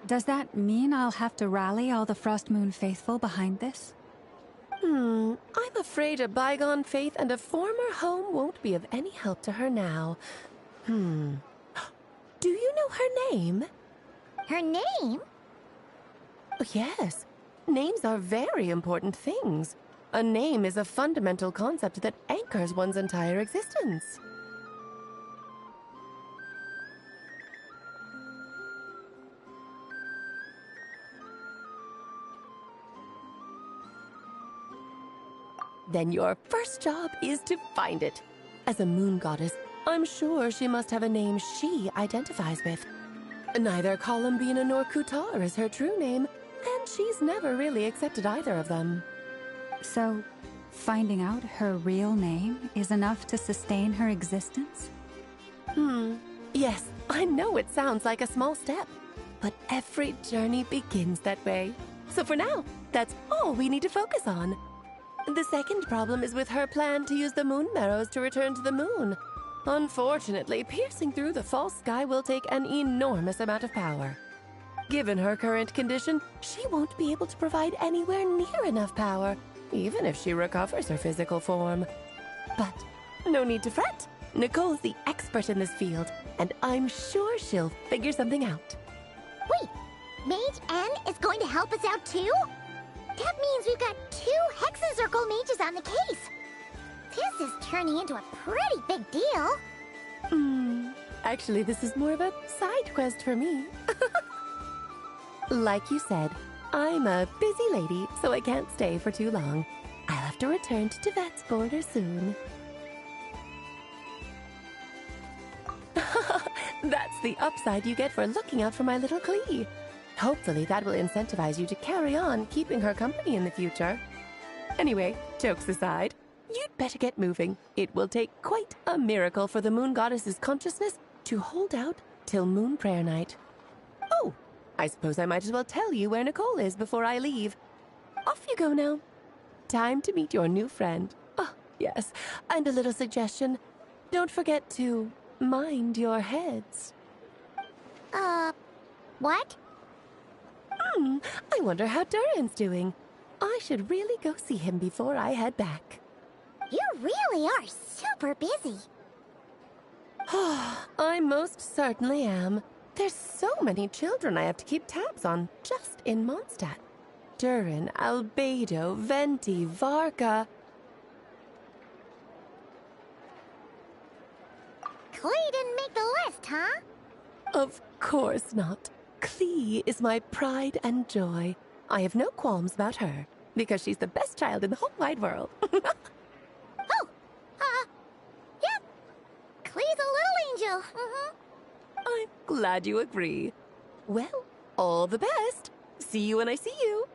does that mean I'll have to rally all the Frost Moon faithful behind this? I'm afraid a bygone faith and a former home won't be of any help to her now. Do you know her name? Her name? Oh, yes. Names are very important things. A name is a fundamental concept that anchors one's entire existence. Then your first job is to find it. As a moon goddess, I'm sure she must have a name she identifies with. Neither Columbina nor Kutar is her true name, and she's never really accepted either of them. So, finding out her real name is enough to sustain her existence? Yes, I know it sounds like a small step, but every journey begins that way. So for now, that's all we need to focus on. The second problem is with her plan to use the moon marrows to return to the moon. Unfortunately, piercing through the false sky will take an enormous amount of power. Given her current condition, she won't be able to provide anywhere near enough power, even if she recovers her physical form. But no need to fret. Nicole's the expert in this field, and I'm sure she'll figure something out. Wait, Mage N is going to help us out too? That means we've got 2 Hexencircle mages on the case. This is turning into a pretty big deal. Actually, this is more of a side quest for me. Like you said, I'm a busy lady, so I can't stay for too long. I'll have to return to Tevat's border soon. That's the upside you get for looking out for my little Klee. Hopefully that will incentivize you to carry on keeping her company in the future. Anyway, jokes aside, you'd better get moving. It will take quite a miracle for the moon goddess's consciousness to hold out till Moon Prayer Night. Oh, I suppose I might as well tell you where Nicole is before I leave. Off you go now. Time to meet your new friend. Oh, yes, and a little suggestion. Don't forget to mind your heads. What? I wonder how Durin's doing. I should really go see him before I head back. You really are super busy. I most certainly am. There's so many children I have to keep tabs on just in Mondstadt. Durin, Albedo, Venti, Varka. Klee didn't make the list, huh? Of course not. Klee is my pride and joy. I have no qualms about her, because she's the best child in the whole wide world. Yep. Klee's a little angel. I'm glad you agree. Well, all the best. See you when I see you.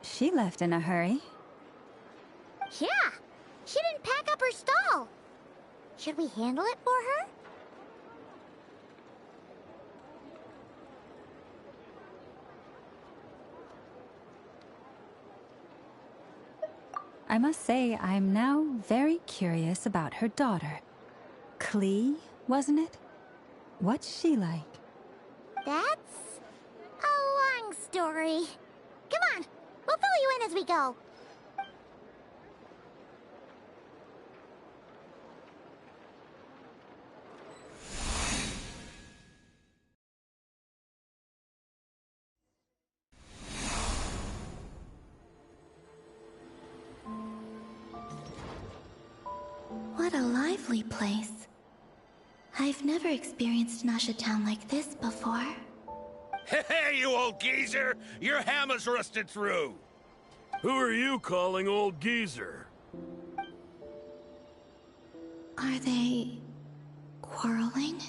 She left in a hurry. Yeah, she didn't pack up her stall. Should we handle it for her? I must say, I'm now very curious about her daughter. Klee, wasn't it? What's she like? That's a long story. Come on, we'll fill you in as we go. What a lively place. I've never experienced Nasha Town like this before. Hey, you old geezer! Your hammer's rusted through! Who are you calling old geezer? Are they quarreling?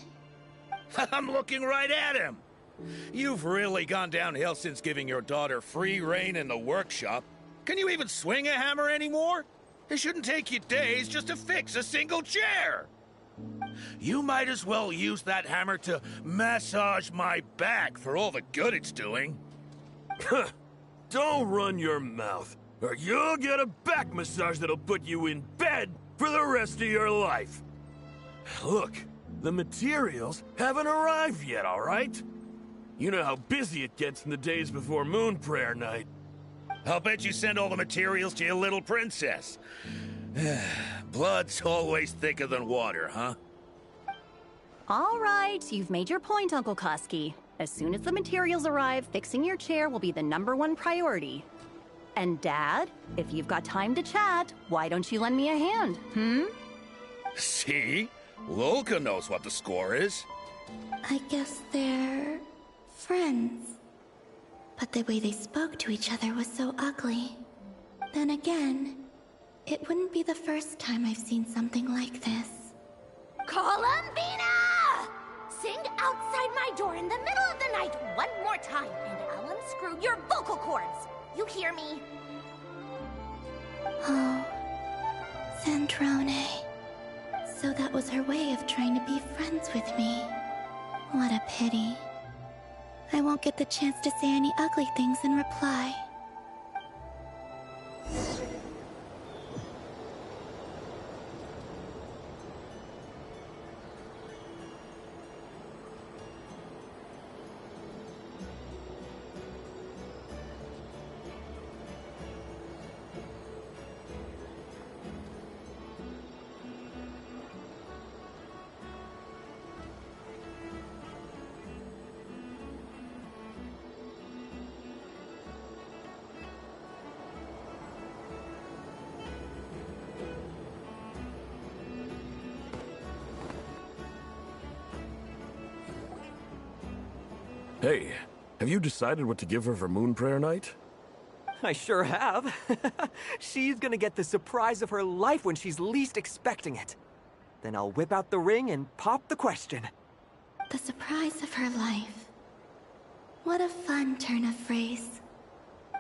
I'm looking right at him! You've really gone downhill since giving your daughter free rein in the workshop. Can you even swing a hammer anymore? It shouldn't take you days just to fix a single chair! You might as well use that hammer to massage my back for all the good it's doing. Don't run your mouth, or you'll get a back massage that'll put you in bed for the rest of your life. Look, the materials haven't arrived yet, all right? You know how busy it gets in the days before Moon Prayer Night. I'll bet you send all the materials to your little princess. Blood's always thicker than water, huh? All right, you've made your point, Uncle Koski. As soon as the materials arrive, fixing your chair will be the #1 priority. And Dad, if you've got time to chat, why don't you lend me a hand, See? Lolka knows what the score is. I guess they're friends. But the way they spoke to each other was so ugly. Then again, it wouldn't be the first time I've seen something like this. Columbina! Sing outside my door in the middle of the night one more time, and I'll unscrew your vocal cords. You hear me? Oh, Zandrone. So that was her way of trying to be friends with me. What a pity. I won't get the chance to say any ugly things in reply. Hey, have you decided what to give her for Moon Prayer Night? I sure have. She's gonna get the surprise of her life when she's least expecting it. Then I'll whip out the ring and pop the question. The surprise of her life. What a fun turn of phrase.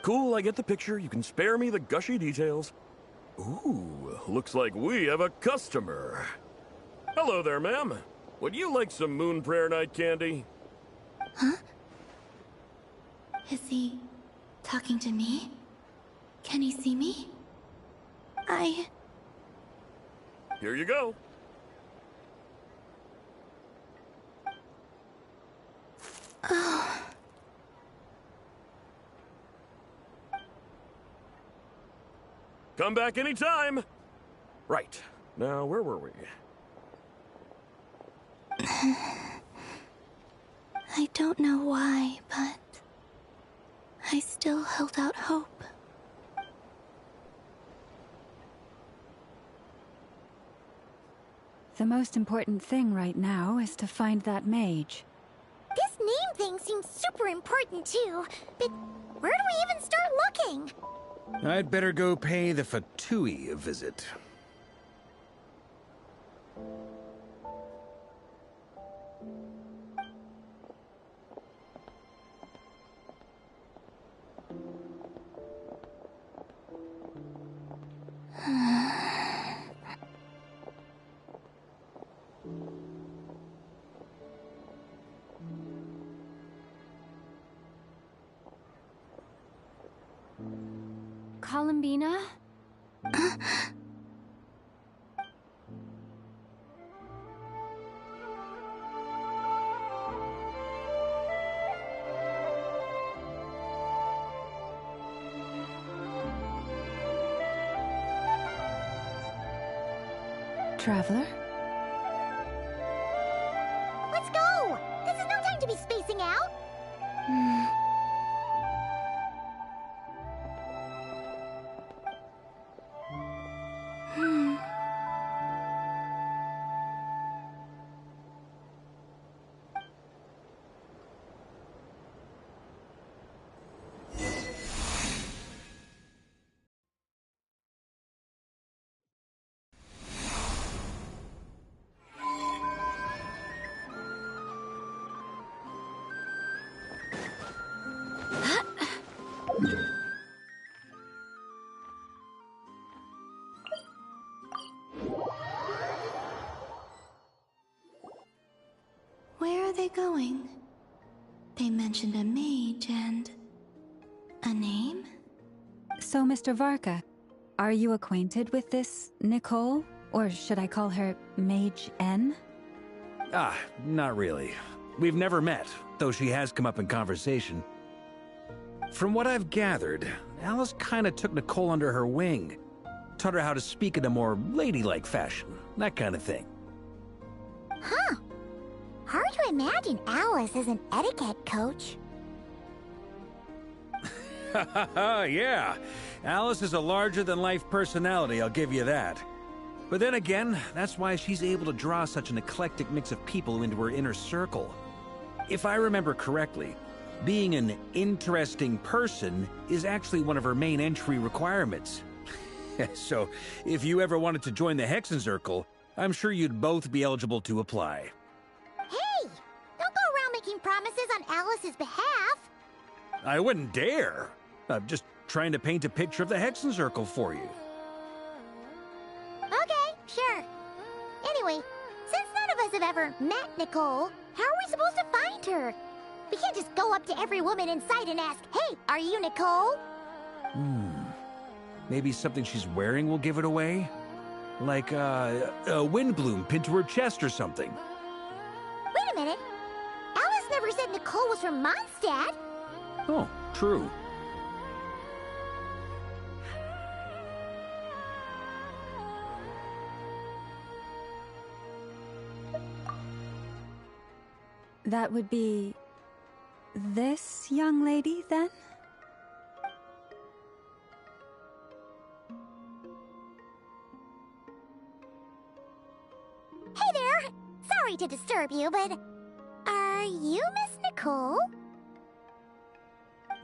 Cool, I get the picture. You can spare me the gushy details. Ooh, looks like we have a customer. Hello there, ma'am. Would you like some Moon Prayer Night candy? Huh? Is he talking to me? Can he see me? Here you go. Oh. Come back anytime. Right. Now, where were we? I don't know why, but I still held out hope. The most important thing right now is to find that mage. This name thing seems super important too, but where do we even start looking? I'd better go pay the Fatui a visit. Columbina? Traveler? Let's go! This is no time to be spacing out! Where are they going? They mentioned a mage and... a name? So, Mr. Varka, are you acquainted with this Nicole? Or should I call her Mage N? Ah, not really. We've never met, though she has come up in conversation. From what I've gathered, Alice kinda took Nicole under her wing. Taught her how to speak in a more ladylike fashion, that kind of thing. Huh. Hard to imagine Alice as an etiquette coach. Yeah, Alice is a larger-than-life personality, I'll give you that. But then again, that's why she's able to draw such an eclectic mix of people into her inner circle. If I remember correctly, being an interesting person is actually one of her main entry requirements. So, if you ever wanted to join the Hexenzirkel, I'm sure you'd both be eligible to apply. Hey! Don't go around making promises on Alice's behalf! I wouldn't dare. I'm just trying to paint a picture of the Hexenzirkel for you. Okay, sure. Anyway, since none of us have ever met Nicole, how are we supposed to find her? We can't just go up to every woman in sight and ask, "Hey, are you Nicole?" Maybe something she's wearing will give it away? Like, a windbloom pinned to her chest or something. Wait a minute. Alice never said Nicole was from Mondstadt. Oh, true. That would be... this young lady, then? Hey there! Sorry to disturb you, but... are you Miss Nicole?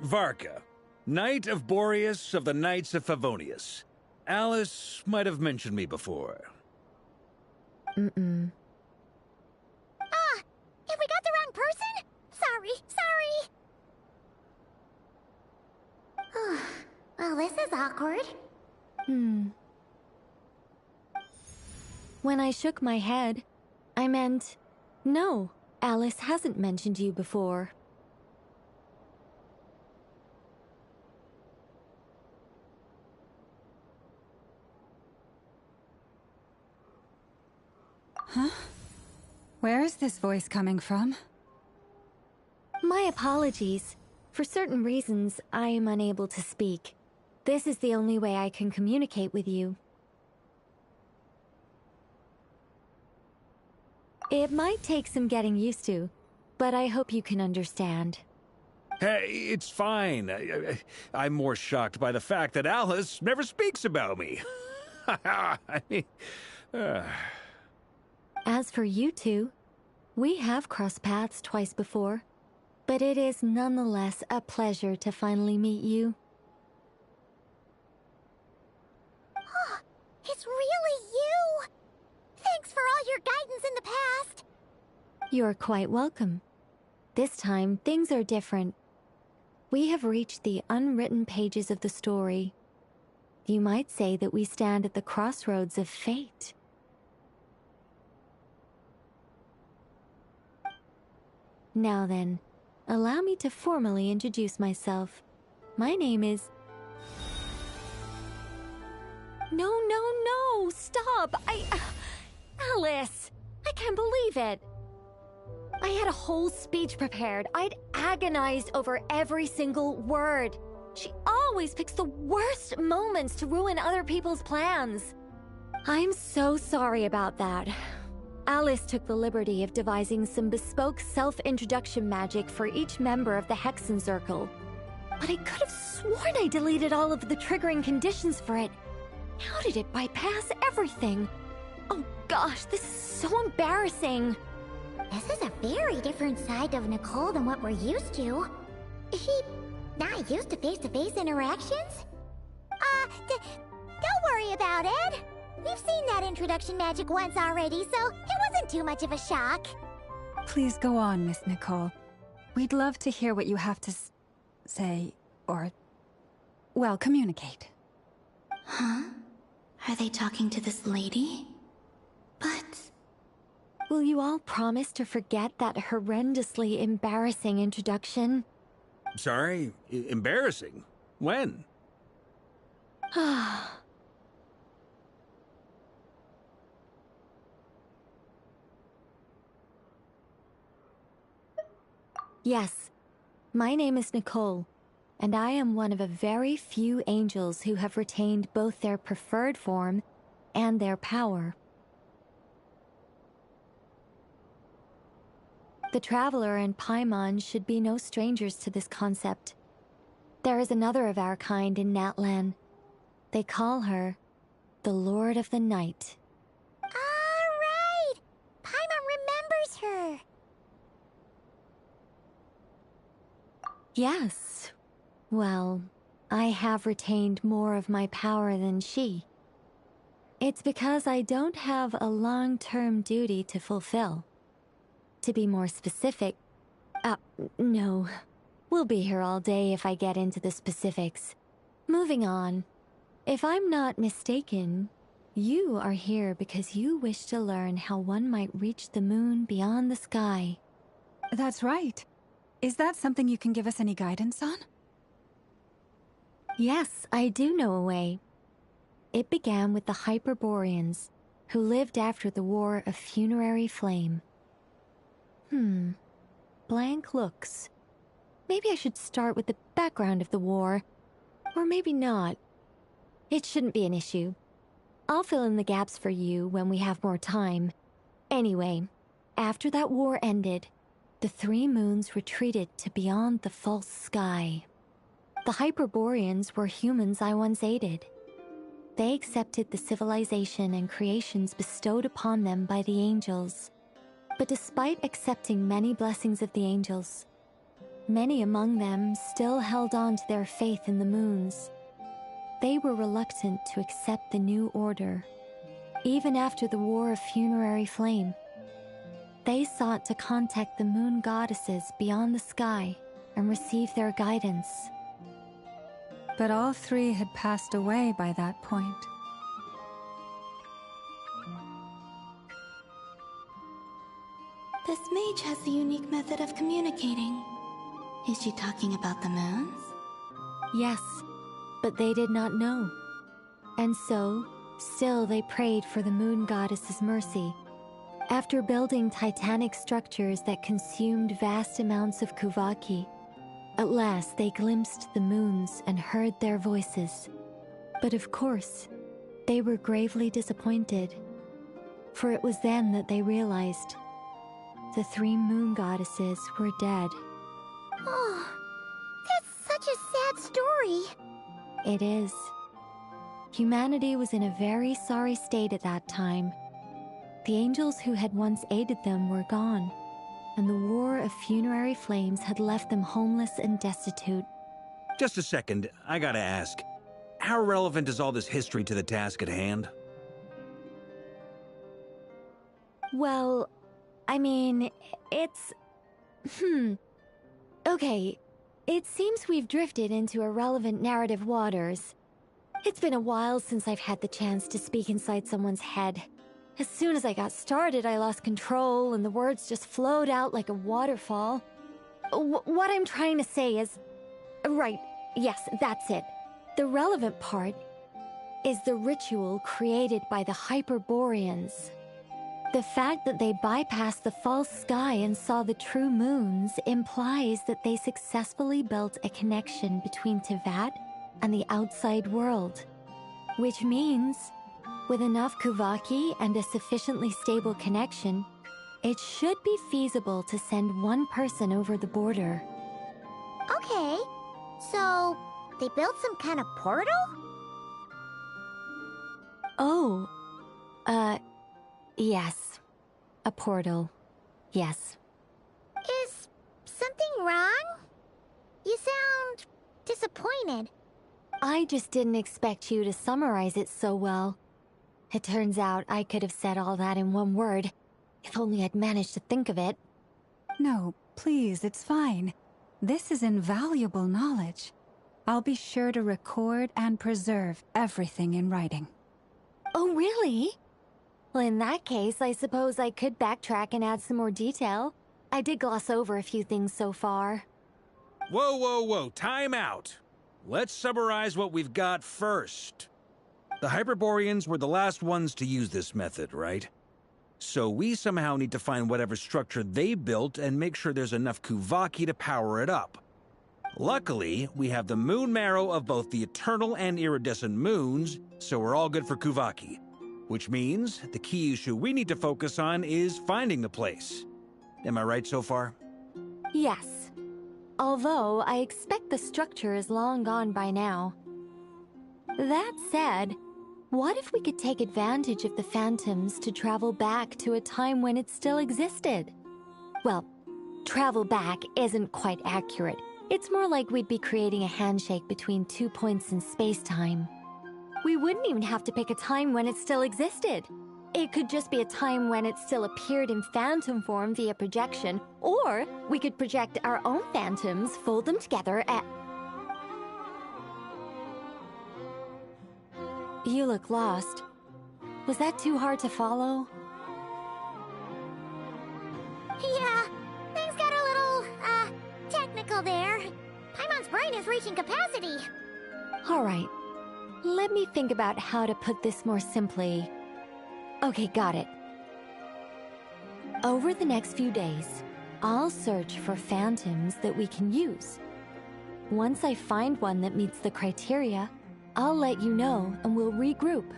Varka, Knight of Boreas of the Knights of Favonius. Alice might have mentioned me before. Mm-mm. Ah! Have we got the wrong person? Sorry. Well, this is awkward. When I shook my head, I meant, no, Alice hasn't mentioned you before. Huh? Where is this voice coming from? My apologies. For certain reasons, I am unable to speak. This is the only way I can communicate with you. It might take some getting used to, but I hope you can understand. Hey, it's fine. I'm more shocked by the fact that Alice never speaks about me. I mean... As for you two, we have crossed paths twice before, but it is nonetheless a pleasure to finally meet you. Oh, it's really you! Thanks for all your guidance in the past! You're quite welcome. This time, things are different. We have reached the unwritten pages of the story. You might say that we stand at the crossroads of fate. Now then, allow me to formally introduce myself. My name is... No, stop! Alice! I can't believe it! I had a whole speech prepared. I'd agonized over every single word. She always picks the worst moments to ruin other people's plans. I'm so sorry about that. Alice took the liberty of devising some bespoke self-introduction magic for each member of the Hexen Circle. But I could have sworn I deleted all of the triggering conditions for it. How did it bypass everything? Oh gosh, this is so embarrassing. This is a very different side of Nicole than what we're used to. Is she not used to face-to-face interactions? Don't worry about it. We've seen that introduction magic once already, so it wasn't too much of a shock. Please go on, Miss Nicole. We'd love to hear what you have to say, or, well, communicate. Huh? Are they talking to this lady? But... Will you all promise to forget that horrendously embarrassing introduction? Sorry? Embarrassing? When? Yes, my name is Nicole, and I am one of a very few angels who have retained both their preferred form and their power. The Traveler and Paimon should be no strangers to this concept. There is another of our kind in Natlan. They call her the Lord of the Night. Alright! Paimon remembers her! Yes. Well, I have retained more of my power than she. It's because I don't have a long-term duty to fulfill. To be more specific... no. We'll be here all day if I get into the specifics. Moving on. If I'm not mistaken, you are here because you wish to learn how one might reach the moon beyond the sky. That's right. Is that something you can give us any guidance on? Yes, I do know a way. It began with the Hyperboreans, who lived after the War of Funerary Flame. Blank looks. Maybe I should start with the background of the war. Or maybe not. It shouldn't be an issue. I'll fill in the gaps for you when we have more time. Anyway, after that war ended, the three moons retreated to beyond the false sky. The Hyperboreans were humans I once aided. They accepted the civilization and creations bestowed upon them by the angels. But despite accepting many blessings of the angels, many among them still held on to their faith in the moons. They were reluctant to accept the new order, even after the War of Funerary Flame. They sought to contact the moon goddesses beyond the sky and receive their guidance. But all three had passed away by that point. This mage has a unique method of communicating. Is she talking about the moons? Yes, but they did not know. And so, still they prayed for the moon goddess's mercy. After building titanic structures that consumed vast amounts of Kuvaki, at last they glimpsed the moons and heard their voices. But of course, they were gravely disappointed. For it was then that they realized the three moon goddesses were dead. Oh, that's such a sad story. It is. Humanity was in a very sorry state at that time. The angels who had once aided them were gone, and the war of funerary flames had left them homeless and destitute. Just a second, I gotta ask. How relevant is all this history to the task at hand? Well, I mean, it's... Okay, it seems we've drifted into irrelevant narrative waters. It's been a while since I've had the chance to speak inside someone's head. As soon as I got started, I lost control and the words just flowed out like a waterfall. What I'm trying to say is... Right, yes, that's it. The relevant part is the ritual created by the Hyperboreans. The fact that they bypassed the false sky and saw the true moons implies that they successfully built a connection between Tevat and the outside world. Which means, with enough Kuvaki and a sufficiently stable connection, it should be feasible to send one person over the border. Okay, so they built some kind of portal? Oh, yes. A portal. Yes. Is something wrong? You sound disappointed. I just didn't expect you to summarize it so well. It turns out I could have said all that in one word, if only I'd managed to think of it. No, please, it's fine. This is invaluable knowledge. I'll be sure to record and preserve everything in writing. Oh, really? Well, in that case, I suppose I could backtrack and add some more detail. I did gloss over a few things so far. Whoa, whoa, whoa, time out. Let's summarize what we've got first. The Hyperboreans were the last ones to use this method, right? So we somehow need to find whatever structure they built and make sure there's enough Kuvaki to power it up. Luckily, we have the moon marrow of both the eternal and iridescent moons, so we're all good for Kuvaki. Which means the key issue we need to focus on is finding the place. Am I right so far? Yes. Although I expect the structure is long gone by now. That said, what if we could take advantage of the phantoms to travel back to a time when it still existed? Well, travel back isn't quite accurate. It's more like we'd be creating a handshake between 2 points in space-time. We wouldn't even have to pick a time when it still existed. It could just be a time when it still appeared in phantom form via projection, or we could project our own phantoms, fold them together, and... You look lost. Was that too hard to follow? Yeah, things got a little, technical there. Paimon's brain is reaching capacity. All right. Let me think about how to put this more simply. Okay, got it. Over the next few days, I'll search for phantoms that we can use. Once I find one that meets the criteria, I'll let you know and we'll regroup.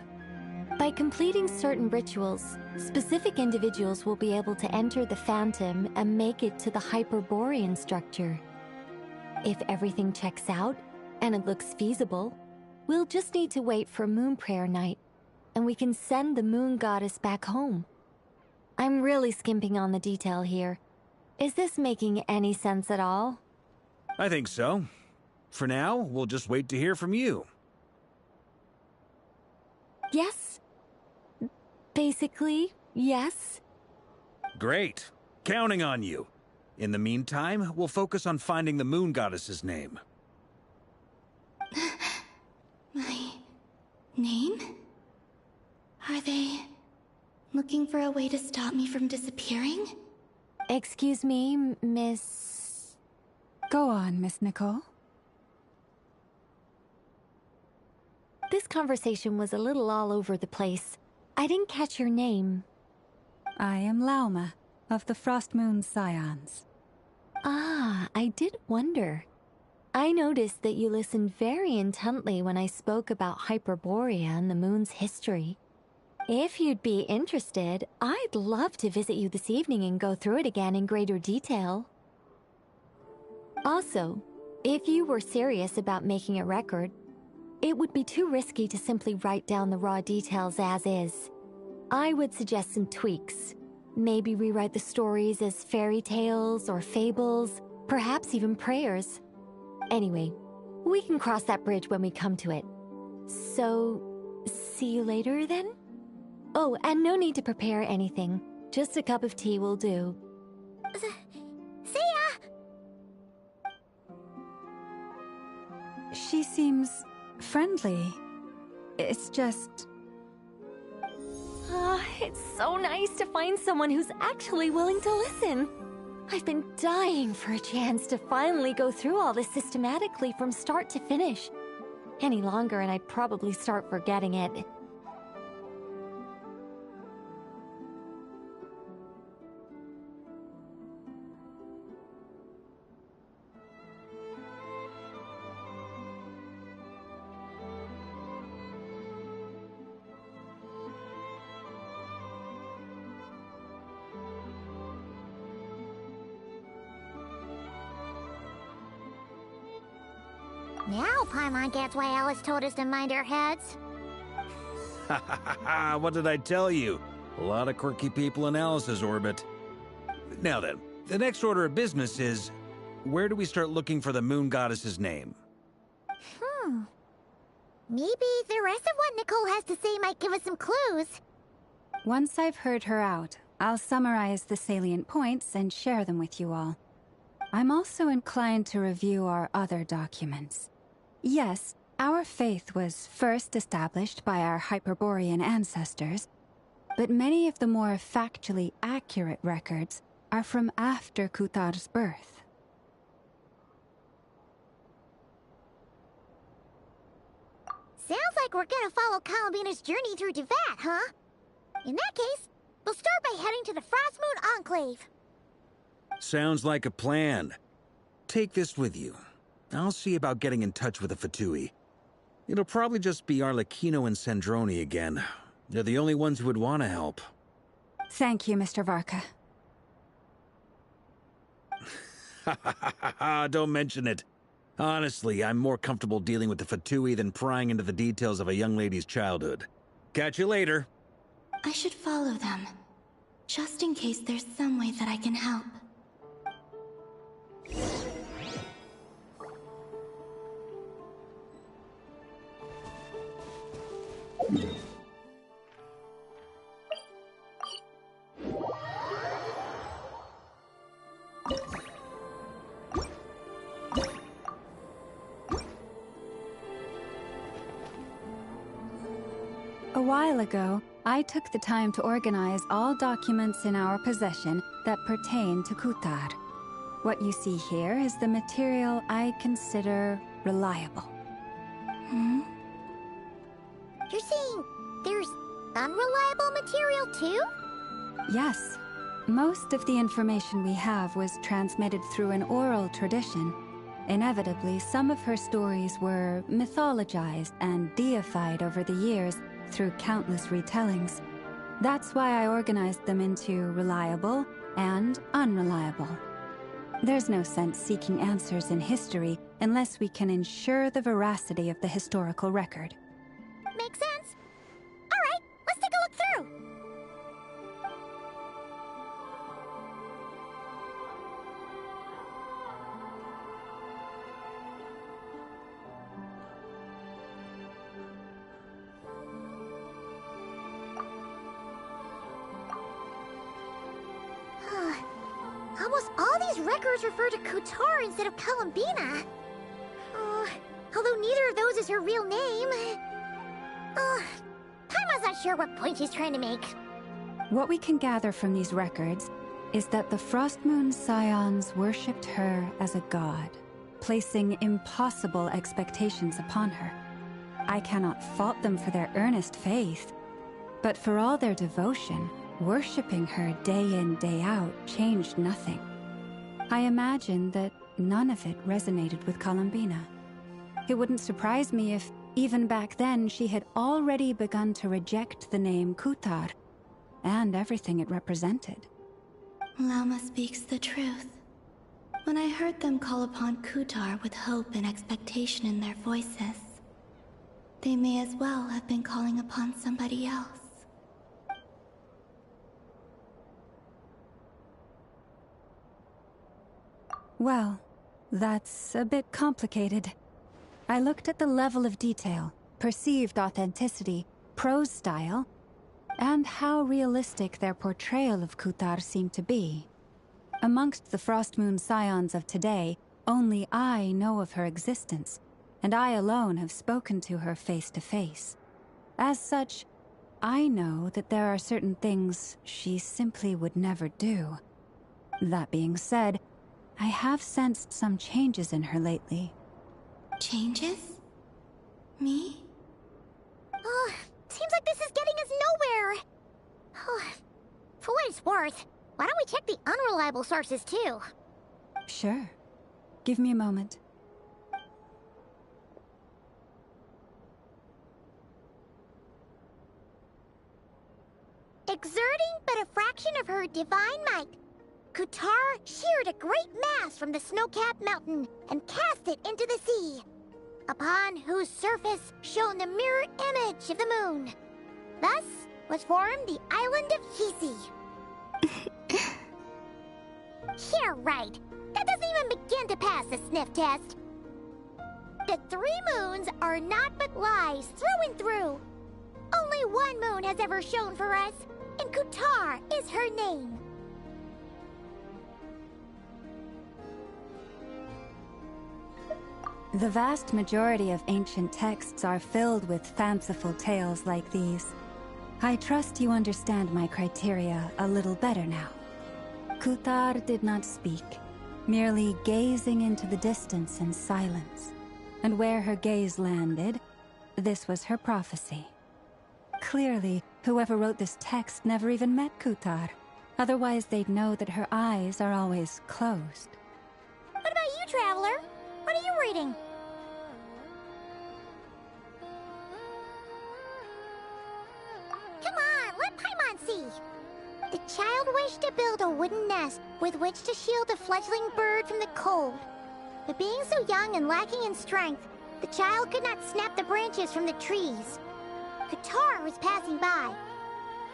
By completing certain rituals, specific individuals will be able to enter the phantom and make it to the Hyperborean structure. If everything checks out and it looks feasible, we'll just need to wait for Moon Prayer Night, and we can send the Moon Goddess back home. I'm really skimping on the detail here. Is this making any sense at all? I think so. For now, we'll just wait to hear from you. Yes. Basically, yes. Great. Counting on you. In the meantime, we'll focus on finding the Moon Goddess's name. My name? Are they looking for a way to stop me from disappearing? Excuse me, Miss... Go on, Miss Nicole. This conversation was a little all over the place. I didn't catch your name. I am Lauma, of the Frost Moon Scions. Ah, I did wonder. I noticed that you listened very intently when I spoke about Hyperborea and the moon's history. If you'd be interested, I'd love to visit you this evening and go through it again in greater detail. Also, if you were serious about making a record, it would be too risky to simply write down the raw details as is. I would suggest some tweaks. Maybe rewrite the stories as fairy tales or fables, perhaps even prayers. Anyway, we can cross that bridge when we come to it. So, see you later then? Oh, and no need to prepare anything. Just a cup of tea will do. See ya! She seems friendly. It's just... It's so nice to find someone who's actually willing to listen. I've been dying for a chance to finally go through all this systematically from start to finish. Any longer and I'd probably start forgetting it. Now Paimon gets why Alice told us to mind our heads. Ha ha ha ha! What did I tell you? A lot of quirky people in Alice's orbit. Now then, the next order of business is, where do we start looking for the moon goddess's name? Maybe the rest of what Nicole has to say might give us some clues. Once I've heard her out, I'll summarize the salient points and share them with you all. I'm also inclined to review our other documents. Yes, our faith was first established by our Hyperborean ancestors, but many of the more factually accurate records are from after Kutar's birth. Sounds like we're gonna follow Columbina's journey through Devat, huh? In that case, we'll start by heading to the Frostmoon Enclave. Sounds like a plan. Take this with you. I'll see about getting in touch with the Fatui. It'll probably just be Arlecchino and Sandroni again. They're the only ones who would want to help. Thank you, Mr. Varka. Don't mention it. Honestly, I'm more comfortable dealing with the Fatui than prying into the details of a young lady's childhood. Catch you later. I should follow them, just in case there's some way that I can help. A while ago, I took the time to organize all documents in our possession that pertain to Kutar. What you see here is the material I consider reliable. You're saying there's unreliable material too? Yes. Most of the information we have was transmitted through an oral tradition. Inevitably, some of her stories were mythologized and deified over the years through countless retellings. That's why I organized them into reliable and unreliable. There's no sense seeking answers in history unless we can ensure the veracity of the historical record. Makes sense. All right, let's take a look through. Almost all these records refer to Kutar instead of Columbina. Although neither of those is her real name. Paimon's not sure what point she's trying to make. What we can gather from these records is that the Frostmoon Scions worshipped her as a god, placing impossible expectations upon her. I cannot fault them for their earnest faith, but for all their devotion, worshipping her day in, day out changed nothing. I imagine that none of it resonated with Columbina. It wouldn't surprise me if, even back then, she had already begun to reject the name Kutar and everything it represented. Lauma speaks the truth. When I heard them call upon Kutar with hope and expectation in their voices, they may as well have been calling upon somebody else. Well, that's a bit complicated. I looked at the level of detail, perceived authenticity, prose style, and how realistic their portrayal of Kutar seemed to be. Amongst the Frostmoon scions of today, only I know of her existence, and I alone have spoken to her face to face. As such, I know that there are certain things she simply would never do. That being said, I have sensed some changes in her lately. Changes? Me? Oh, seems like this is getting us nowhere. Oh, for what it's worth, why don't we check the unreliable sources too? Sure. Give me a moment. Exerting but a fraction of her divine might, Kutar sheared a great mass from the snow-capped mountain and cast it into the sea, upon whose surface shone the mirror image of the moon. Thus was formed the island of Hisi. Yeah, right. That doesn't even begin to pass the sniff test. The 3 moons are naught but lies through and through. Only one moon has ever shone for us, and Kutar is her name. The vast majority of ancient texts are filled with fanciful tales like these. I trust you understand my criteria a little better now. Kutar did not speak, merely gazing into the distance in silence. And where her gaze landed, this was her prophecy. Clearly, whoever wrote this text never even met Kutar. Otherwise, they'd know that her eyes are always closed. What about you, Traveler? What are you reading? Come on, let Paimon see. The child wished to build a wooden nest with which to shield a fledgling bird from the cold. But being so young and lacking in strength, the child could not snap the branches from the trees. Kutar was passing by.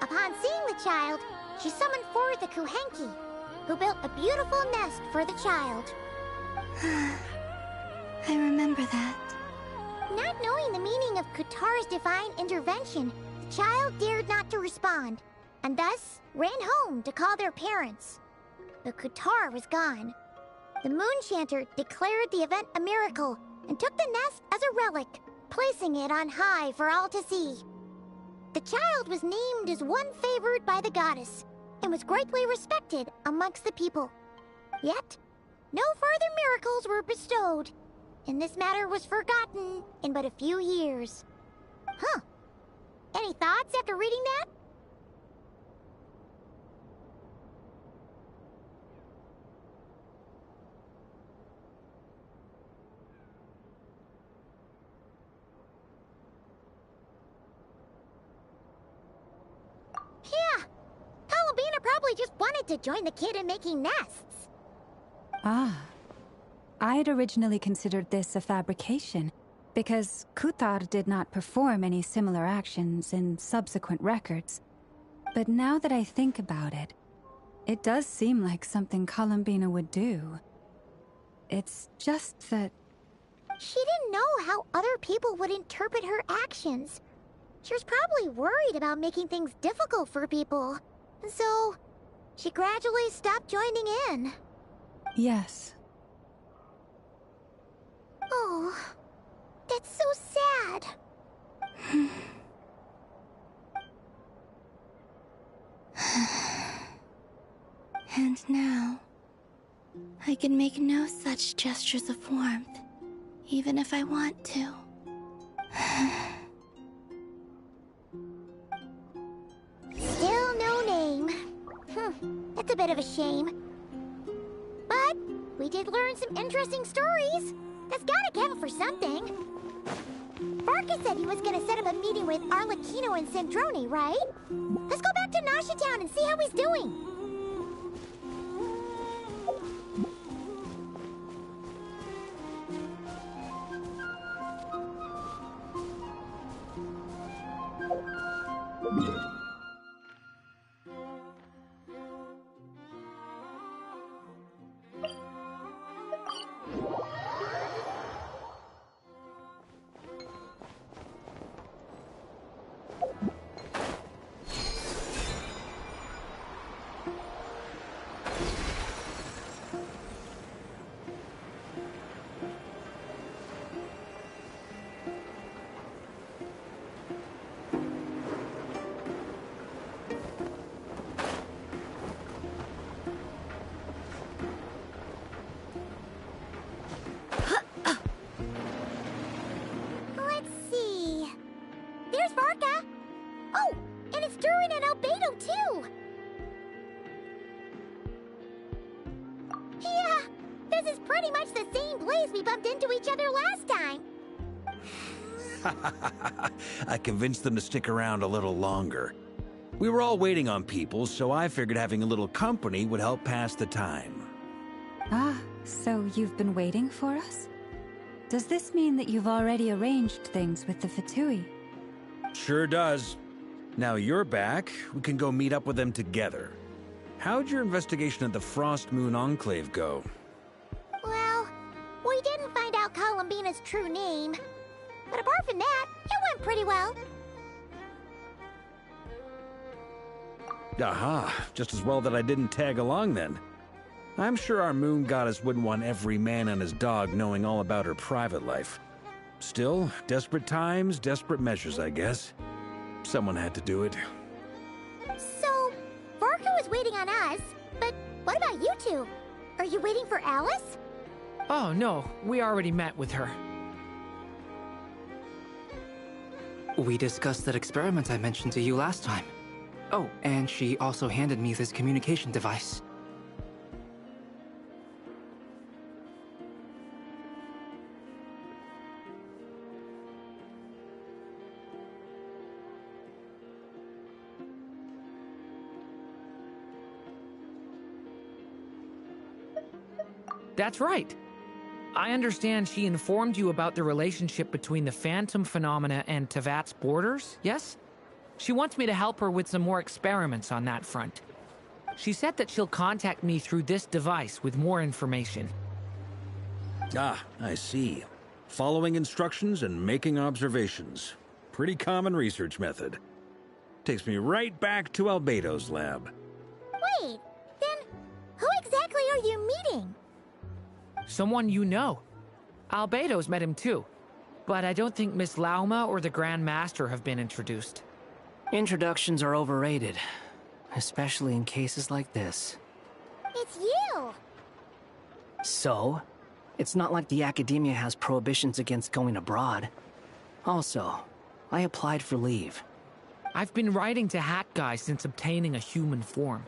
Upon seeing the child, she summoned forth a Kuhenki, who built a beautiful nest for the child. I remember that. Not knowing the meaning of Kutar's divine intervention, the child dared not to respond, and thus ran home to call their parents. But Kutar was gone. The Moon-Chanter declared the event a miracle and took the nest as a relic, placing it on high for all to see. The child was named as one favored by the goddess, and was greatly respected amongst the people. Yet, no further miracles were bestowed, and this matter was forgotten in but a few years. Huh. Any thoughts after reading that? Yeah, Columbina probably just wanted to join the kid in making nests. Ah. I'd originally considered this a fabrication, because Kutar did not perform any similar actions in subsequent records. But now that I think about it, it does seem like something Columbina would do. It's just that... She didn't know how other people would interpret her actions. She was probably worried about making things difficult for people. And so, she gradually stopped joining in. Yes. Oh, that's so sad. And now, I can make no such gestures of warmth, even if I want to. Still no name. That's a bit of a shame. But we did learn some interesting stories. That's gotta count for something. Barca said he was gonna set up a meeting with Arlecchino and Sandrone, right? Let's go back to Nasha Town and see how he's doing. pretty much the same place we bumped into each other last time. I convinced them to stick around a little longer. We were all waiting on people, so I figured having a little company would help pass the time. Ah, so you've been waiting for us? Does this mean that you've already arranged things with the Fatui? Sure does. Now you're back, we can go meet up with them together. How'd your investigation at the Frost Moon Enclave go? Well, we didn't find out Columbina's true name. But apart from that, it went pretty well. Aha, just as well that I didn't tag along then. I'm sure our moon goddess wouldn't want every man and his dog knowing all about her private life. Still, desperate times, desperate measures, I guess. Someone had to do it. So, Varka was waiting on us, but what about you two? Are you waiting for Alice? Oh, no. We already met with her. We discussed that experiment I mentioned to you last time. Oh, and she also handed me this communication device. That's right. I understand she informed you about the relationship between the phantom phenomena and Tevat's borders, yes? She wants me to help her with some more experiments on that front. She said that she'll contact me through this device with more information. Ah, I see. Following instructions and making observations. Pretty common research method. Takes me right back to Albedo's lab. Wait, then who exactly are you meeting? Someone you know. Albedo's met him too. But I don't think Miss Lauma or the Grand Master have been introduced. Introductions are overrated, especially in cases like this. It's you! So? It's not like the Academia has prohibitions against going abroad. Also, I applied for leave. I've been writing to Hat Guy since obtaining a human form.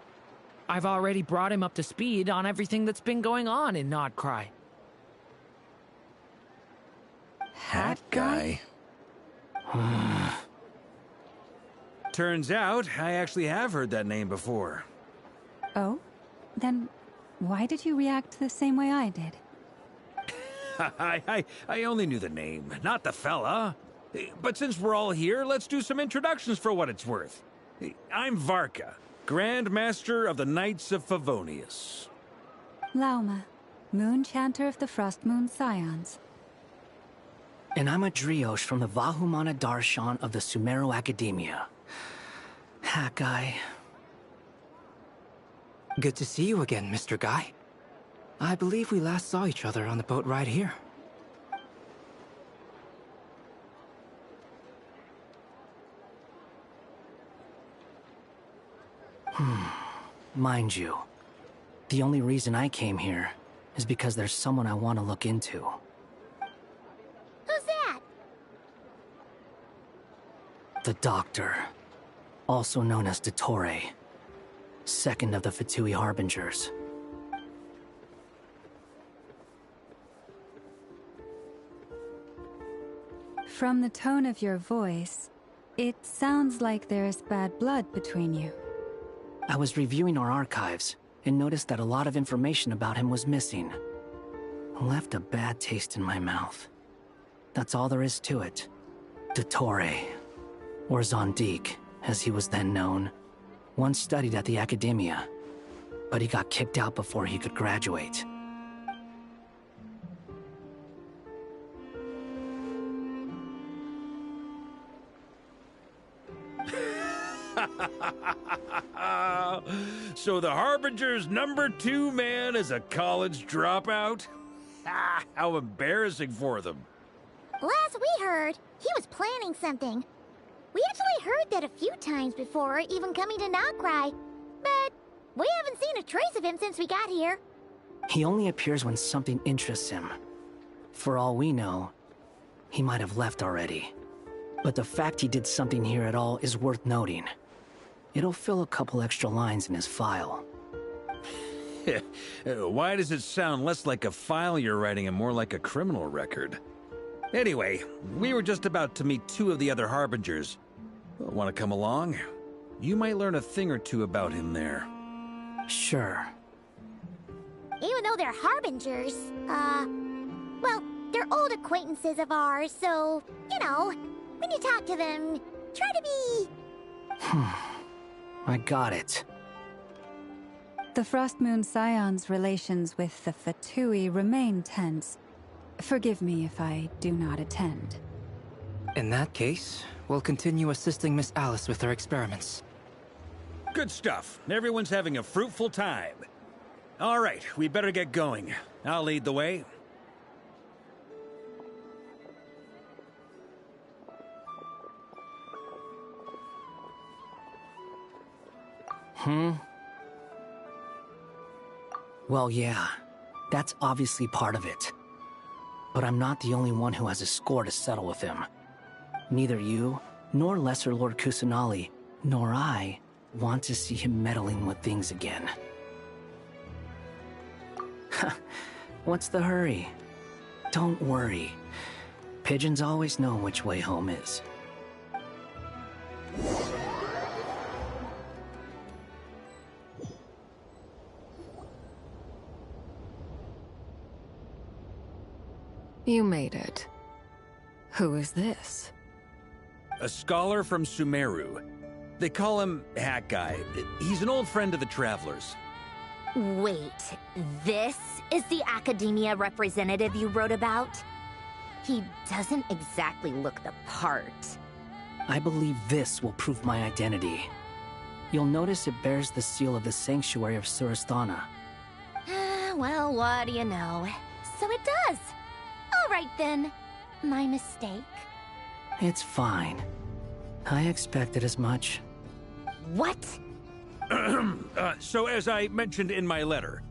I've already brought him up to speed on everything that's been going on in Nodcry. Hat Guy? Turns out, I actually have heard that name before. Oh? Then why did you react the same way I did? I only knew the name, not the fella. But since we're all here, let's do some introductions for what it's worth. I'm Varka, Grand Master of the Knights of Favonius. Lauma, Moon Chanter of the Frost Moon Scions. And I'm a Driosh from the Vahumana Darshan of the Sumero Academia. Hat Guy. Good to see you again, Mr. Guy. I believe we last saw each other on the boat ride here. Mind you, the only reason I came here is because there's someone I want to look into. Who's that? The Doctor, also known as Dottore, second of the Fatui Harbingers. From the tone of your voice, it sounds like there's bad blood between you. I was reviewing our archives and noticed that a lot of information about him was missing. Left a bad taste in my mouth. That's all there is to it. Dottore, or Zondik, as he was then known, once studied at the Academia, but he got kicked out before he could graduate. So the Harbinger's #2 man is a college dropout? How embarrassing for them. Last we heard, he was planning something. We actually heard that a few times before, even coming to Noctry, but we haven't seen a trace of him since we got here. He only appears when something interests him. For all we know, he might have left already. But the fact he did something here at all is worth noting. It'll fill a couple extra lines in his file. Why does it sound less like a file you're writing and more like a criminal record? Anyway, we were just about to meet 2 of the other Harbingers. Want to come along? You might learn a thing or two about him there. Sure. Even though they're Harbingers, well, they're old acquaintances of ours, so, you know, when you talk to them, try to be... I got it. The Frost Moon Scion's relations with the Fatui remain tense. Forgive me if I do not attend. In that case, we'll continue assisting Miss Alice with her experiments. Good stuff. Everyone's having a fruitful time. All right, we better get going. I'll lead the way. Well, yeah. That's obviously part of it. But I'm not the only one who has a score to settle with him. Neither you, nor Lesser Lord Kusanali, nor I want to see him meddling with things again. What's the hurry? Don't worry. Pigeons always know which way home is. You made it. Who is this? A scholar from Sumeru. They call him Hat Guy. He's an old friend of the Travelers. Wait, this is the academia representative you wrote about? He doesn't exactly look the part. I believe this will prove my identity. You'll notice it bears the seal of the Sanctuary of Surasthana. Well, what do you know? So it does. All right then. My mistake. It's fine. I expected as much. What? So as I mentioned in my letter,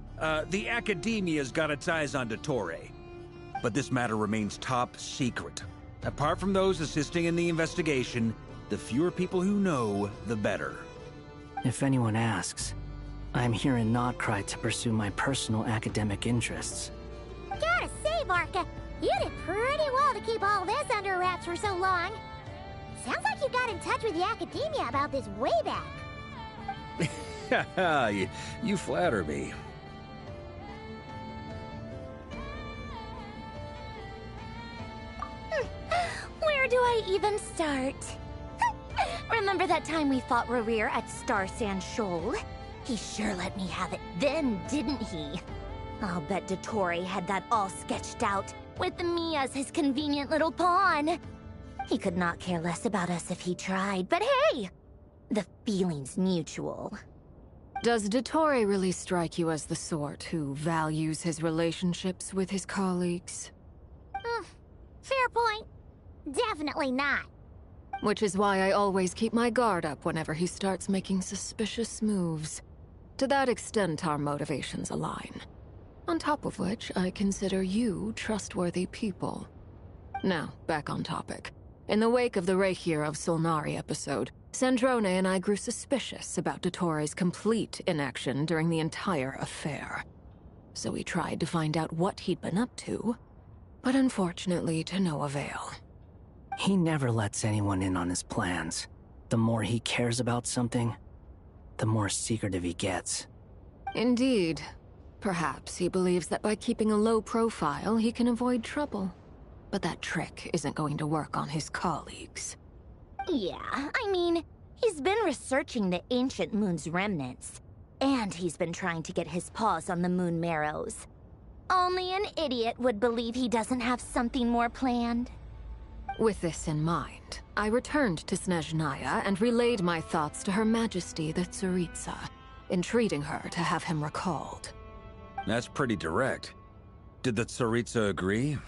the Academia's got its eyes on Dottore. But this matter remains top secret. Apart from those assisting in the investigation, the fewer people who know, the better. If anyone asks, I'm here in Nocturne to pursue my personal academic interests. Gotta say, Varka, you did pretty well to keep all this under wraps for so long. Sounds like you got in touch with the Academia about this way back. You flatter me. Where do I even start? Remember that time we fought Rerir at Star Sand Shoal? He sure let me have it then, didn't he? I'll bet Dottore had that all sketched out, with me as his convenient little pawn. He could not care less about us if he tried, but hey! The feeling's mutual. Does Dottore really strike you as the sort who values his relationships with his colleagues? Fair point. Definitely not. Which is why I always keep my guard up whenever he starts making suspicious moves. To that extent, our motivations align. On top of which, I consider you trustworthy people. Now, back on topic. In the wake of the Reikir of Solnari episode, Sandrone and I grew suspicious about Dottore's complete inaction during the entire affair. So we tried to find out what he'd been up to, but unfortunately to no avail. He never lets anyone in on his plans. The more he cares about something, the more secretive he gets. Indeed. Perhaps he believes that by keeping a low profile, he can avoid trouble. But that trick isn't going to work on his colleagues. Yeah, I mean, he's been researching the ancient moon's remnants. And he's been trying to get his paws on the moon marrows. Only an idiot would believe he doesn't have something more planned. With this in mind, I returned to Snezhnaya and relayed my thoughts to Her Majesty the Tsaritsa, entreating her to have him recalled. That's pretty direct. Did the Tsaritsa agree?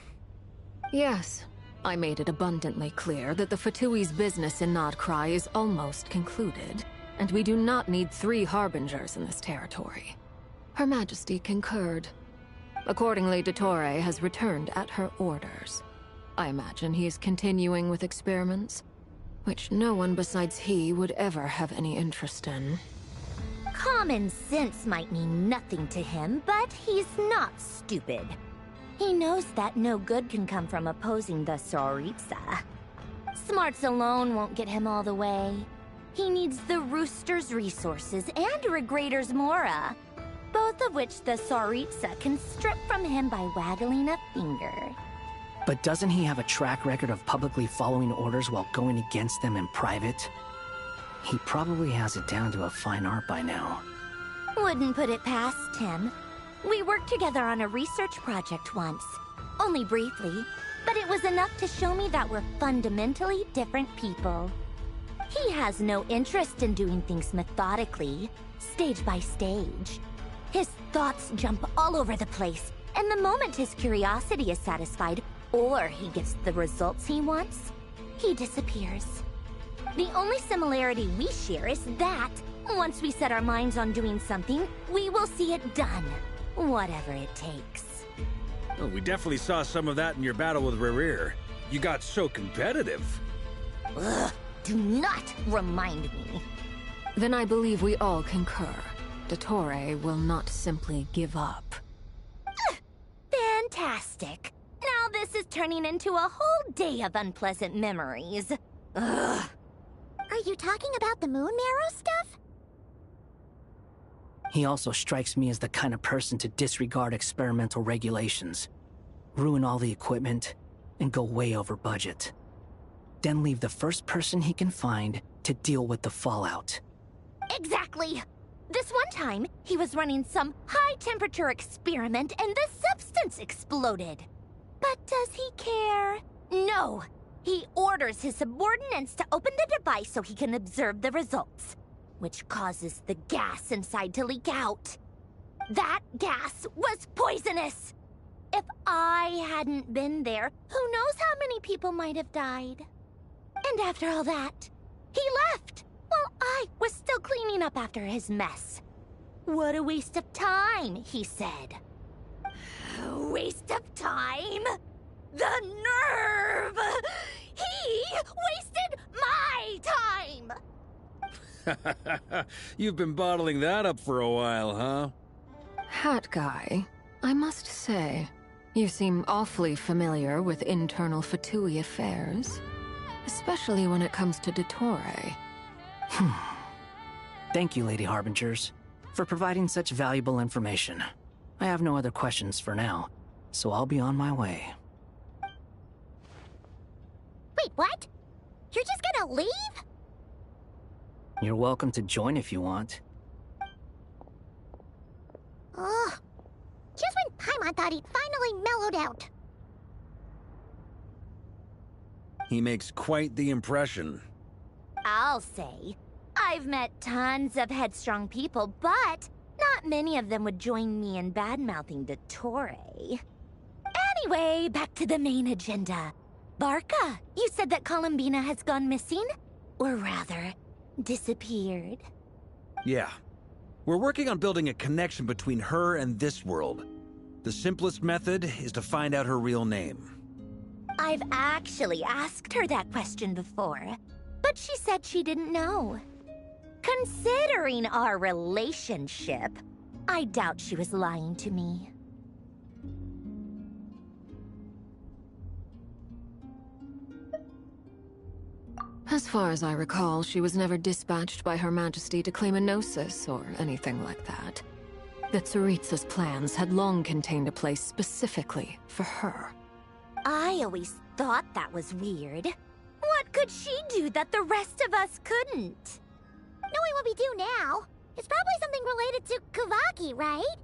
Yes. I made it abundantly clear that the Fatui's business in Nocturne is almost concluded, and we do not need 3 harbingers in this territory. Her Majesty concurred. Accordingly, Dottore has returned at her orders. I imagine he is continuing with experiments, which no one besides he would ever have any interest in. Common sense might mean nothing to him, but he's not stupid. He knows that no good can come from opposing the Tsaritsa. Smarts alone won't get him all the way. He needs the Rooster's resources and Regrator's Mora, both of which the Tsaritsa can strip from him by waggling a finger. But doesn't he have a track record of publicly following orders while going against them in private? He probably has it down to a fine art by now. Wouldn't put it past him. We worked together on a research project once. Only briefly, but it was enough to show me that we're fundamentally different people. He has no interest in doing things methodically, stage by stage. His thoughts jump all over the place, and the moment his curiosity is satisfied, or he gets the results he wants, he disappears. The only similarity we share is that, once we set our minds on doing something, we will see it done, whatever it takes. Oh, we definitely saw some of that in your battle with Rerir. You got so competitive. Ugh, do not remind me. Then I believe we all concur. Dottore will not simply give up. Fantastic. Now this is turning into a whole day of unpleasant memories. Ugh. Are you talking about the moon marrow stuff? He also strikes me as the kind of person to disregard experimental regulations, ruin all the equipment, and go way over budget. Then leave the first person he can find to deal with the fallout. Exactly. This one time, he was running some high-temperature experiment and the substance exploded. But does he care? No. He orders his subordinates to open the device so he can observe the results, which causes the gas inside to leak out. That gas was poisonous! If I hadn't been there, who knows how many people might have died. And after all that, he left, while I was still cleaning up after his mess. What a waste of time, he said. Waste of time? The nerve! He wasted my time! You've been bottling that up for a while, huh? Hat guy, I must say, you seem awfully familiar with internal Fatui affairs. Especially when it comes to Dottore. Thank you, Lady Harbingers, for providing such valuable information. I have no other questions for now, so I'll be on my way. Wait, what? You're just gonna leave? You're welcome to join if you want. Ugh. Just when Paimon thought he'd finally mellowed out. He makes quite the impression. I'll say. I've met tons of headstrong people, but not many of them would join me in bad-mouthing Dottore. Anyway, back to the main agenda. Barca, you said that Columbina has gone missing? Or rather, disappeared. Yeah. We're working on building a connection between her and this world. The simplest method is to find out her real name. I've actually asked her that question before, but she said she didn't know. Considering our relationship, I doubt she was lying to me. As far as I recall, she was never dispatched by Her Majesty to claim a gnosis or anything like that. The Tsaritsa's plans had long contained a place specifically for her. I always thought that was weird. What could she do that the rest of us couldn't? Knowing what we do now, it's probably something related to Kavaki, right?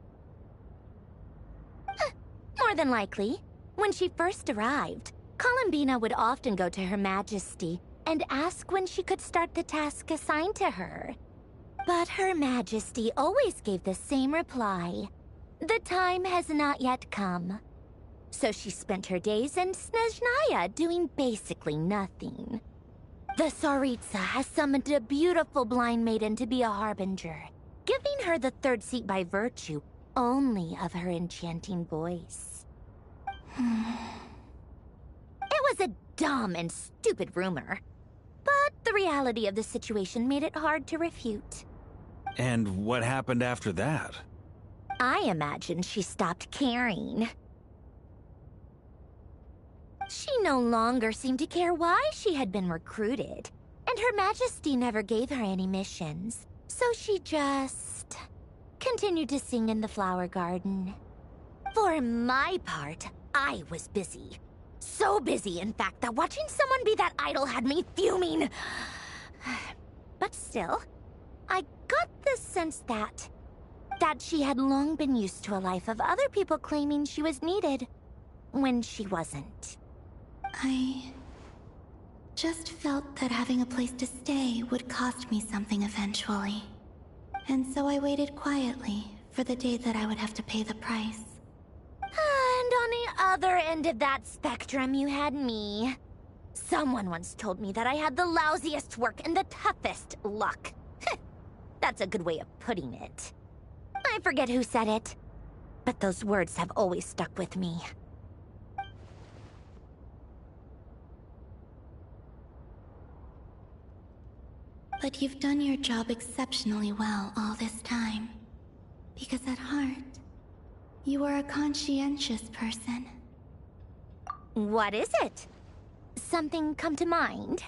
More than likely. When she first arrived, Columbina would often go to Her Majesty and ask when she could start the task assigned to her. But Her Majesty always gave the same reply. The time has not yet come. So she spent her days in Snezhnaya doing basically nothing. The Tsaritsa has summoned a beautiful blind maiden to be a harbinger, giving her the third seat by virtue only of her enchanting voice. It was a dumb and stupid rumor, but the reality of the situation made it hard to refute. And what happened after that? I imagine she stopped caring. She no longer seemed to care why she had been recruited, and Her Majesty never gave her any missions. So she just continued to sing in the flower garden. For my part, I was busy. So busy, in fact, that watching someone be that idol had me fuming. But still, I got the sense that she had long been used to a life of other people claiming she was needed when she wasn't. I just felt that having a place to stay would cost me something eventually. And so I waited quietly for the day that I would have to pay the price. And on the other end of that spectrum, you had me. Someone once told me that I had the lousiest work and the toughest luck. That's a good way of putting it. I forget who said it, but those words have always stuck with me. But you've done your job exceptionally well all this time. Because at heart, you are a conscientious person. What is it? Something come to mind?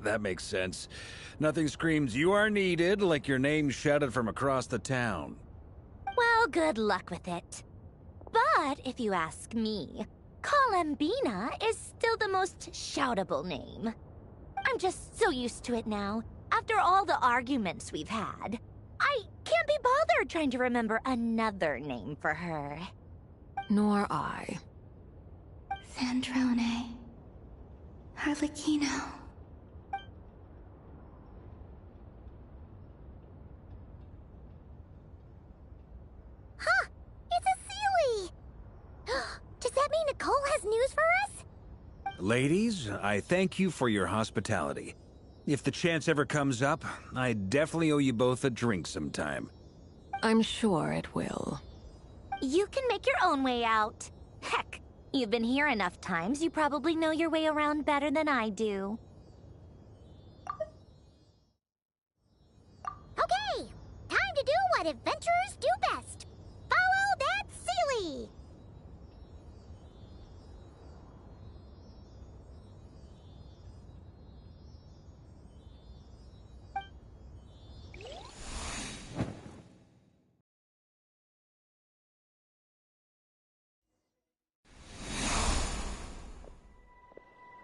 That makes sense. Nothing screams you are needed like your name shouted from across the town. Well, good luck with it. But if you ask me, Colambina is still the most shoutable name. I'm just so used to it now, after all the arguments we've had. I can't be bothered trying to remember another name for her. Nor I. Sandrone. Harlequino. Huh! It's a Sealy! Does that mean Nicole has news for us? Ladies, I thank you for your hospitality. If the chance ever comes up, I definitely owe you both a drink sometime. I'm sure it will. You can make your own way out. Heck, you've been here enough times, you probably know your way around better than I do. Okay! Time to do what adventurers do best. Follow that Sealy!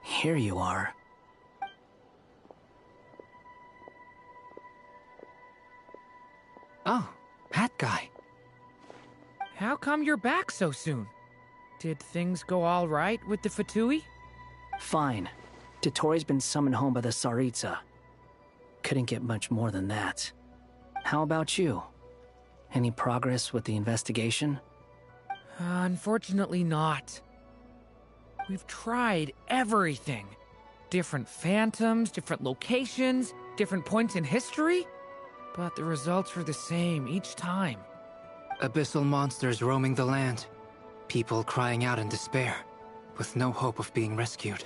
Here you are. Oh, hat guy. How come you're back so soon? Did things go all right with the Fatui? Fine. Dotori's been summoned home by the Tsaritsa. Couldn't get much more than that. How about you? Any progress with the investigation? Unfortunately not. We've tried everything. Different phantoms, different locations, different points in history. But the results were the same each time. Abyssal monsters roaming the land. People crying out in despair, with no hope of being rescued.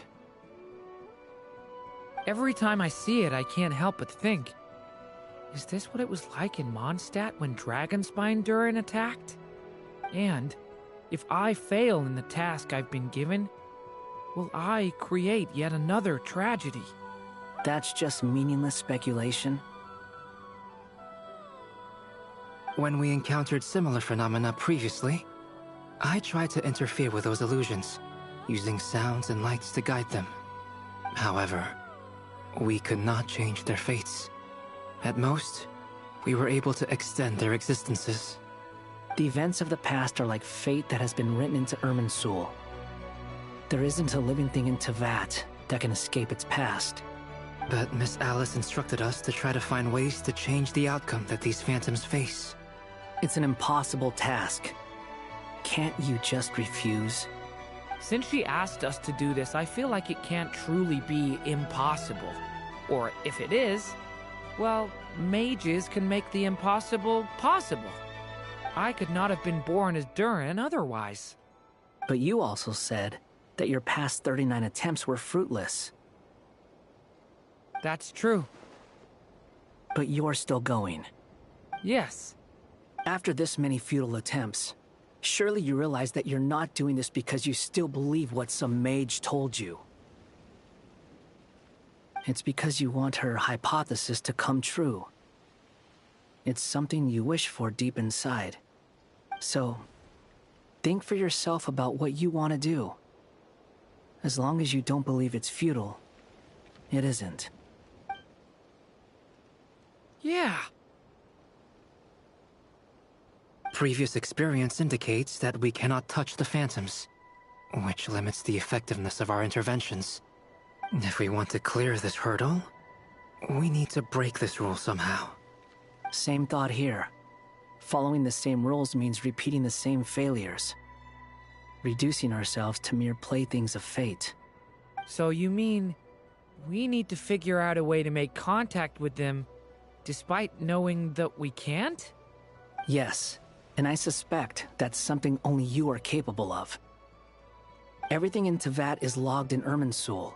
Every time I see it, I can't help but think, is this what it was like in Mondstadt when Dragonspine Durin attacked? And if I fail in the task I've been given, will I create yet another tragedy? That's just meaningless speculation. When we encountered similar phenomena previously, I tried to interfere with those illusions, using sounds and lights to guide them. However, we could not change their fates. At most, we were able to extend their existences. The events of the past are like fate that has been written into Irminsul. There isn't a living thing in Teyvat that can escape its past. But Miss Alice instructed us to try to find ways to change the outcome that these phantoms face. It's an impossible task. Can't you just refuse? Since she asked us to do this, I feel like it can't truly be impossible. Or if it is, well, mages can make the impossible possible. I could not have been born as Durin otherwise. But you also said that your past 39 attempts were fruitless. That's true. But you're still going. Yes. After this many futile attempts, surely you realize that you're not doing this because you still believe what some mage told you. It's because you want her hypothesis to come true. It's something you wish for deep inside. So, think for yourself about what you want to do. As long as you don't believe it's futile, it isn't. Yeah. Previous experience indicates that we cannot touch the phantoms, which limits the effectiveness of our interventions. If we want to clear this hurdle, we need to break this rule somehow. Same thought here. Following the same rules means repeating the same failures. Reducing ourselves to mere playthings of fate. So you mean we need to figure out a way to make contact with them despite knowing that we can't? Yes, and I suspect that's something only you are capable of. Everything in Tevat is logged in Irminsul,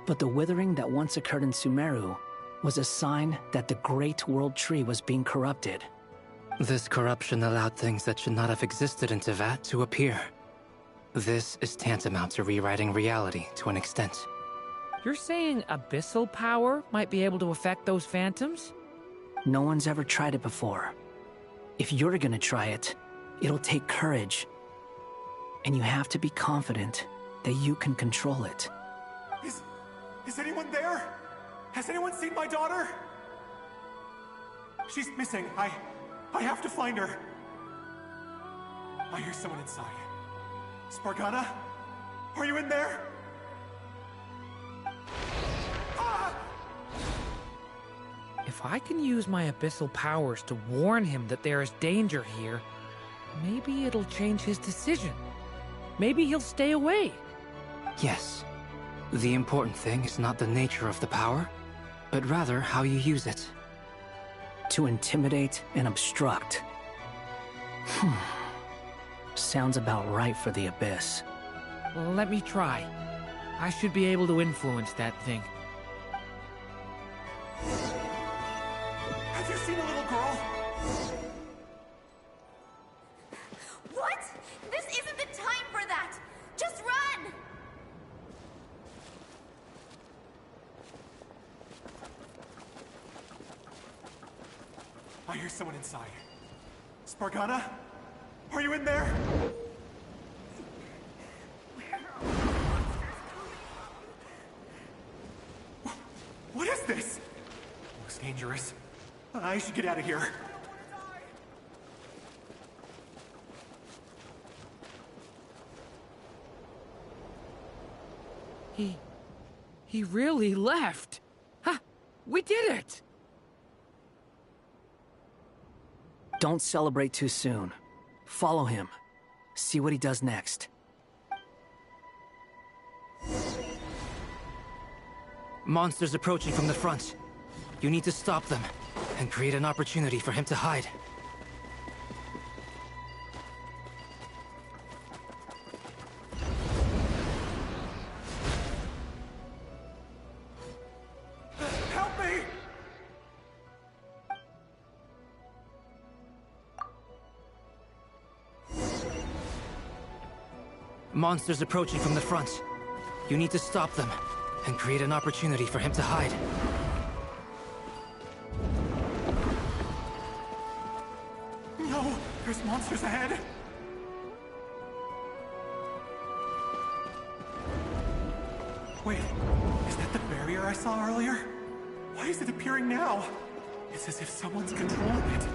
but the withering that once occurred in Sumeru was a sign that the Great World Tree was being corrupted. This corruption allowed things that should not have existed in Tevat to appear. This is tantamount to rewriting reality to an extent. You're saying abyssal power might be able to affect those phantoms? No one's ever tried it before. If you're gonna try it, it'll take courage. And you have to be confident that you can control it. Is anyone there? Has anyone seen my daughter? She's missing. I have to find her. I hear someone inside. Spargana? Are you in there? If I can use my abyssal powers to warn him that there is danger here, maybe it'll change his decision. Maybe he'll stay away. Yes. The important thing is not the nature of the power, but rather how you use it. To intimidate and obstruct. Sounds about right for the Abyss. Well, let me try. I should be able to influence that thing. Have you seen a little girl? What? This isn't the time for that! Just run! I hear someone inside. Spargana? Are you in there? What is this? Looks dangerous. I should get out of here. He really left. Ha! We did it! Don't celebrate too soon. Follow him. See what he does next. Monsters approaching from the front. You need to stop them and create an opportunity for him to hide. Help me! Monsters approaching from the front. You need to stop them and create an opportunity for him to hide. No! There's monsters ahead! Wait, is that the barrier I saw earlier? Why is it appearing now? It's as if someone's controlling it.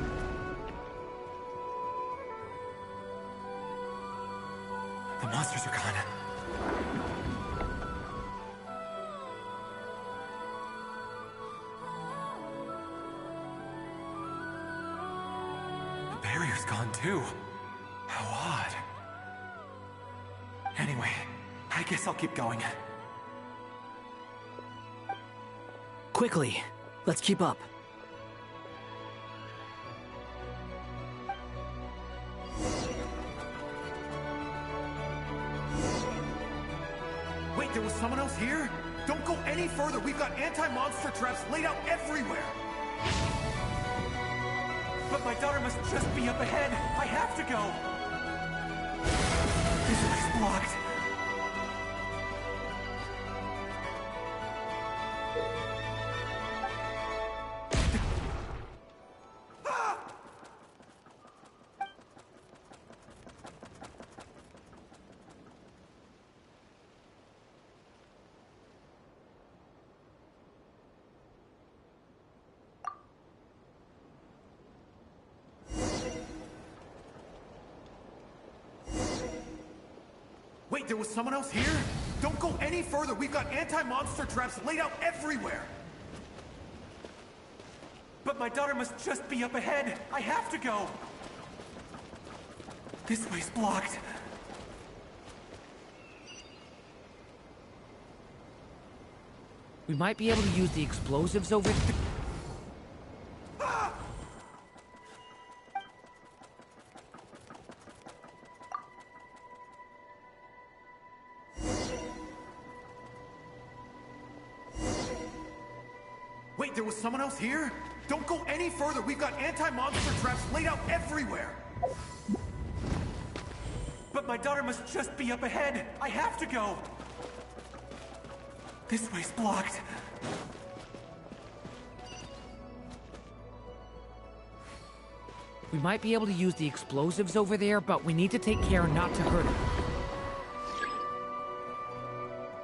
The monsters are gone. The barrier's gone too. How odd. Anyway, I guess I'll keep going. Quickly, let's keep up. Wait, there was someone else here? Don't go any further. We've got anti-monster traps laid out everywhere. But my daughter must just be up ahead. I have to go. This way's blocked. Wait, there was someone else here? Don't go any further. We've got anti-monster traps laid out everywhere. But my daughter must just be up ahead. I have to go. This way's blocked. We might be able to use the explosives over... Wait, there was someone else here? Don't go any further. We've got anti-monster traps laid out everywhere. But my daughter must just be up ahead. I have to go. This way's blocked. We might be able to use the explosives over there, but we need to take care not to hurt him.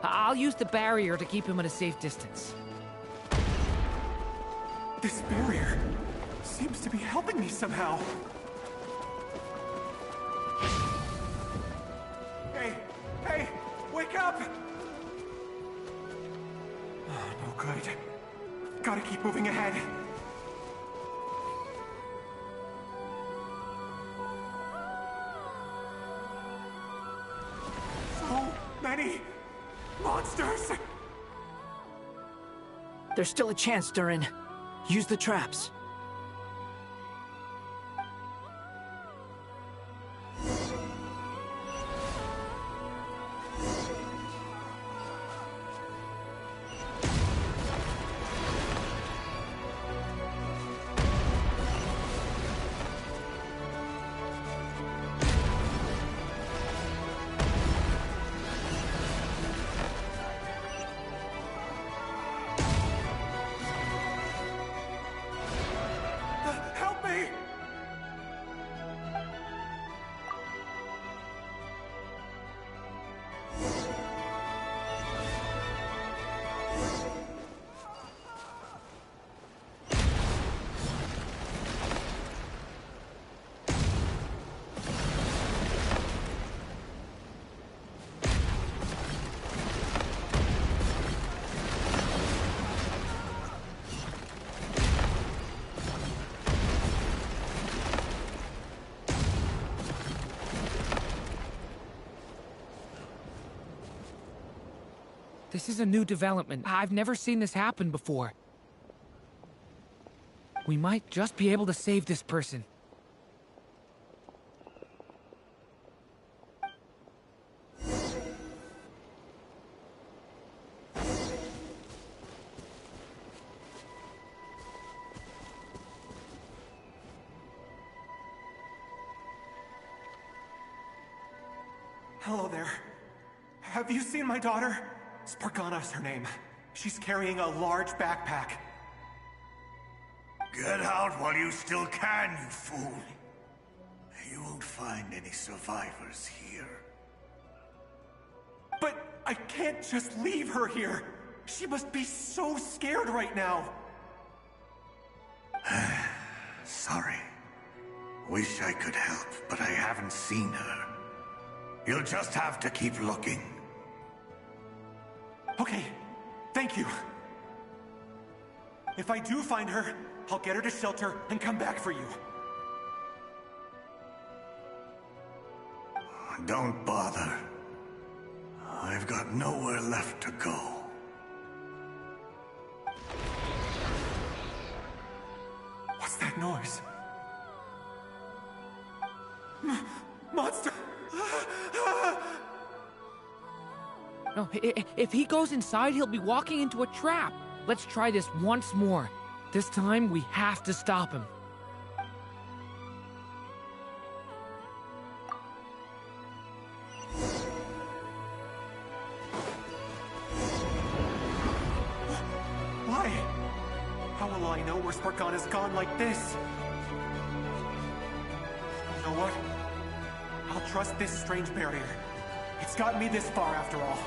I'll use the barrier to keep him at a safe distance. This barrier seems to be helping me somehow. Hey, wake up! Oh, no good. Gotta keep moving ahead. So many monsters! There's still a chance, Durin. Use the traps. This is a new development. I've never seen this happen before. We might just be able to save this person. Hello there. Have you seen my daughter? Spargana's her name. She's carrying a large backpack. Get out while you still can, you fool. You won't find any survivors here. But I can't just leave her here. She must be so scared right now. Sorry. Wish I could help, but I haven't seen her. You'll just have to keep looking. Okay, thank you. If I do find her, I'll get her to shelter and come back for you. Don't bother. I've got nowhere left to go. No, if he goes inside, he'll be walking into a trap. Let's try this once more. This time, we have to stop him. Why? How will I know where Spargana's gone like this? You know what? I'll trust this strange barrier. It's gotten me this far after all.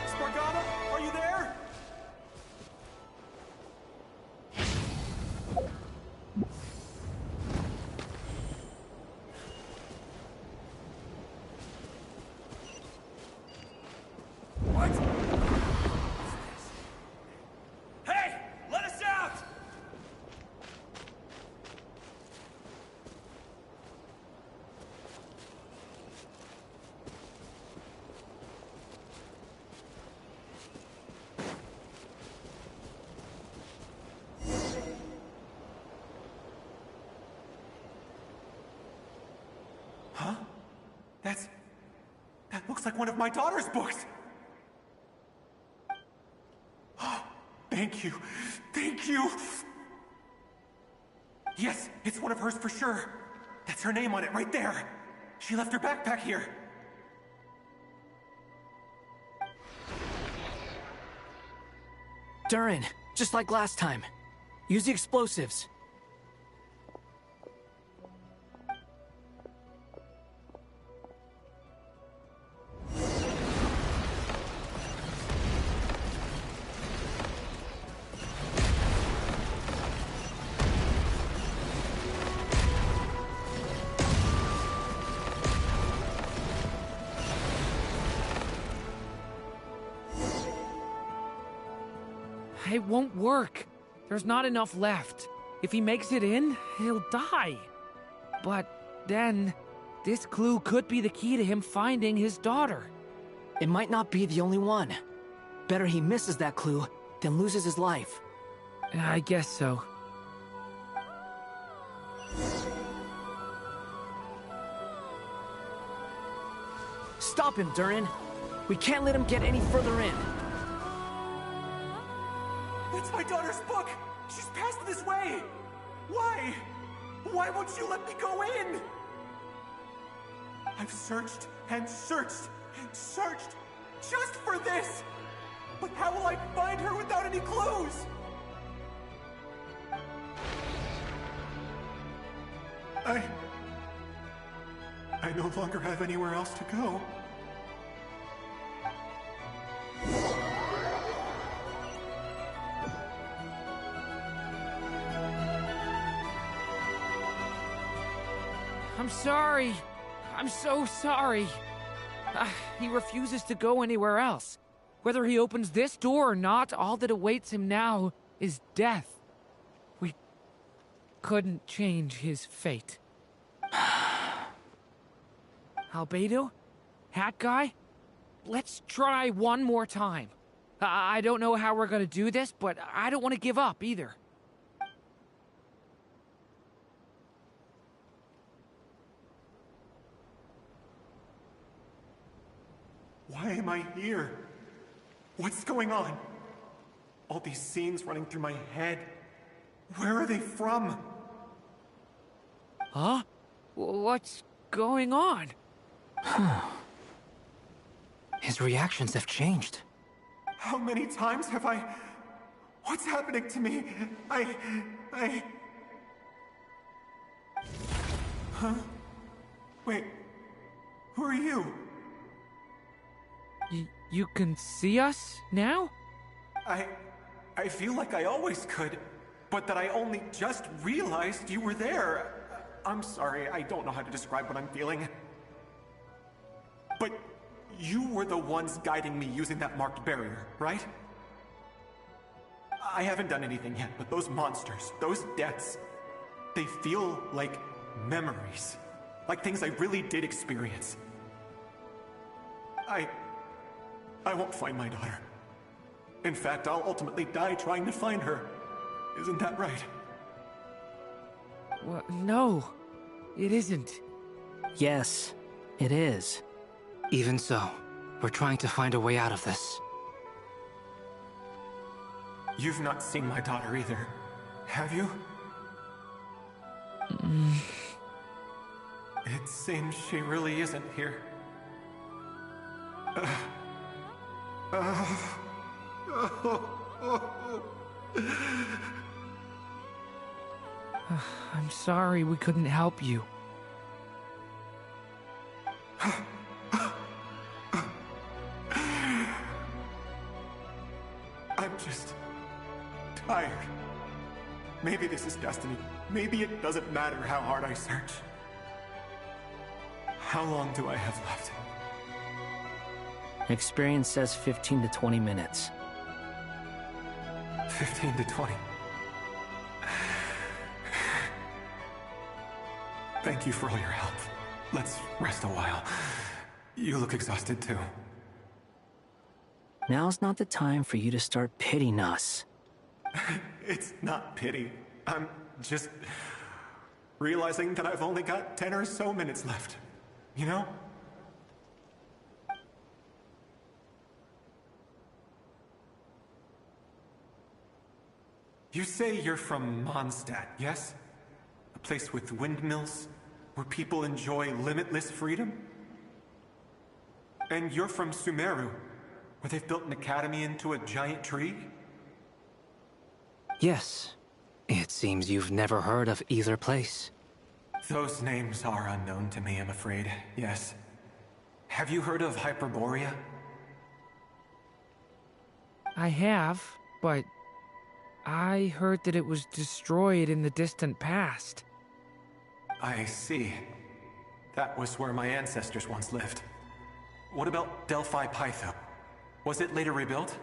Spargana, are you there? What? Hey! Let us out! Huh? That looks like one of my daughter's books! Thank you. Thank you. Yes, it's one of hers for sure. That's her name on it right there. She left her backpack here. Durin, just like last time. Use the explosives. It won't work. There's not enough left. If he makes it in, he'll die. But then, this clue could be the key to him finding his daughter. It might not be the only one. Better he misses that clue than loses his life. I guess so. Stop him, Durin. We can't let him get any further in. That's my daughter's book! She's passed this way! Why? Why won't you let me go in? I've searched and searched and searched just for this! But how will I find her without any clues? I no longer have anywhere else to go. I'm sorry. I'm so sorry. He refuses to go anywhere else. Whether he opens this door or not, all that awaits him now is death. We couldn't change his fate. Albedo? Hat Guy? Let's try one more time. I don't know how we're gonna do this, but I don't want to give up either. Why am I here? What's going on? All these scenes running through my head. Where are they from? Huh? What's going on? His reactions have changed. How many times have I... What's happening to me? Huh? Wait. Who are you? You can see us now? I feel like I always could, but that I only just realized you were there. I'm sorry, I don't know how to describe what I'm feeling. But you were the ones guiding me using that marked barrier, right? I haven't done anything yet, but those monsters, those deaths, they feel like memories. Like things I really did experience. I won't find my daughter. In fact, I'll ultimately die trying to find her. Isn't that right? No, it isn't. Yes, it is. Even so, we're trying to find a way out of this. You've not seen my daughter either, have you? It seems she really isn't here. I'm sorry we couldn't help you. I'm just tired. Maybe this is destiny. Maybe it doesn't matter how hard I search. How long do I have left? Experience says 15 to 20 minutes. 15 to 20. Thank you for all your help. Let's rest a while. You look exhausted too. Now's not the time for you to start pitying us. It's not pity. I'm just realizing that I've only got 10 or so minutes left. You know? You say you're from Mondstadt, yes? A place with windmills, where people enjoy limitless freedom? And you're from Sumeru, where they've built an academy into a giant tree? Yes. It seems you've never heard of either place. Those names are unknown to me, I'm afraid, yes. Have you heard of Hyperborea? I have, but I heard that it was destroyed in the distant past. I see. That was where my ancestors once lived. What about Delphi Pytho? Was it later rebuilt?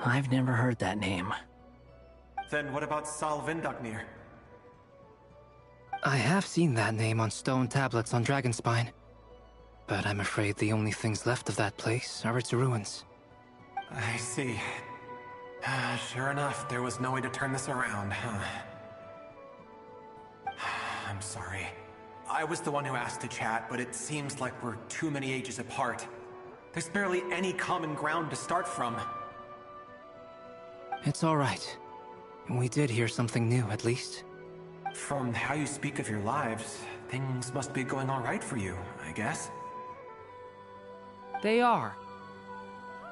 I've never heard that name. Then what about Salvindagnir? I have seen that name on stone tablets on Dragonspine. But I'm afraid the only things left of that place are its ruins. I see. Sure enough, there was no way to turn this around, huh? I'm sorry. I was the one who asked to chat, but it seems like we're too many ages apart. There's barely any common ground to start from. It's all right. We did hear something new, at least. From how you speak of your lives, things must be going all right for you, I guess. They are.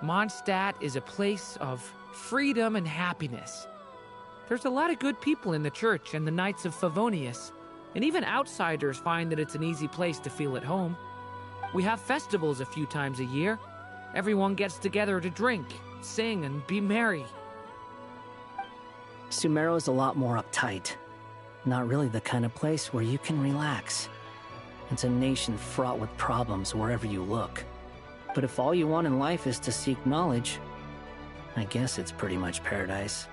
Mondstadt is a place of freedom and happiness. There's a lot of good people in the church and the Knights of Favonius, and even outsiders find that it's an easy place to feel at home. We have festivals a few times a year. Everyone gets together to drink, sing, and be merry. Sumeru's a lot more uptight. Not really the kind of place where you can relax. It's a nation fraught with problems wherever you look. But if all you want in life is to seek knowledge, I guess it's pretty much paradise.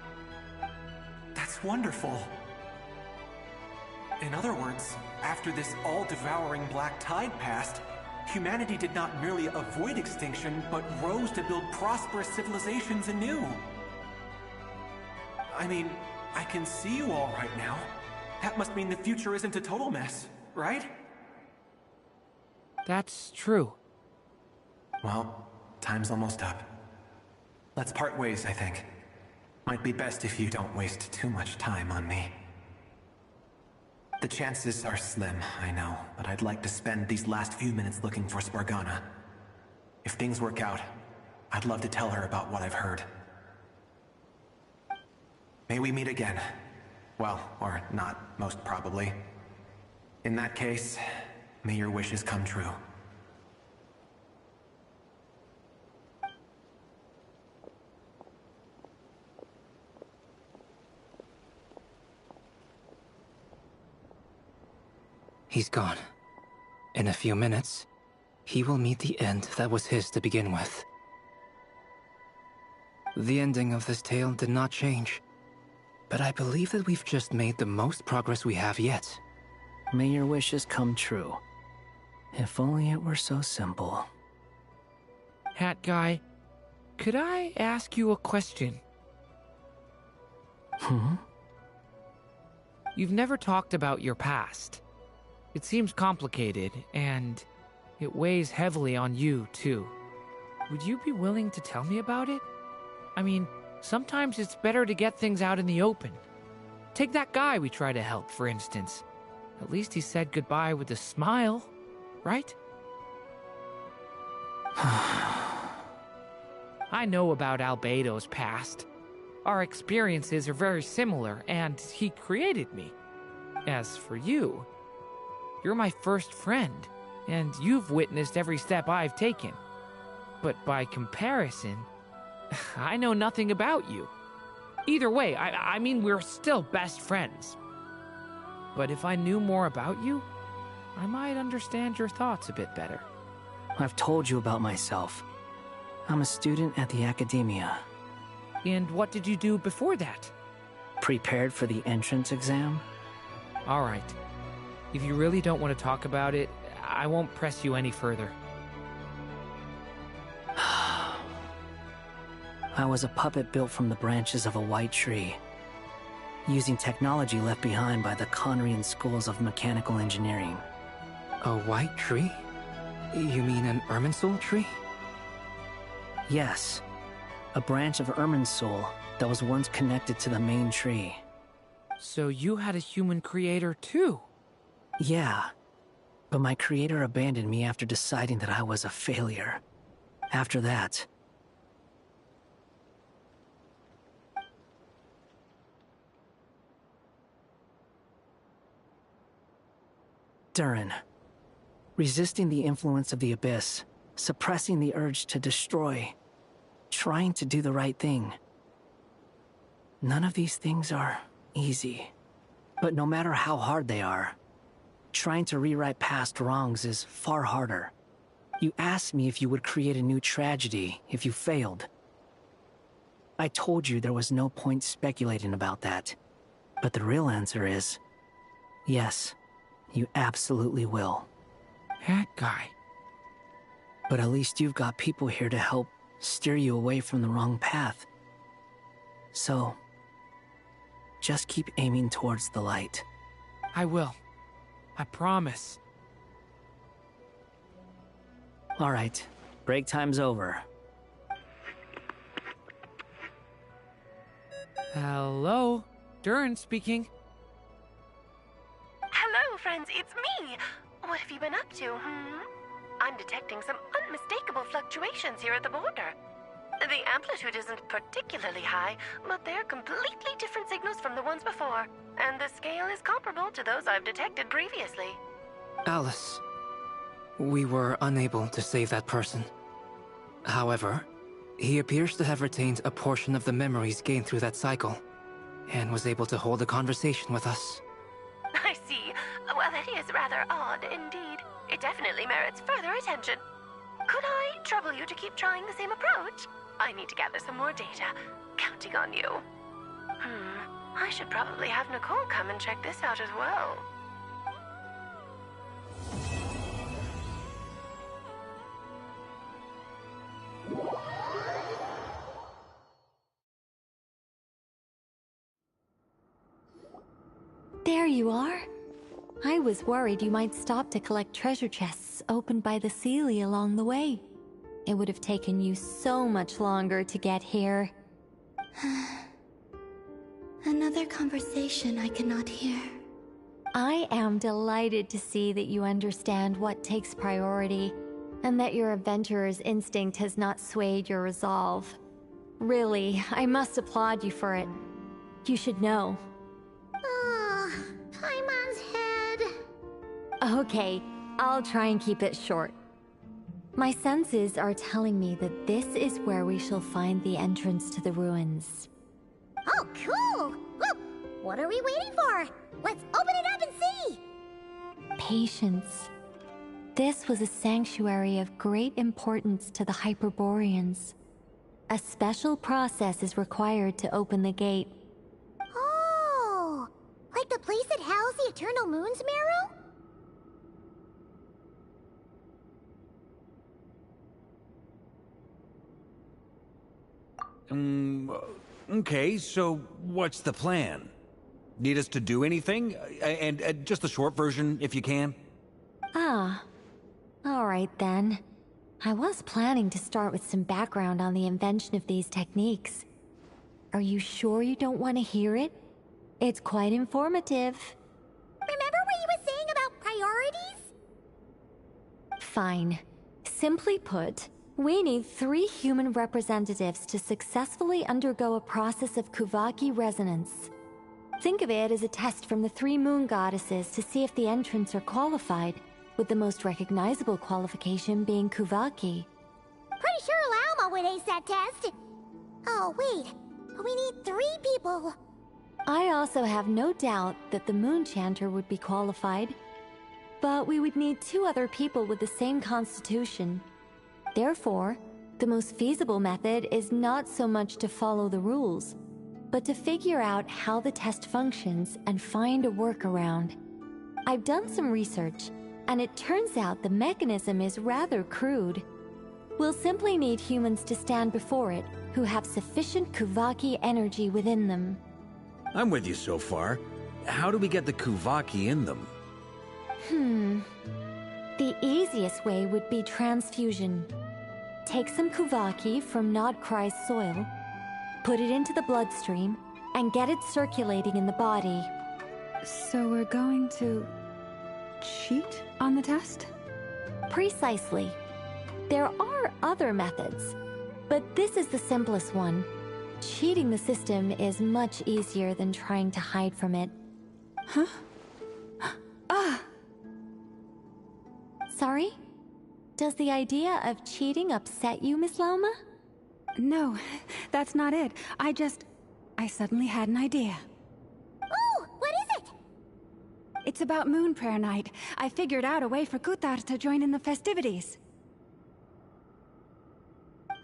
That's wonderful. In other words, after this all-devouring black tide passed, humanity did not merely avoid extinction, but rose to build prosperous civilizations anew. I mean, I can see you all right now. That must mean the future isn't a total mess, right? That's true. Well, time's almost up. Let's part ways, I think. Might be best if you don't waste too much time on me. The chances are slim, I know, but I'd like to spend these last few minutes looking for Spargana. If things work out, I'd love to tell her about what I've heard. May we meet again. Well, or not, most probably. In that case, may your wishes come true. He's gone. In a few minutes, he will meet the end that was his to begin with. The ending of this tale did not change, but I believe that we've just made the most progress we have yet. May your wishes come true. If only it were so simple. Hat guy, Could I ask you a question? You've never talked about your past. It seems complicated, and it weighs heavily on you, too. Would you be willing to tell me about it? I mean, sometimes it's better to get things out in the open. Take that guy we try to help, for instance. At least he said goodbye with a smile, right? I know about Albedo's past. Our experiences are very similar, and he created me. As for you, you're my first friend, and you've witnessed every step I've taken. But by comparison, I know nothing about you. Either way, I mean, we're still best friends. But if I knew more about you, I might understand your thoughts a bit better. I've told you about myself. I'm a student at the academia. And what did you do before that? Prepared for the entrance exam? All right. If you really don't want to talk about it, I won't press you any further. I was a puppet built from the branches of a white tree, using technology left behind by the Conrian schools of mechanical engineering. A white tree? You mean an Irminsul tree? Yes. A branch of Irminsul that was once connected to the main tree. So you had a human creator too? Yeah. But my creator abandoned me after deciding that I was a failure. After that... Durin. Resisting the influence of the Abyss, suppressing the urge to destroy, trying to do the right thing. None of these things are easy. But no matter how hard they are, trying to rewrite past wrongs is far harder. You asked me if you would create a new tragedy if you failed. I told you there was no point speculating about that. But the real answer is, yes, you absolutely will. That guy. But at least you've got people here to help steer you away from the wrong path. So, just keep aiming towards the light. I will. I promise. All right, break time's over. Hello? Durin speaking. Hello, friends, it's me! What have you been up to, I'm detecting some unmistakable fluctuations here at the border. The amplitude isn't particularly high, but they're completely different signals from the ones before, and the scale is comparable to those I've detected previously. Alice, we were unable to save that person. However, he appears to have retained a portion of the memories gained through that cycle, and was able to hold a conversation with us. I see. Well, that is rather odd indeed. It definitely merits further attention. Could I trouble you to keep trying the same approach? I need to gather some more data. Counting on you. I should probably have Nicole come and check this out as well. There you are. I was worried you might stop to collect treasure chests opened by the Seelie along the way. It would have taken you so much longer to get here. Another conversation I cannot hear. I am delighted to see that you understand what takes priority, and that your adventurer's instinct has not swayed your resolve. Really, I must applaud you for it. You should know. Paimon's head. Okay, I'll try and keep it short. My senses are telling me that this is where we shall find the entrance to the ruins. Oh, cool! Look, what are we waiting for? Let's open it up and see! Patience. This was a sanctuary of great importance to the Hyperboreans. A special process is required to open the gate. Oh! Like the place that housed the Eternal Moon's Marrow? Okay, so what's the plan? Need us to do anything? And just the short version, if you can. Ah. Alright then. I was planning to start with some background on the invention of these techniques. Are you sure you don't want to hear it? It's quite informative. Remember what you were saying about priorities? Fine. Simply put, we need 3 human representatives to successfully undergo a process of Kuvaki resonance. Think of it as a test from the 3 moon goddesses to see if the entrants are qualified, with the most recognizable qualification being Kuvaki. Pretty sure Lauma would ace that test. Oh, wait. We need 3 people. I also have no doubt that the Moon Chanter would be qualified. But we would need 2 other people with the same constitution. Therefore, the most feasible method is not so much to follow the rules, but to figure out how the test functions and find a workaround. I've done some research, and it turns out the mechanism is rather crude. We'll simply need humans to stand before it who have sufficient Kuvaki energy within them. I'm with you so far. How do we get the Kuvaki in them? The easiest way would be transfusion. Take some Kuvaki from Nodcry's soil, put it into the bloodstream, and get it circulating in the body. So we're going to cheat on the test? Precisely. There are other methods, but this is the simplest one. Cheating the system is much easier than trying to hide from it. Huh? Ah! Sorry? Does the idea of cheating upset you, Miss Lauma? No, that's not it. I suddenly had an idea. Oh, what is it? It's about Moon Prayer Night. I figured out a way for Kutar to join in the festivities.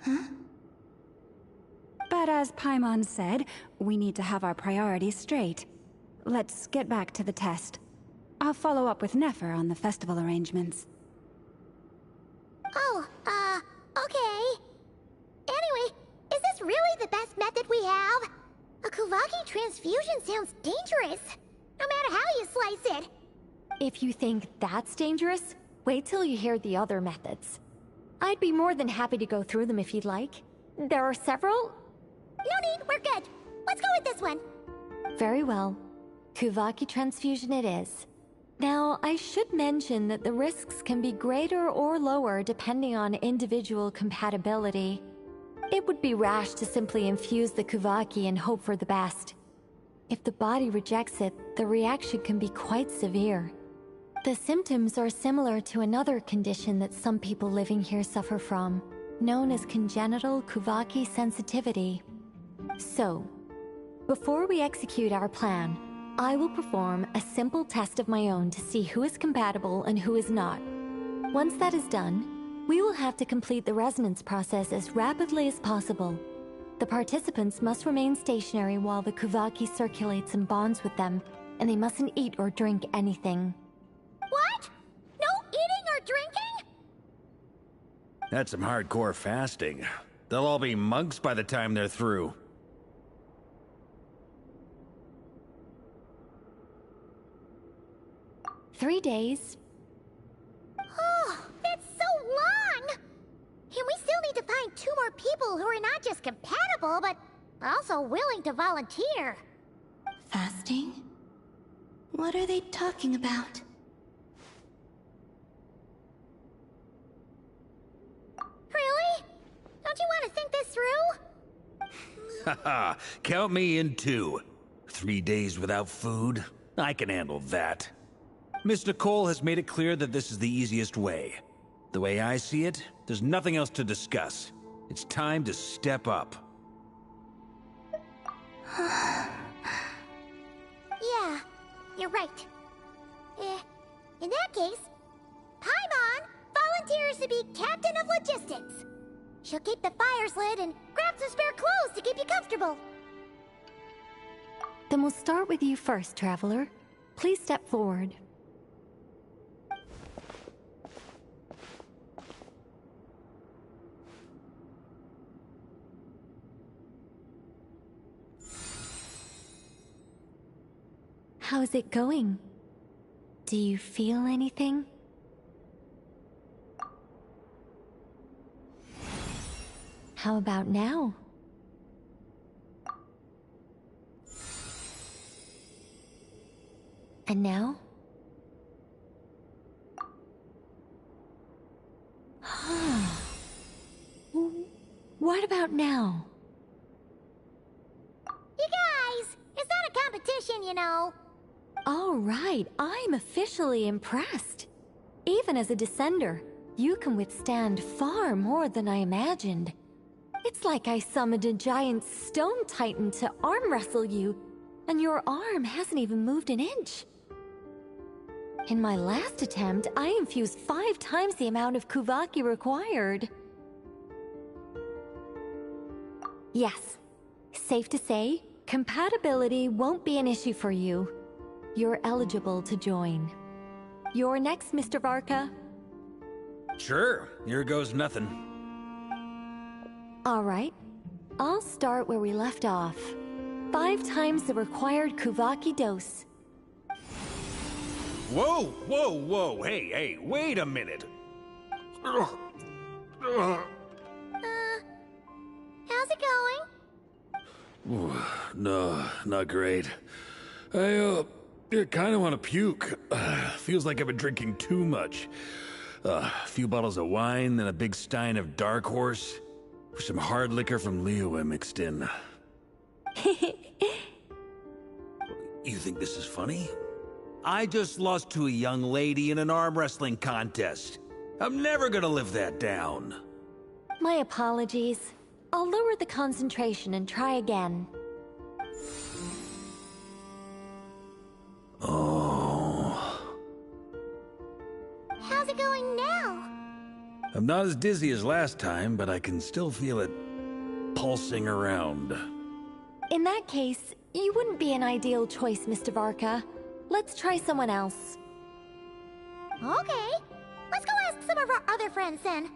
Huh? But as Paimon said, we need to have our priorities straight. Let's get back to the test. I'll follow up with Nefer on the festival arrangements. Oh, okay. Anyway, is this really the best method we have? A Kuvaki transfusion sounds dangerous, no matter how you slice it. If you think that's dangerous, wait till you hear the other methods. I'd be more than happy to go through them if you'd like. There are several. No need, we're good. Let's go with this one. Very well. Kuvaki transfusion it is. Now, I should mention that the risks can be greater or lower depending on individual compatibility. It would be rash to simply infuse the Kuvaki and hope for the best. If the body rejects it, the reaction can be quite severe. The symptoms are similar to another condition that some people living here suffer from, known as congenital Kuvaki sensitivity. So, before we execute our plan, I will perform a simple test of my own to see who is compatible and who is not. Once that is done, we will have to complete the resonance process as rapidly as possible. The participants must remain stationary while the Kuvaki circulates and bonds with them, and they mustn't eat or drink anything. What? No eating or drinking? That's some hardcore fasting. They'll all be monks by the time they're through. "3 days. Oh, that's so long! And we still need to find 2 more people who are not just compatible, but also willing to volunteer. Fasting? What are they talking about? Really? Don't you want to think this through? Haha, count me in too. 3 days without food? I can handle that. Miss Nicole has made it clear that this is the easiest way. The way I see it, there's nothing else to discuss. It's time to step up. Yeah, you're right. In that case, Paimon volunteers to be Captain of Logistics. She'll keep the fires lit and grab some spare clothes to keep you comfortable. Then we'll start with you first, Traveler. Please step forward. How's it going? Do you feel anything? How about now? And now? What about now? You guys, it's not a competition, you know. All right, I'm officially impressed. Even as a descender, you can withstand far more than I imagined. It's like I summoned a giant stone titan to arm wrestle you, and your arm hasn't even moved an inch. In my last attempt, I infused 5 times the amount of Kuvaki required. Yes, safe to say, compatibility won't be an issue for you. You're eligible to join. You're next, Mr. Varka. Sure, here goes nothing. All right, I'll start where we left off. 5 times the required Kuvaki dose. Whoa, whoa, whoa, hey, wait a minute. How's it going? Ooh, no, not great. I kind of want to puke. Feels like I've been drinking too much. A few bottles of wine, then a big stein of Dark Horse. With some hard liquor from Liyue mixed in. You think this is funny? I just lost to a young lady in an arm wrestling contest. I'm never gonna live that down. My apologies. I'll lower the concentration and try again. Oh. How's it going now? I'm not as dizzy as last time, but I can still feel it pulsing around. In that case, you wouldn't be an ideal choice, Mr. Varka. Let's try someone else. Okay. Let's go ask some of our other friends then.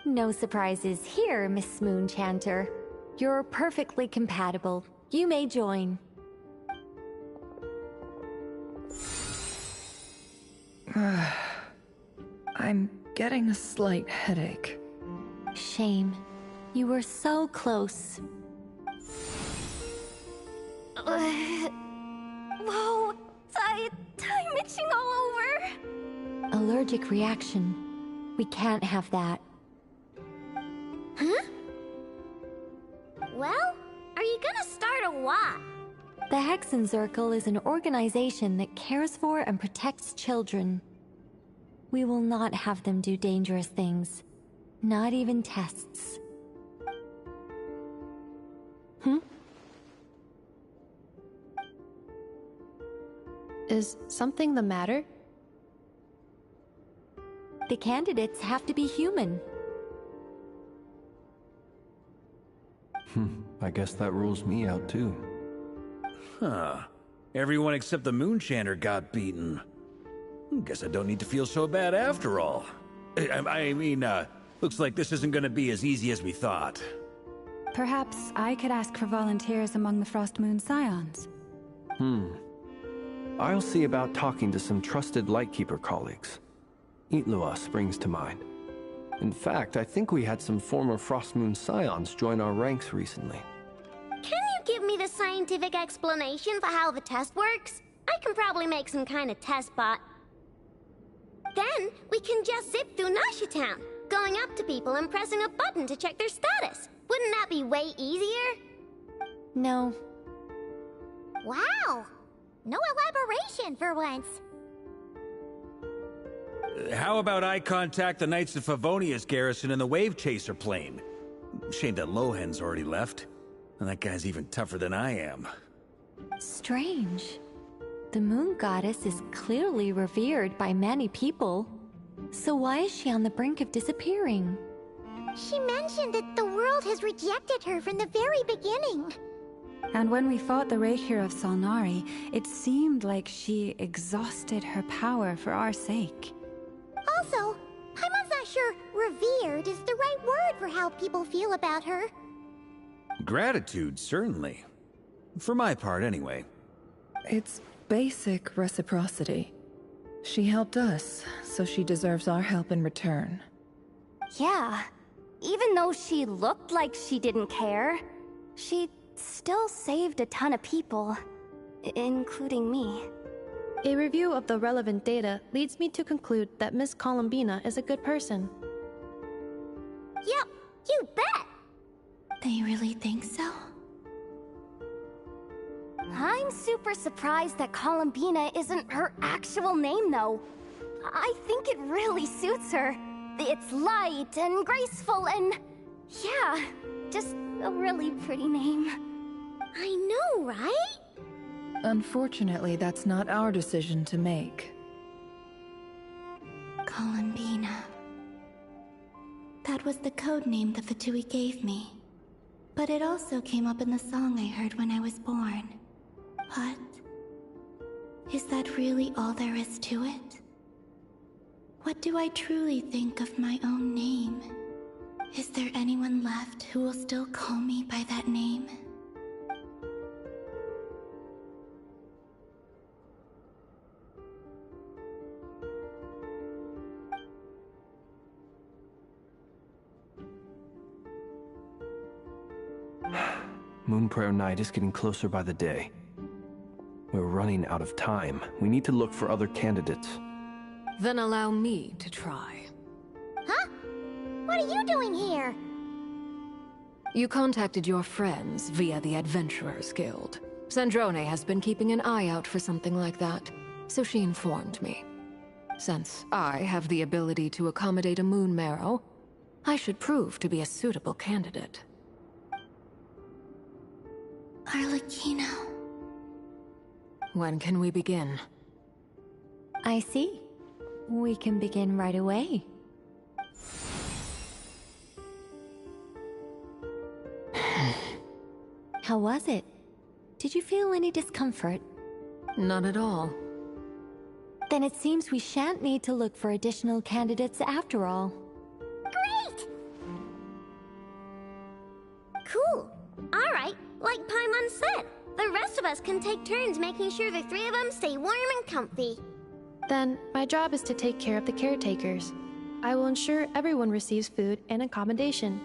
No surprises here, Miss Moonchanter. You're perfectly compatible. You may join. I'm getting a slight headache. Shame. You were so close. Whoa! I'm itching all over! Allergic reaction. We can't have that. Huh? Well, are you gonna start or what? The Hexenzirkel is an organization that cares for and protects children. We will not have them do dangerous things. Not even tests. Is something the matter? The candidates have to be human. I guess that rules me out too. Huh. Everyone except the Moonchanter got beaten. Guess I don't need to feel so bad after all. I mean, looks like this isn't gonna be as easy as we thought. Perhaps I could ask for volunteers among the Frost Moon Scions. I'll see about talking to some trusted Lightkeeper colleagues. Itlua springs to mind. In fact, I think we had some former Frost Moon Scions join our ranks recently. Can you give me the scientific explanation for how the test works? I can probably make some kind of test bot. Then, we can just zip through Nasha Town, going up to people and pressing a button to check their status. Wouldn't that be way easier? No. Wow! No elaboration for once. How about I contact the Knights of Favonia's garrison in the Wave Chaser plane? Shame that Lohan's already left. And that guy's even tougher than I am. Strange. The moon goddess is clearly revered by many people. So why is she on the brink of disappearing? She mentioned that the world has rejected her from the very beginning. And when we fought the Rapier of Solnari, it seemed like she exhausted her power for our sake. Also, Paimon's not sure revered is the right word for how people feel about her. Gratitude, certainly. For my part, anyway. It's basic reciprocity. She helped us, so she deserves our help in return. Yeah. Even though she looked like she didn't care, she still saved a ton of people, including me. A review of the relevant data leads me to conclude that Miss Columbina is a good person. Yep, you bet! They really think so? I'm super surprised that Columbina isn't her actual name, though. I think it really suits her. It's light and graceful and... yeah, just a really pretty name. I know, right? Unfortunately, that's not our decision to make. Columbina. That was the code name the Fatui gave me. But it also came up in the song I heard when I was born. What? Is that really all there is to it? What do I truly think of my own name? Is there anyone left who will still call me by that name? Moon Prayer Night is getting closer by the day. We're running out of time. We need to look for other candidates. Then allow me to try. Huh? What are you doing here? You contacted your friends via the Adventurers Guild. Sandrone has been keeping an eye out for something like that, so she informed me. Since I have the ability to accommodate a moon marrow, I should prove to be a suitable candidate. Arlecchino. When can we begin? I see. We can begin right away. How was it? Did you feel any discomfort? None at all. Then it seems we shan't need to look for additional candidates after all. Great! Cool. Alright, like Paimon said, the rest of us can take turns making sure the three of them stay warm and comfy. Then, my job is to take care of the caretakers. I will ensure everyone receives food and accommodation.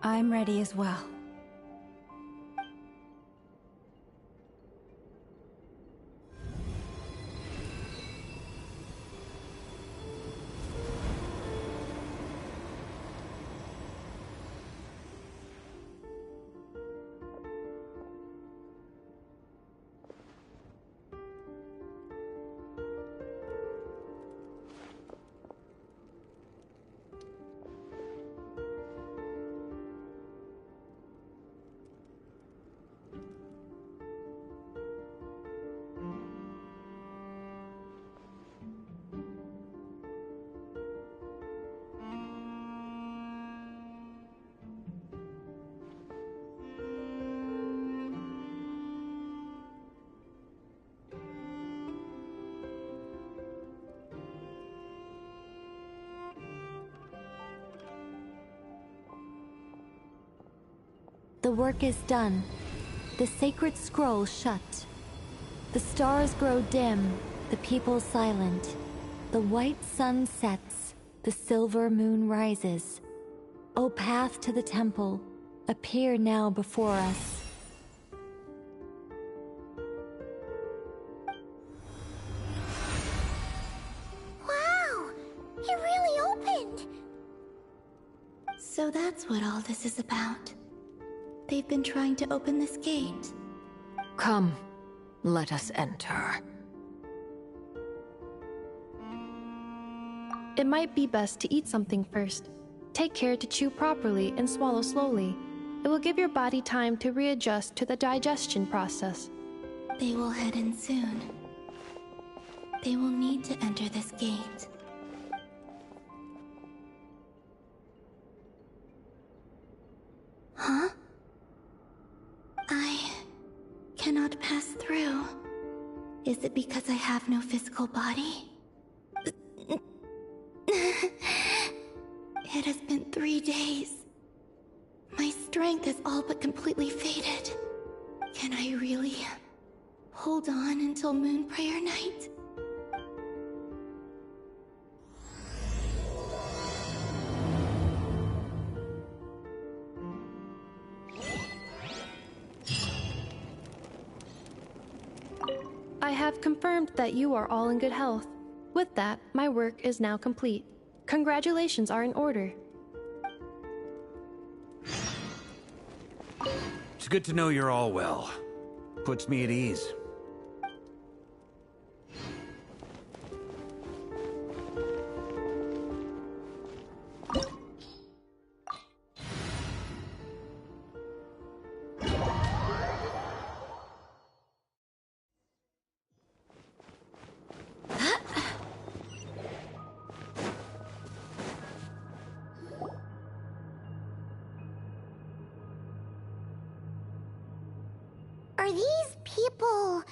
I'm ready as well. The work is done. The sacred scroll shut. The stars grow dim, the people silent. The white sun sets, the silver moon rises. O path to the temple, appear now before us. Wow! It really opened! So that's what all this is about. They've been trying to open this gate. Come, let us enter. It might be best to eat something first. Take care to chew properly and swallow slowly. It will give your body time to readjust to the digestion process. They will head in soon. They will need to enter this gate. cannot pass through. Is it because I have no physical body? It has been 3 days. My strength is all but completely faded. Can I really hold on until Moon Prayer Night? I have confirmed that you are all in good health. With that, my work is now complete. Congratulations are in order. It's good to know you're all well. Puts me at ease. Are these people...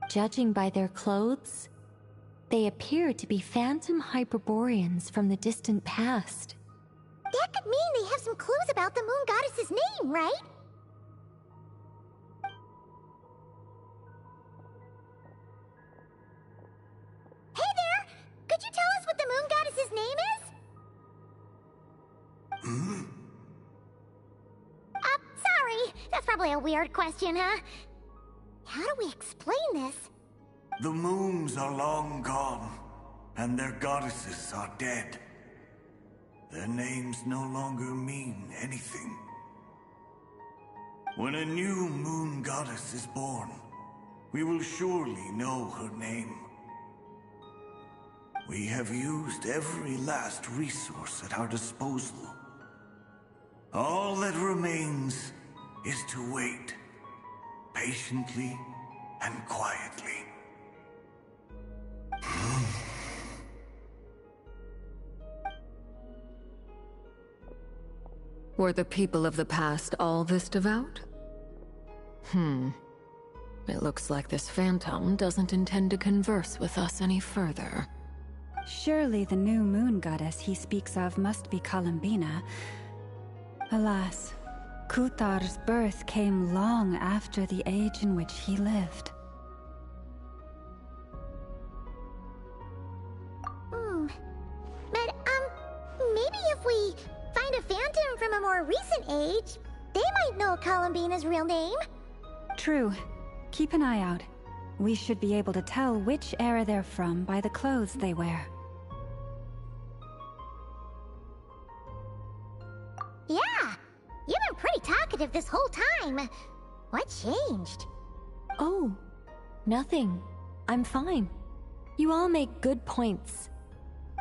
Judging by their clothes, they appear to be phantom Hyperboreans from the distant past. That could mean they have some clues about the moon goddess's name, right? Hey there! Could you tell us what the moon goddess's name is? Sorry. That's probably a weird question, huh? How do we explain this? The moons are long gone, and their goddesses are dead. Their names no longer mean anything. When a new moon goddess is born, we will surely know her name. We have used every last resource at our disposal. All that remains is to wait, patiently and quietly. Were the people of the past all this devout? It looks like this phantom doesn't intend to converse with us any further. Surely the new moon goddess he speaks of must be Columbina. Alas, Kuthar's birth came long after the age in which he lived. But, maybe if we find a phantom from a more recent age, they might know Columbina's real name. True. Keep an eye out. We should be able to tell which era they're from by the clothes they wear. Yeah, you've been pretty talkative this whole time. What changed? Oh, nothing. I'm fine. You all make good points.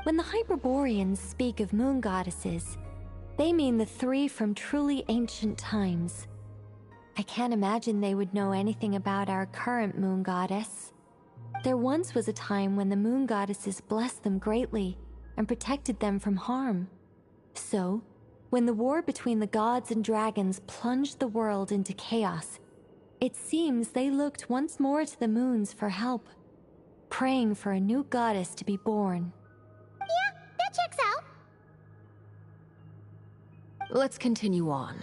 When the Hyperboreans speak of moon goddesses, they mean the three from truly ancient times. I can't imagine they would know anything about our current moon goddess. There once was a time when the moon goddesses blessed them greatly and protected them from harm. So, when the war between the gods and dragons plunged the world into chaos, it seems they looked once more to the moons for help, praying for a new goddess to be born. Yeah, that checks out. Let's continue on.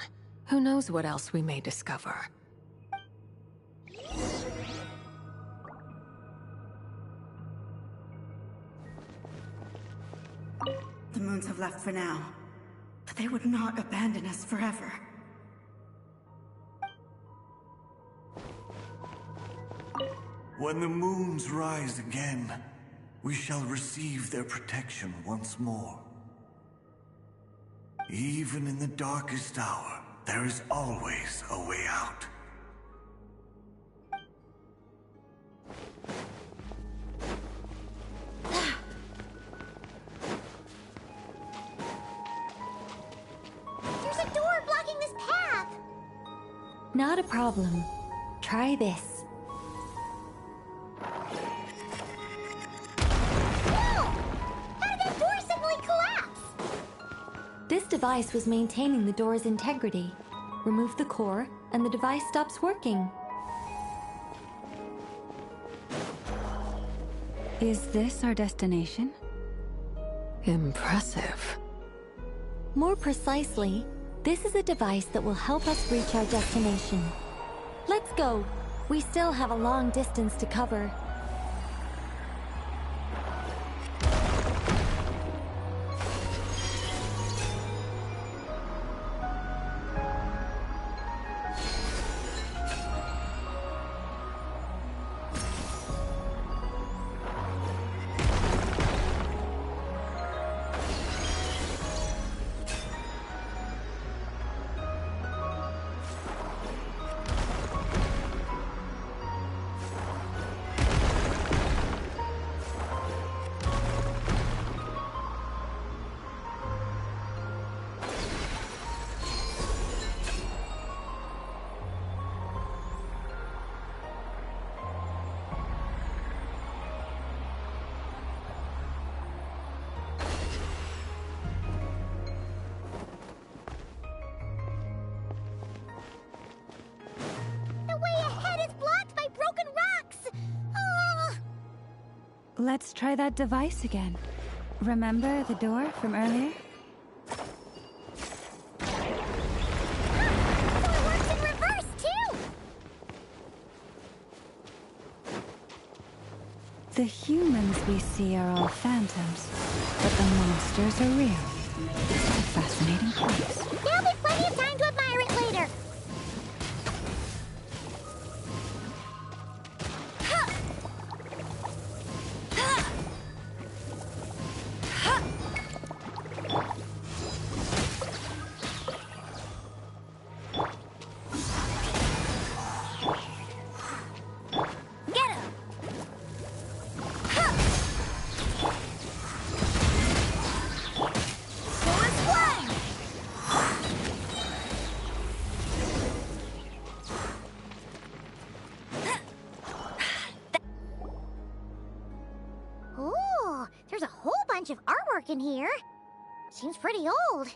Who knows what else we may discover? The moons have left for now, but they would not abandon us forever. When the moons rise again, we shall receive their protection once more. Even in the darkest hour, there is always a way out. There's a door blocking this path! Not a problem. Try this. This device was maintaining the door's integrity. Remove the core, and the device stops working. Is this our destination? Impressive. More precisely, this is a device that will help us reach our destination. Let's go. We still have a long distance to cover. Let's try that device again. Remember the door from earlier? It works in reverse, too! The humans we see are all phantoms, but the monsters are real. It's a fascinating place. There'll be plenty of time to admire it later. There's a whole bunch of artwork in here. Seems pretty old.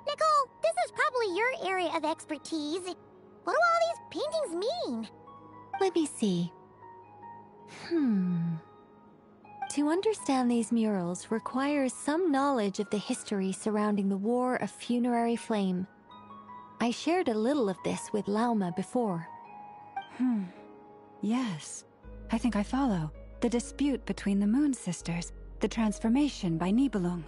Nicole, this is probably your area of expertise. What do all these paintings mean? Let me see. To understand these murals requires some knowledge of the history surrounding the War of Funerary Flame. I shared a little of this with Lauma before. Yes. I think I follow. The dispute between the Moon Sisters. The transformation by Nibelung.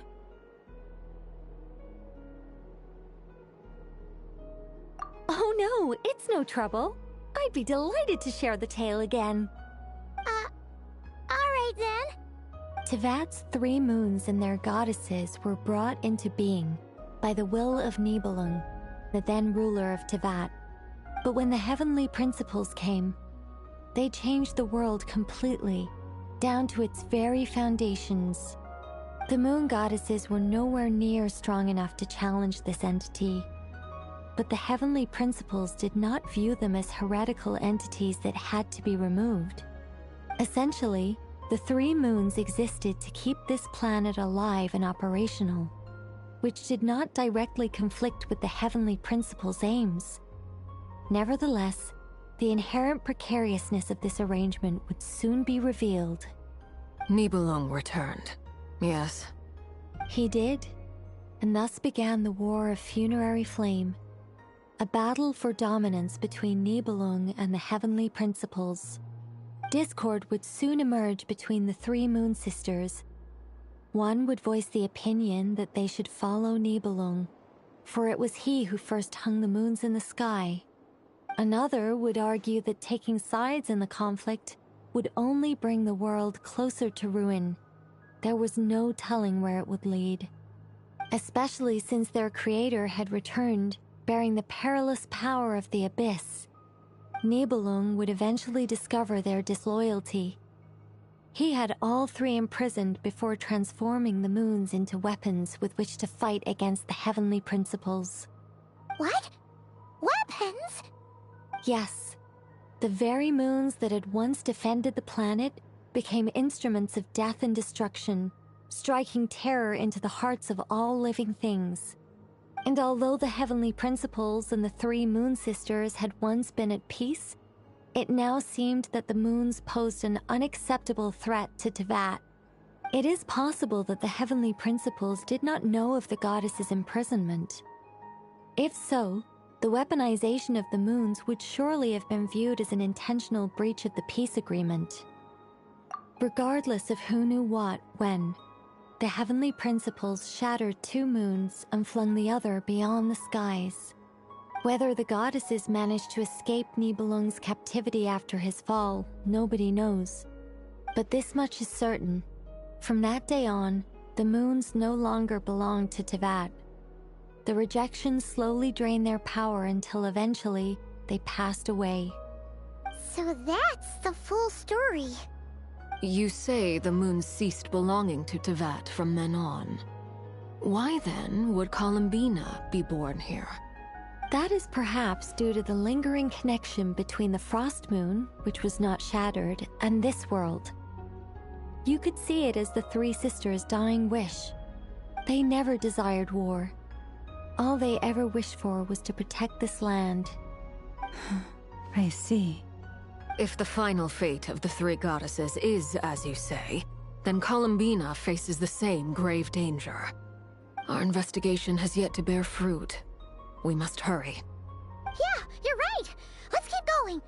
Oh no, it's no trouble. I'd be delighted to share the tale again. Alright then. Tevat's 3 moons and their goddesses were brought into being by the will of Nibelung, the then ruler of Tevat. But when the heavenly principles came, they changed the world completely, down to its very foundations. The moon goddesses were nowhere near strong enough to challenge this entity. But the heavenly principles did not view them as heretical entities that had to be removed. Essentially, the 3 moons existed to keep this planet alive and operational, which did not directly conflict with the heavenly principles' aims. Nevertheless, the inherent precariousness of this arrangement would soon be revealed. Nibelung returned. Yes. He did, and thus began the War of Funerary Flame, a battle for dominance between Nibelung and the heavenly principles. Discord would soon emerge between the 3 Moon Sisters. One would voice the opinion that they should follow Nibelung, for it was he who first hung the moons in the sky. Another would argue that taking sides in the conflict would only bring the world closer to ruin. There was no telling where it would lead, especially since their creator had returned, bearing the perilous power of the Abyss. Nibelung would eventually discover their disloyalty. He had all 3 imprisoned before transforming the moons into weapons with which to fight against the heavenly principles. What? Weapons? Yes. The very moons that had once defended the planet became instruments of death and destruction, striking terror into the hearts of all living things. And although the heavenly principles and the 3 Moon Sisters had once been at peace, It now seemed that the moons posed an unacceptable threat to Teyvat. It is possible that the heavenly principles did not know of the goddess's imprisonment. If so, the weaponization of the moons would surely have been viewed as an intentional breach of the peace agreement. Regardless of who knew what, when, the heavenly principles shattered 2 moons and flung the other beyond the skies. Whether the goddesses managed to escape Nibelung's captivity after his fall, nobody knows. But this much is certain. From that day on, the moons no longer belonged to Teyvat. The rejection slowly drained their power until eventually they passed away. So that's the full story. You say the moons ceased belonging to Teyvat from then on. Why then would Columbina be born here? That is perhaps due to the lingering connection between the Frost Moon, which was not shattered, and this world. You could see it as the 3 sisters' dying wish. They never desired war. All they ever wished for was to protect this land. I see. If the final fate of the 3 goddesses is as you say, then Columbina faces the same grave danger. Our investigation has yet to bear fruit. We must hurry. Yeah, you're right. Let's keep going.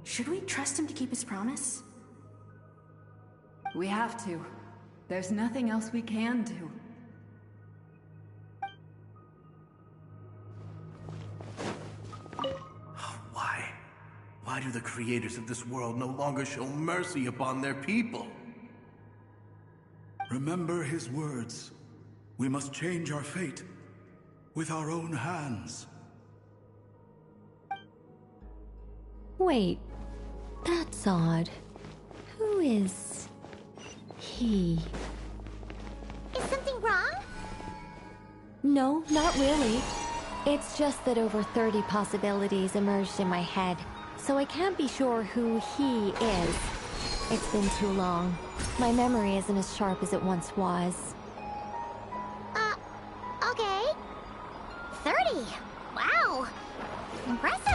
Should we trust him to keep his promise? We have to. There's nothing else we can do. Why? Why do the creators of this world no longer show mercy upon their people? Remember his words. We must change our fate with our own hands. Wait, that's odd. Who is he? Is something wrong? No, not really. It's just that over 30 possibilities emerged in my head, so I can't be sure who he is. It's been too long. My memory isn't as sharp as it once was. Okay. 30. Wow. Impressive.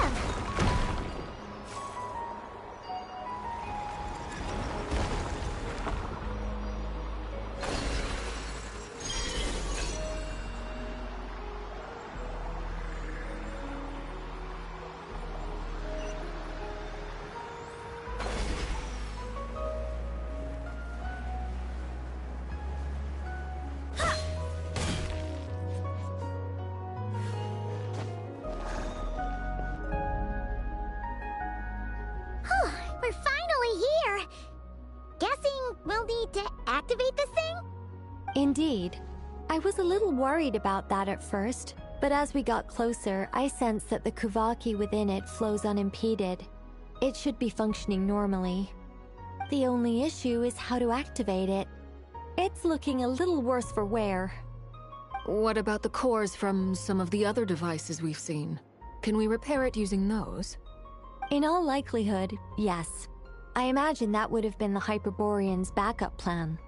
We're finally here! Guessing we'll need to activate this thing? Indeed. I was a little worried about that at first, but as we got closer, I sensed that the Kuvaki within it flows unimpeded. It should be functioning normally. The only issue is how to activate it. It's looking a little worse for wear. What about the cores from some of the other devices we've seen? Can we repair it using those? In all likelihood, yes. I imagine that would have been the Hyperborean's backup plan.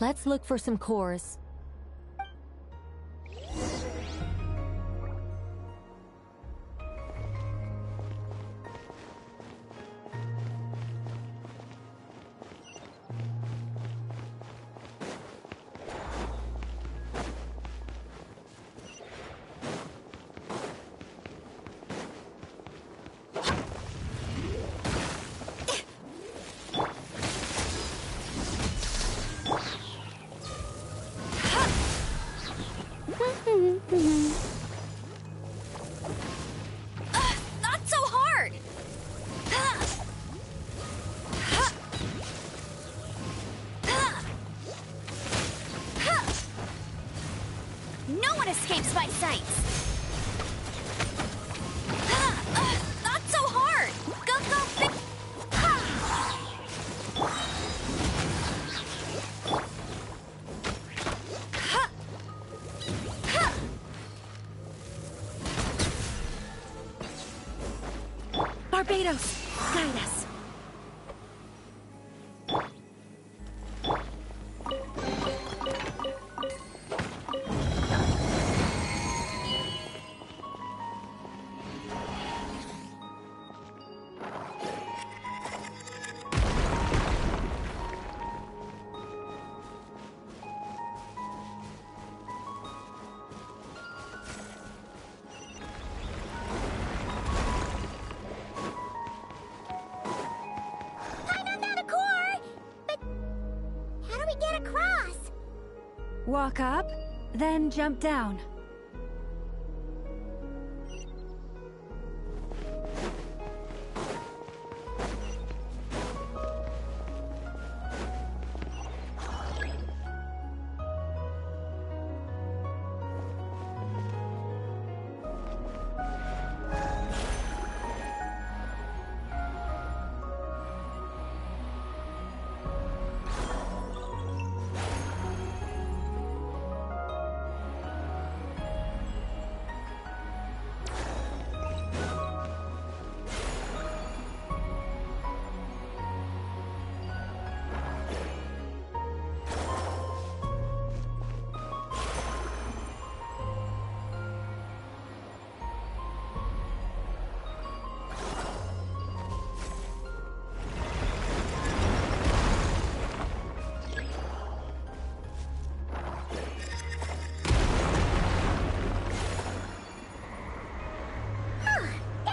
Let's look for some cores. Barbatos, guide us. Walk up, then jump down.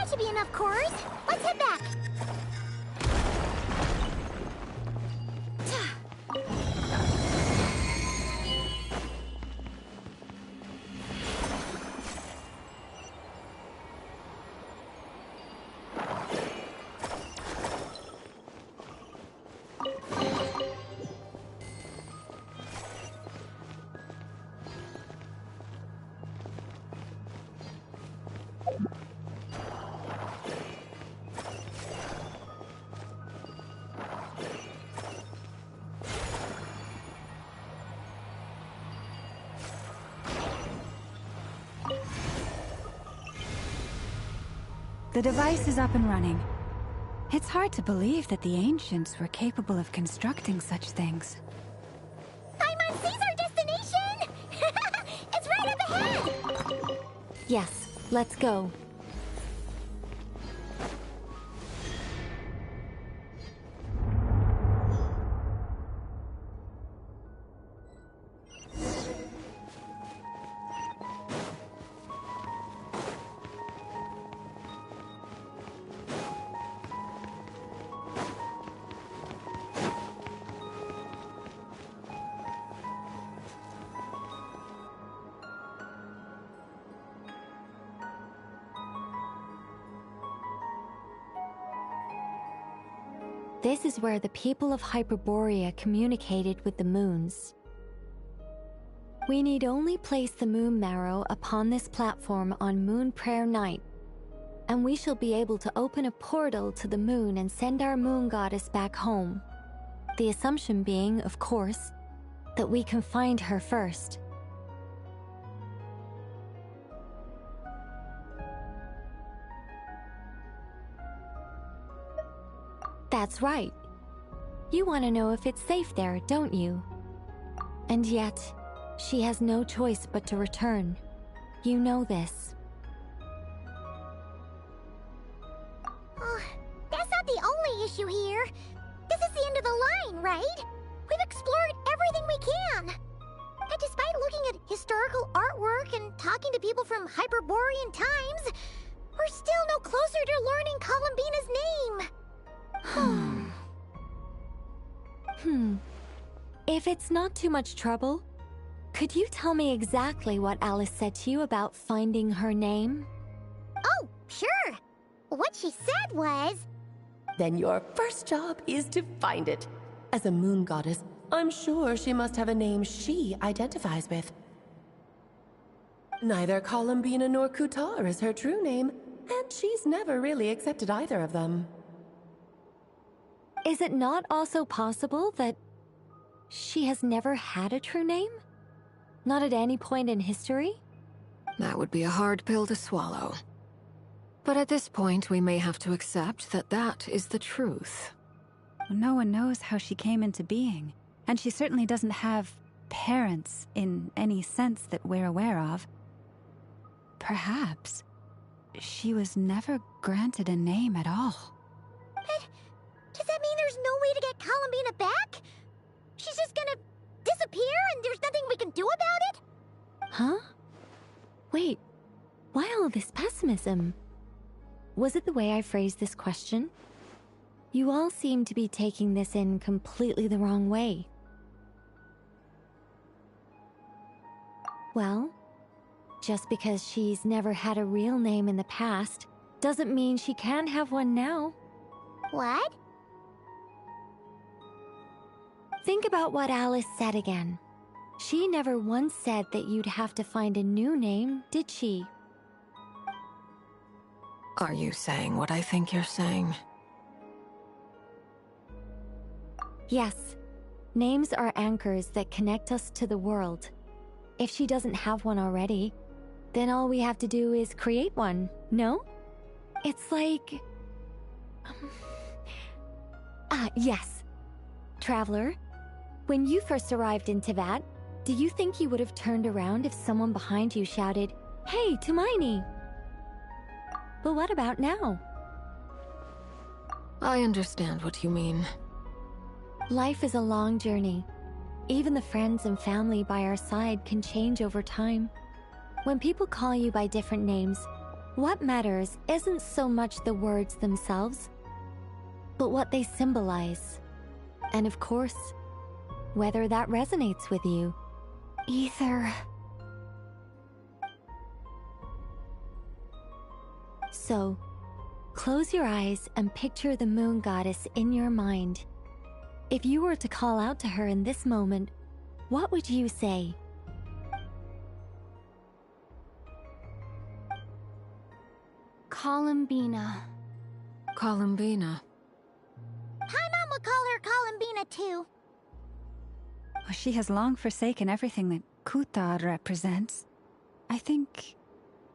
Should be enough cores. Let's head back. The device is up and running. It's hard to believe that the ancients were capable of constructing such things. Paimon sees our destination! It's right up ahead! Yes, let's go. This is where the people of Hyperborea communicated with the moons. We need only place the moon marrow upon this platform on Moon Prayer Night, and we shall be able to open a portal to the moon and send our moon goddess back home. The assumption being, of course, that we can find her first. That's right. You want to know if it's safe there, don't you? And yet, she has no choice but to return. You know this. Oh, that's not the only issue here. This is the end of the line, right? We've explored everything we can. And despite looking at historical artwork and talking to people from Hyperborean times, we're still no closer to learning Columbina's name. If it's not too much trouble, could you tell me exactly what Alice said to you about finding her name? Oh, sure. What she said was... Then your first job is to find it. As a moon goddess, I'm sure she must have a name she identifies with. Neither Columbina nor Kutar is her true name, and she's never really accepted either of them. Is it not also possible that she has never had a true name? Not at any point in history? That would be a hard pill to swallow. But at this point, we may have to accept that that is the truth. No one knows how she came into being, and she certainly doesn't have parents in any sense that we're aware of. Perhaps she was never granted a name at all. But does that mean there's no way to get Columbina back? She's just gonna disappear and there's nothing we can do about it? Huh? Wait, why all this pessimism? Was it the way I phrased this question? You all seem to be taking this in completely the wrong way. Well, just because she's never had a real name in the past doesn't mean she can't have one now. What? Think about what Alice said again. She never once said that you'd have to find a new name, did she? Are you saying what I think you're saying? Yes. Names are anchors that connect us to the world. If she doesn't have one already, then all we have to do is create one, no? It's like... yes. Traveler, when you first arrived in Teyvat, do you think you would have turned around if someone behind you shouted, "Hey, Tumaini"? But what about now? I understand what you mean. Life is a long journey. Even the friends and family by our side can change over time. When people call you by different names, what matters isn't so much the words themselves, but what they symbolize. And of course, whether that resonates with you. Ether. So, close your eyes and picture the moon goddess in your mind. If you were to call out to her in this moment, what would you say? Columbina. Columbina. Paimon would call her Columbina too. Well, she has long forsaken everything that Kutar represents. I think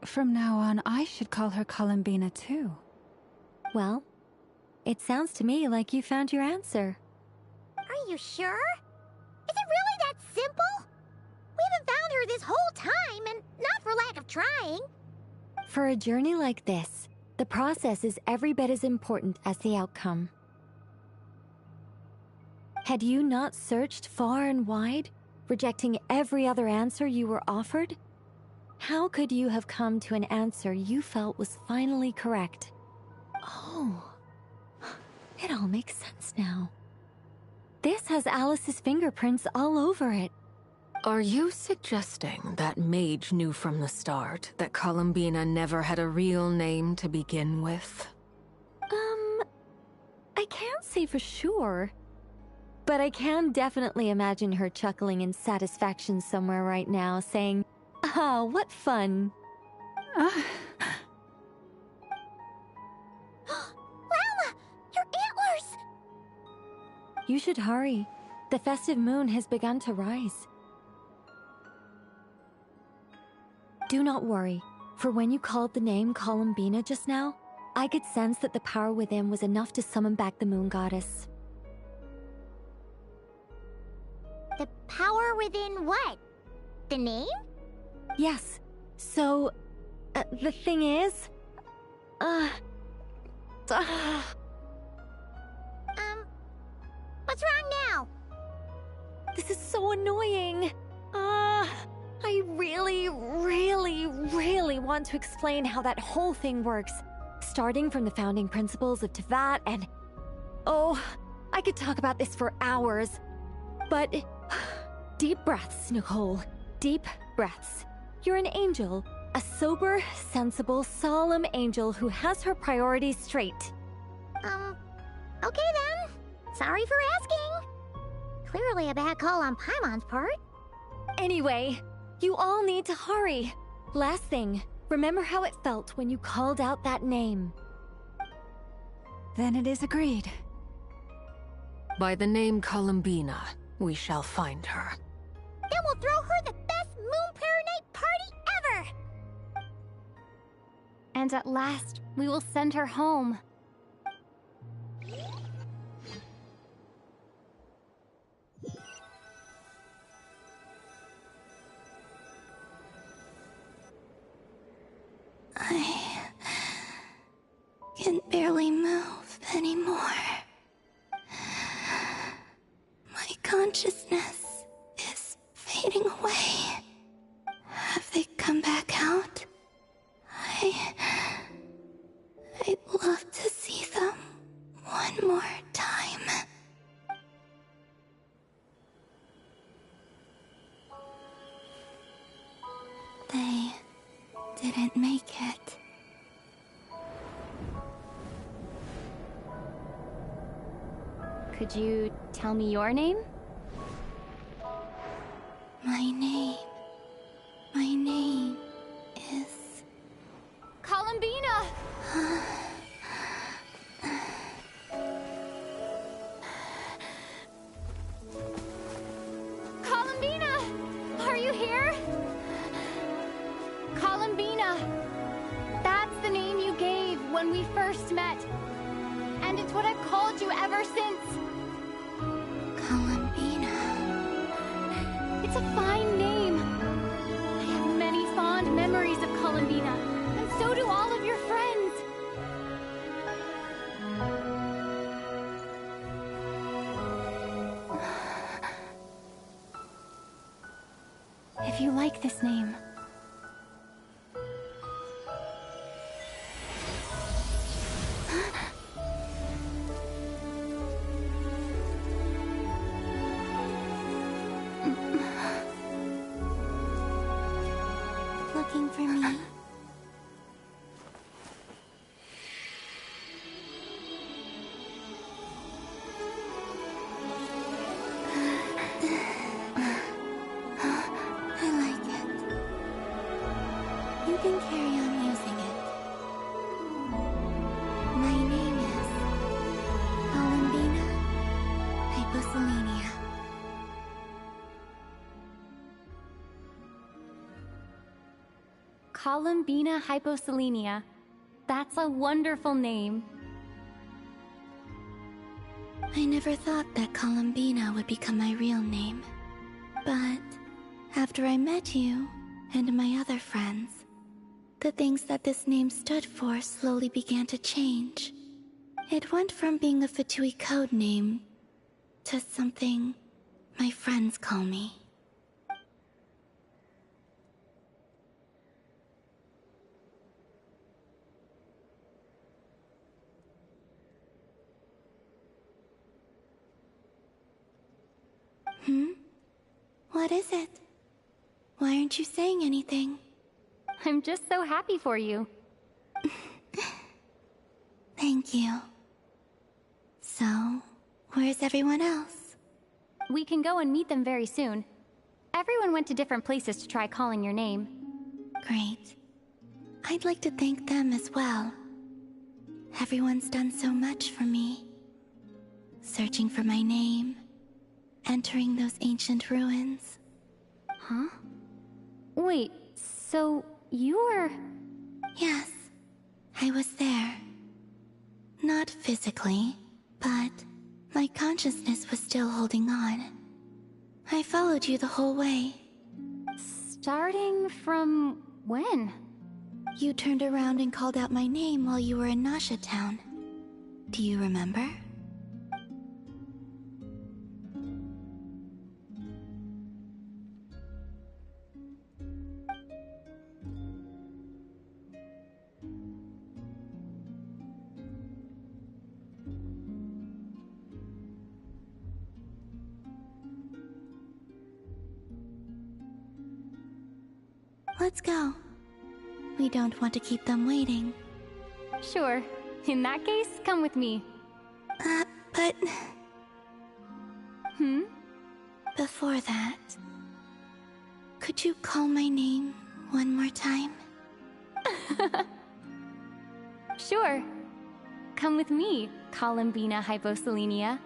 from now on I should call her Columbina too. Well, it sounds to me like you found your answer. Are you sure? Is it really that simple? We haven't found her this whole time, and not for lack of trying. For a journey like this, the process is every bit as important as the outcome. Had you not searched far and wide, rejecting every other answer you were offered? How could you have come to an answer you felt was finally correct? Oh, it all makes sense now. This has Alice's fingerprints all over it. Are you suggesting that Mage knew from the start that Columbina never had a real name to begin with? I can't say for sure. But I can definitely imagine her chuckling in satisfaction somewhere right now, saying, "Ah, what fun." Llama! Your antlers! You should hurry. The festive moon has begun to rise. Do not worry, for when you called the name Columbina just now, I could sense that the power within was enough to summon back the moon goddess. The power within what? The name? Yes. So, the thing is... What's wrong now? This is so annoying. I really want to explain how that whole thing works. Starting from the founding principles of Teyvat and... Oh, I could talk about this for hours. But... Deep breaths, Nicole. Deep breaths. You're an angel. A sober, sensible, solemn angel who has her priorities straight. Okay then. Sorry for asking. Clearly a bad call on Paimon's part. Anyway, you all need to hurry. Last thing, remember how it felt when you called out that name. Then it is agreed. By the name Columbina, we shall find her. Then we'll throw her the best Moon Paradise party ever! And at last, we will send her home. I can barely move anymore. My consciousness is fading away. Have they come back out? I'd love to see them one more time. They didn't make it. Could you tell me your name? My name is... Columbina! Columbina! Are you here? Columbina! That's the name you gave when we first met. And it's what I've called you ever since. Columbina. It's a fine name. I have many fond memories of Columbina, and so do all of your friends. If you like this name, looking for me? I like it. You can carry on using it. My name is Columbina Hyposelenia. Columbina Hyposelenia. That's a wonderful name. I never thought that Columbina would become my real name. But after I met you and my other friends, the things that this name stood for slowly began to change. It went from being a Fatui code name to something my friends call me. What is it? Why aren't you saying anything? I'm just so happy for you. Thank you. So, where's everyone else? We can go and meet them very soon. Everyone went to different places to try calling your name. Great. I'd like to thank them as well. Everyone's done so much for me. Searching for my name, entering those ancient ruins. Huh? Wait, so you were... Yes, I was there. Not physically, but my consciousness was still holding on. I followed you the whole way. Starting from when? You turned around and called out my name while you were in Nasha Town. Do you remember? Let's go. We don't want to keep them waiting. Sure. In that case, come with me. But... Hmm? Before that... Could you call my name one more time? Sure. Come with me, Columbina Hyposelenia.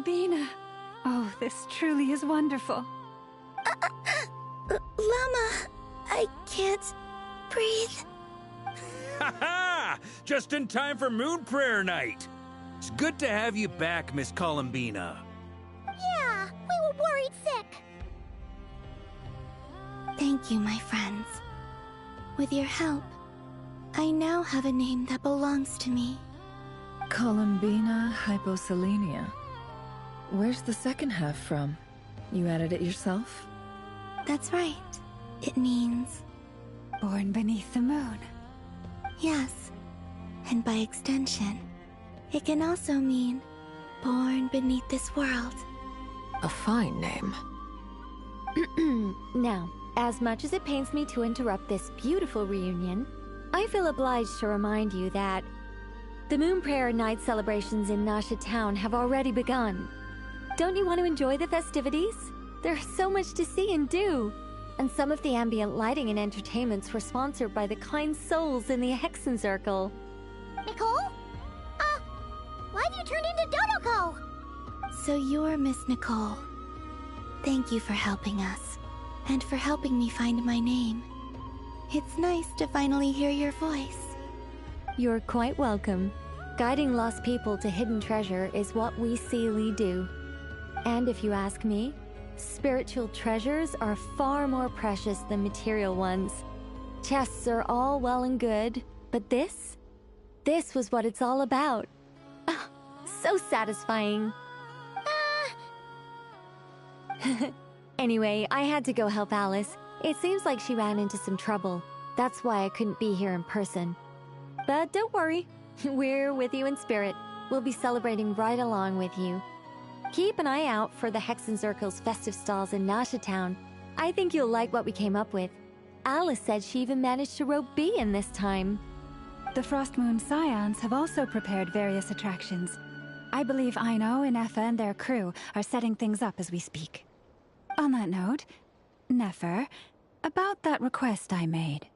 Columbina! Oh, this truly is wonderful. Llama, I can't breathe. Ha ha! Just in time for Moon Prayer Night. It's good to have you back, Miss Columbina. Yeah, we were worried sick. Thank you, my friends. With your help, I now have a name that belongs to me. Columbina hyposelenia. Where's the second half from? You added it yourself? That's right. It means... born beneath the moon. Yes. And by extension, it can also mean born beneath this world. A fine name. Now, as much as it pains me to interrupt this beautiful reunion, I feel obliged to remind you that the Moon Prayer Night celebrations in Nasha Town have already begun. Don't you want to enjoy the festivities? There's so much to see and do. And some of the ambient lighting and entertainments were sponsored by the kind souls in the Hexen Circle. Nicole? Why have you turned into Dodoko? So you're Miss Nicole. Thank you for helping us, and for helping me find my name. It's nice to finally hear your voice. You're quite welcome. Guiding lost people to hidden treasure is what we Seelie do. And if you ask me, spiritual treasures are far more precious than material ones. Chests are all well and good, but this was what it's all about. Ah, so satisfying. Anyway, I had to go help Alice. It seems like she ran into some trouble. That's why I couldn't be here in person. But don't worry, we're with you in spirit. We'll be celebrating right along with you. Keep an eye out for the Hexen Circle's festive stalls in Nasha Town. I think you'll like what we came up with. Alice said she even managed to rope B in this time. The Frost Moon Scions have also prepared various attractions. I believe Aino, Ineffa, and their crew are setting things up as we speak. On that note, Nefer, about that request I made.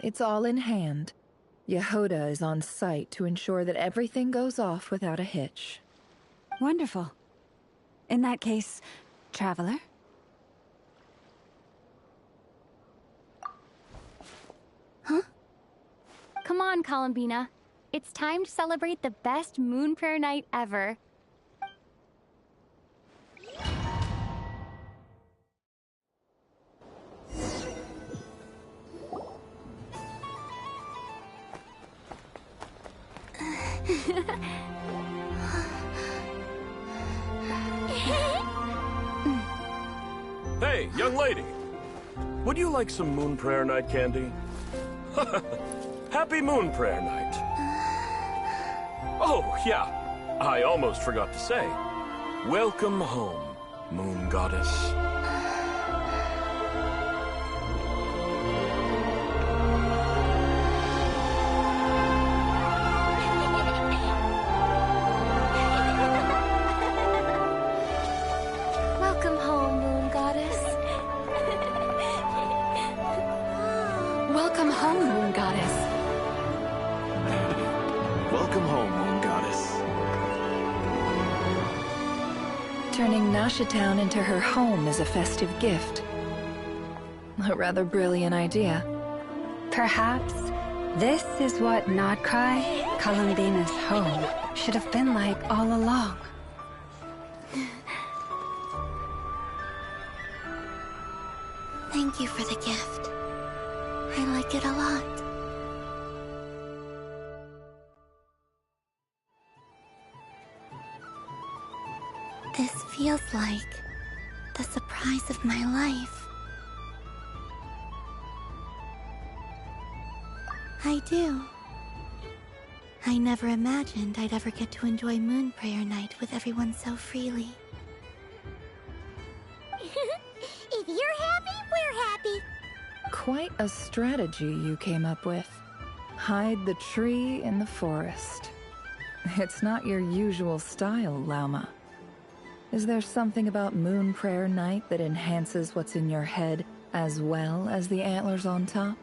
It's all in hand. Yehoda is on site to ensure that everything goes off without a hitch. Wonderful. In that case, Traveler? Huh? Come on, Columbina. It's time to celebrate the best Moon Prayer Night ever. Hey, young lady. Would you like some Moon Prayer Night candy? Happy Moon Prayer Night. Oh, yeah. I almost forgot to say. Welcome home, Moon Goddess. Welcome home, Moon Goddess. Welcome home, Moon Goddess. Welcome home, Moon Goddess. Turning Nasha Town into her home is a festive gift. A rather brilliant idea. Perhaps this is what Nocturne, Columbina's home, should have been like all along. Thank you for the gift. I like it a lot. This feels like the surprise of my life. I do. I never imagined I'd ever get to enjoy Moon Prayer Night with everyone so freely. If you're happy, we're happy. Quite a strategy you came up with. Hide the tree in the forest. It's not your usual style, Lauma. Is there something about Moon Prayer Night that enhances what's in your head as well as the antlers on top?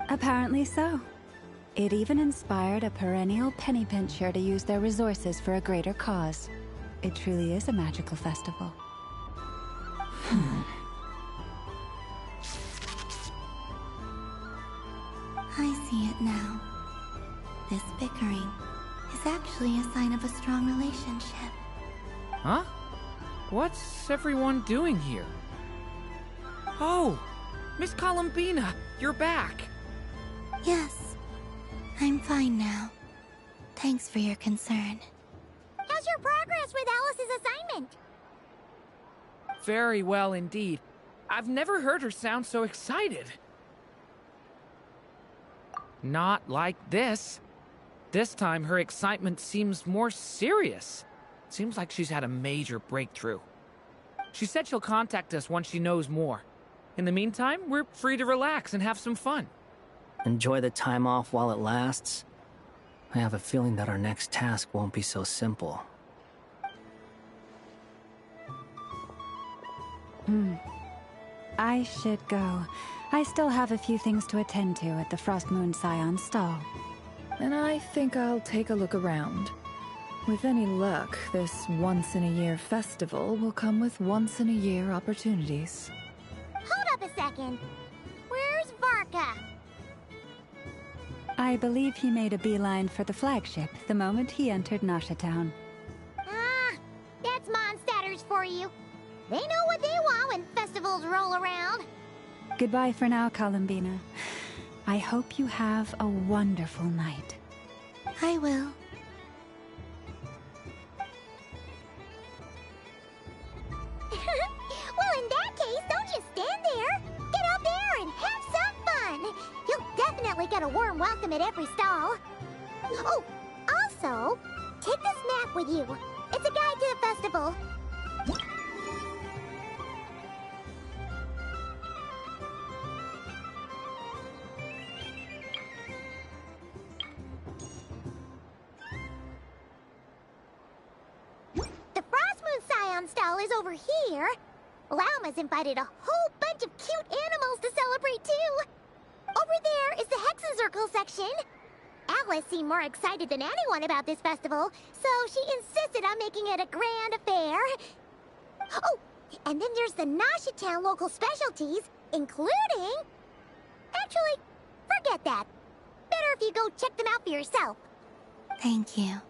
Apparently so. It even inspired a perennial penny pincher to use their resources for a greater cause. it truly is a magical festival. I see it now. This bickering is actually a sign of a strong relationship. Huh? What's everyone doing here? Oh! Miss Columbina, you're back! Yes, I'm fine now. Thanks for your concern. How's your progress with Alice's assignment? Very well indeed. I've never heard her sound so excited. Not like this. This time her excitement seems more serious. Seems like she's had a major breakthrough. She said she'll contact us once she knows more. In the meantime, we're free to relax and have some fun. Enjoy the time off while it lasts. I have a feeling that our next task won't be so simple. I should go. I still have a few things to attend to at the Frost Moon Scion stall. And I think I'll take a look around. With any luck, this once-in-a-year festival will come with once-in-a-year opportunities. Hold up a second. Where's Varka? I believe he made a beeline for the flagship the moment he entered Nasha Town. Ah, that's Mondstadters for you. They know what they want when festivals roll around. Goodbye for now, Columbina. I hope you have a wonderful night. I will. Well, in that case, don't just stand there. Get up there and have some fun. You'll definitely get a warm welcome at every stall. Oh, also, take this map with you. It's a guide to the festival. The Frost Moon Scion stall is over here. Lauma's invited a whole bunch of cute animals to celebrate too. Over there is the Hexencircle section. Alice seemed more excited than anyone about this festival, so she insisted on making it a grand affair. Oh, and then there's the Nasha Town local specialties, including... Actually, forget that. Better if you go check them out for yourself. Thank you.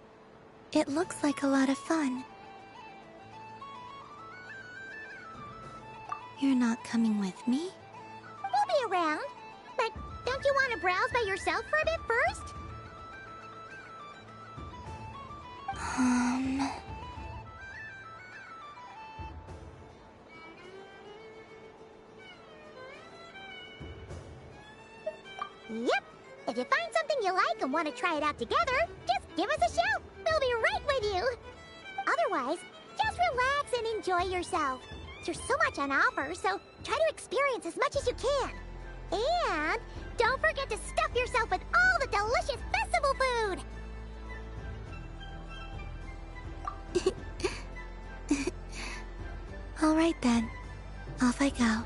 It looks like a lot of fun. You're not coming with me? We'll be around. But don't you want to browse by yourself for a bit first? Yep. If you find something you like and want to try it out together, just give us a shout. We'll be right with you. Otherwise, just relax and enjoy yourself. There's so much on offer, so try to experience as much as you can. And don't forget to stuff yourself with all the delicious festival food. All right then. Off I go.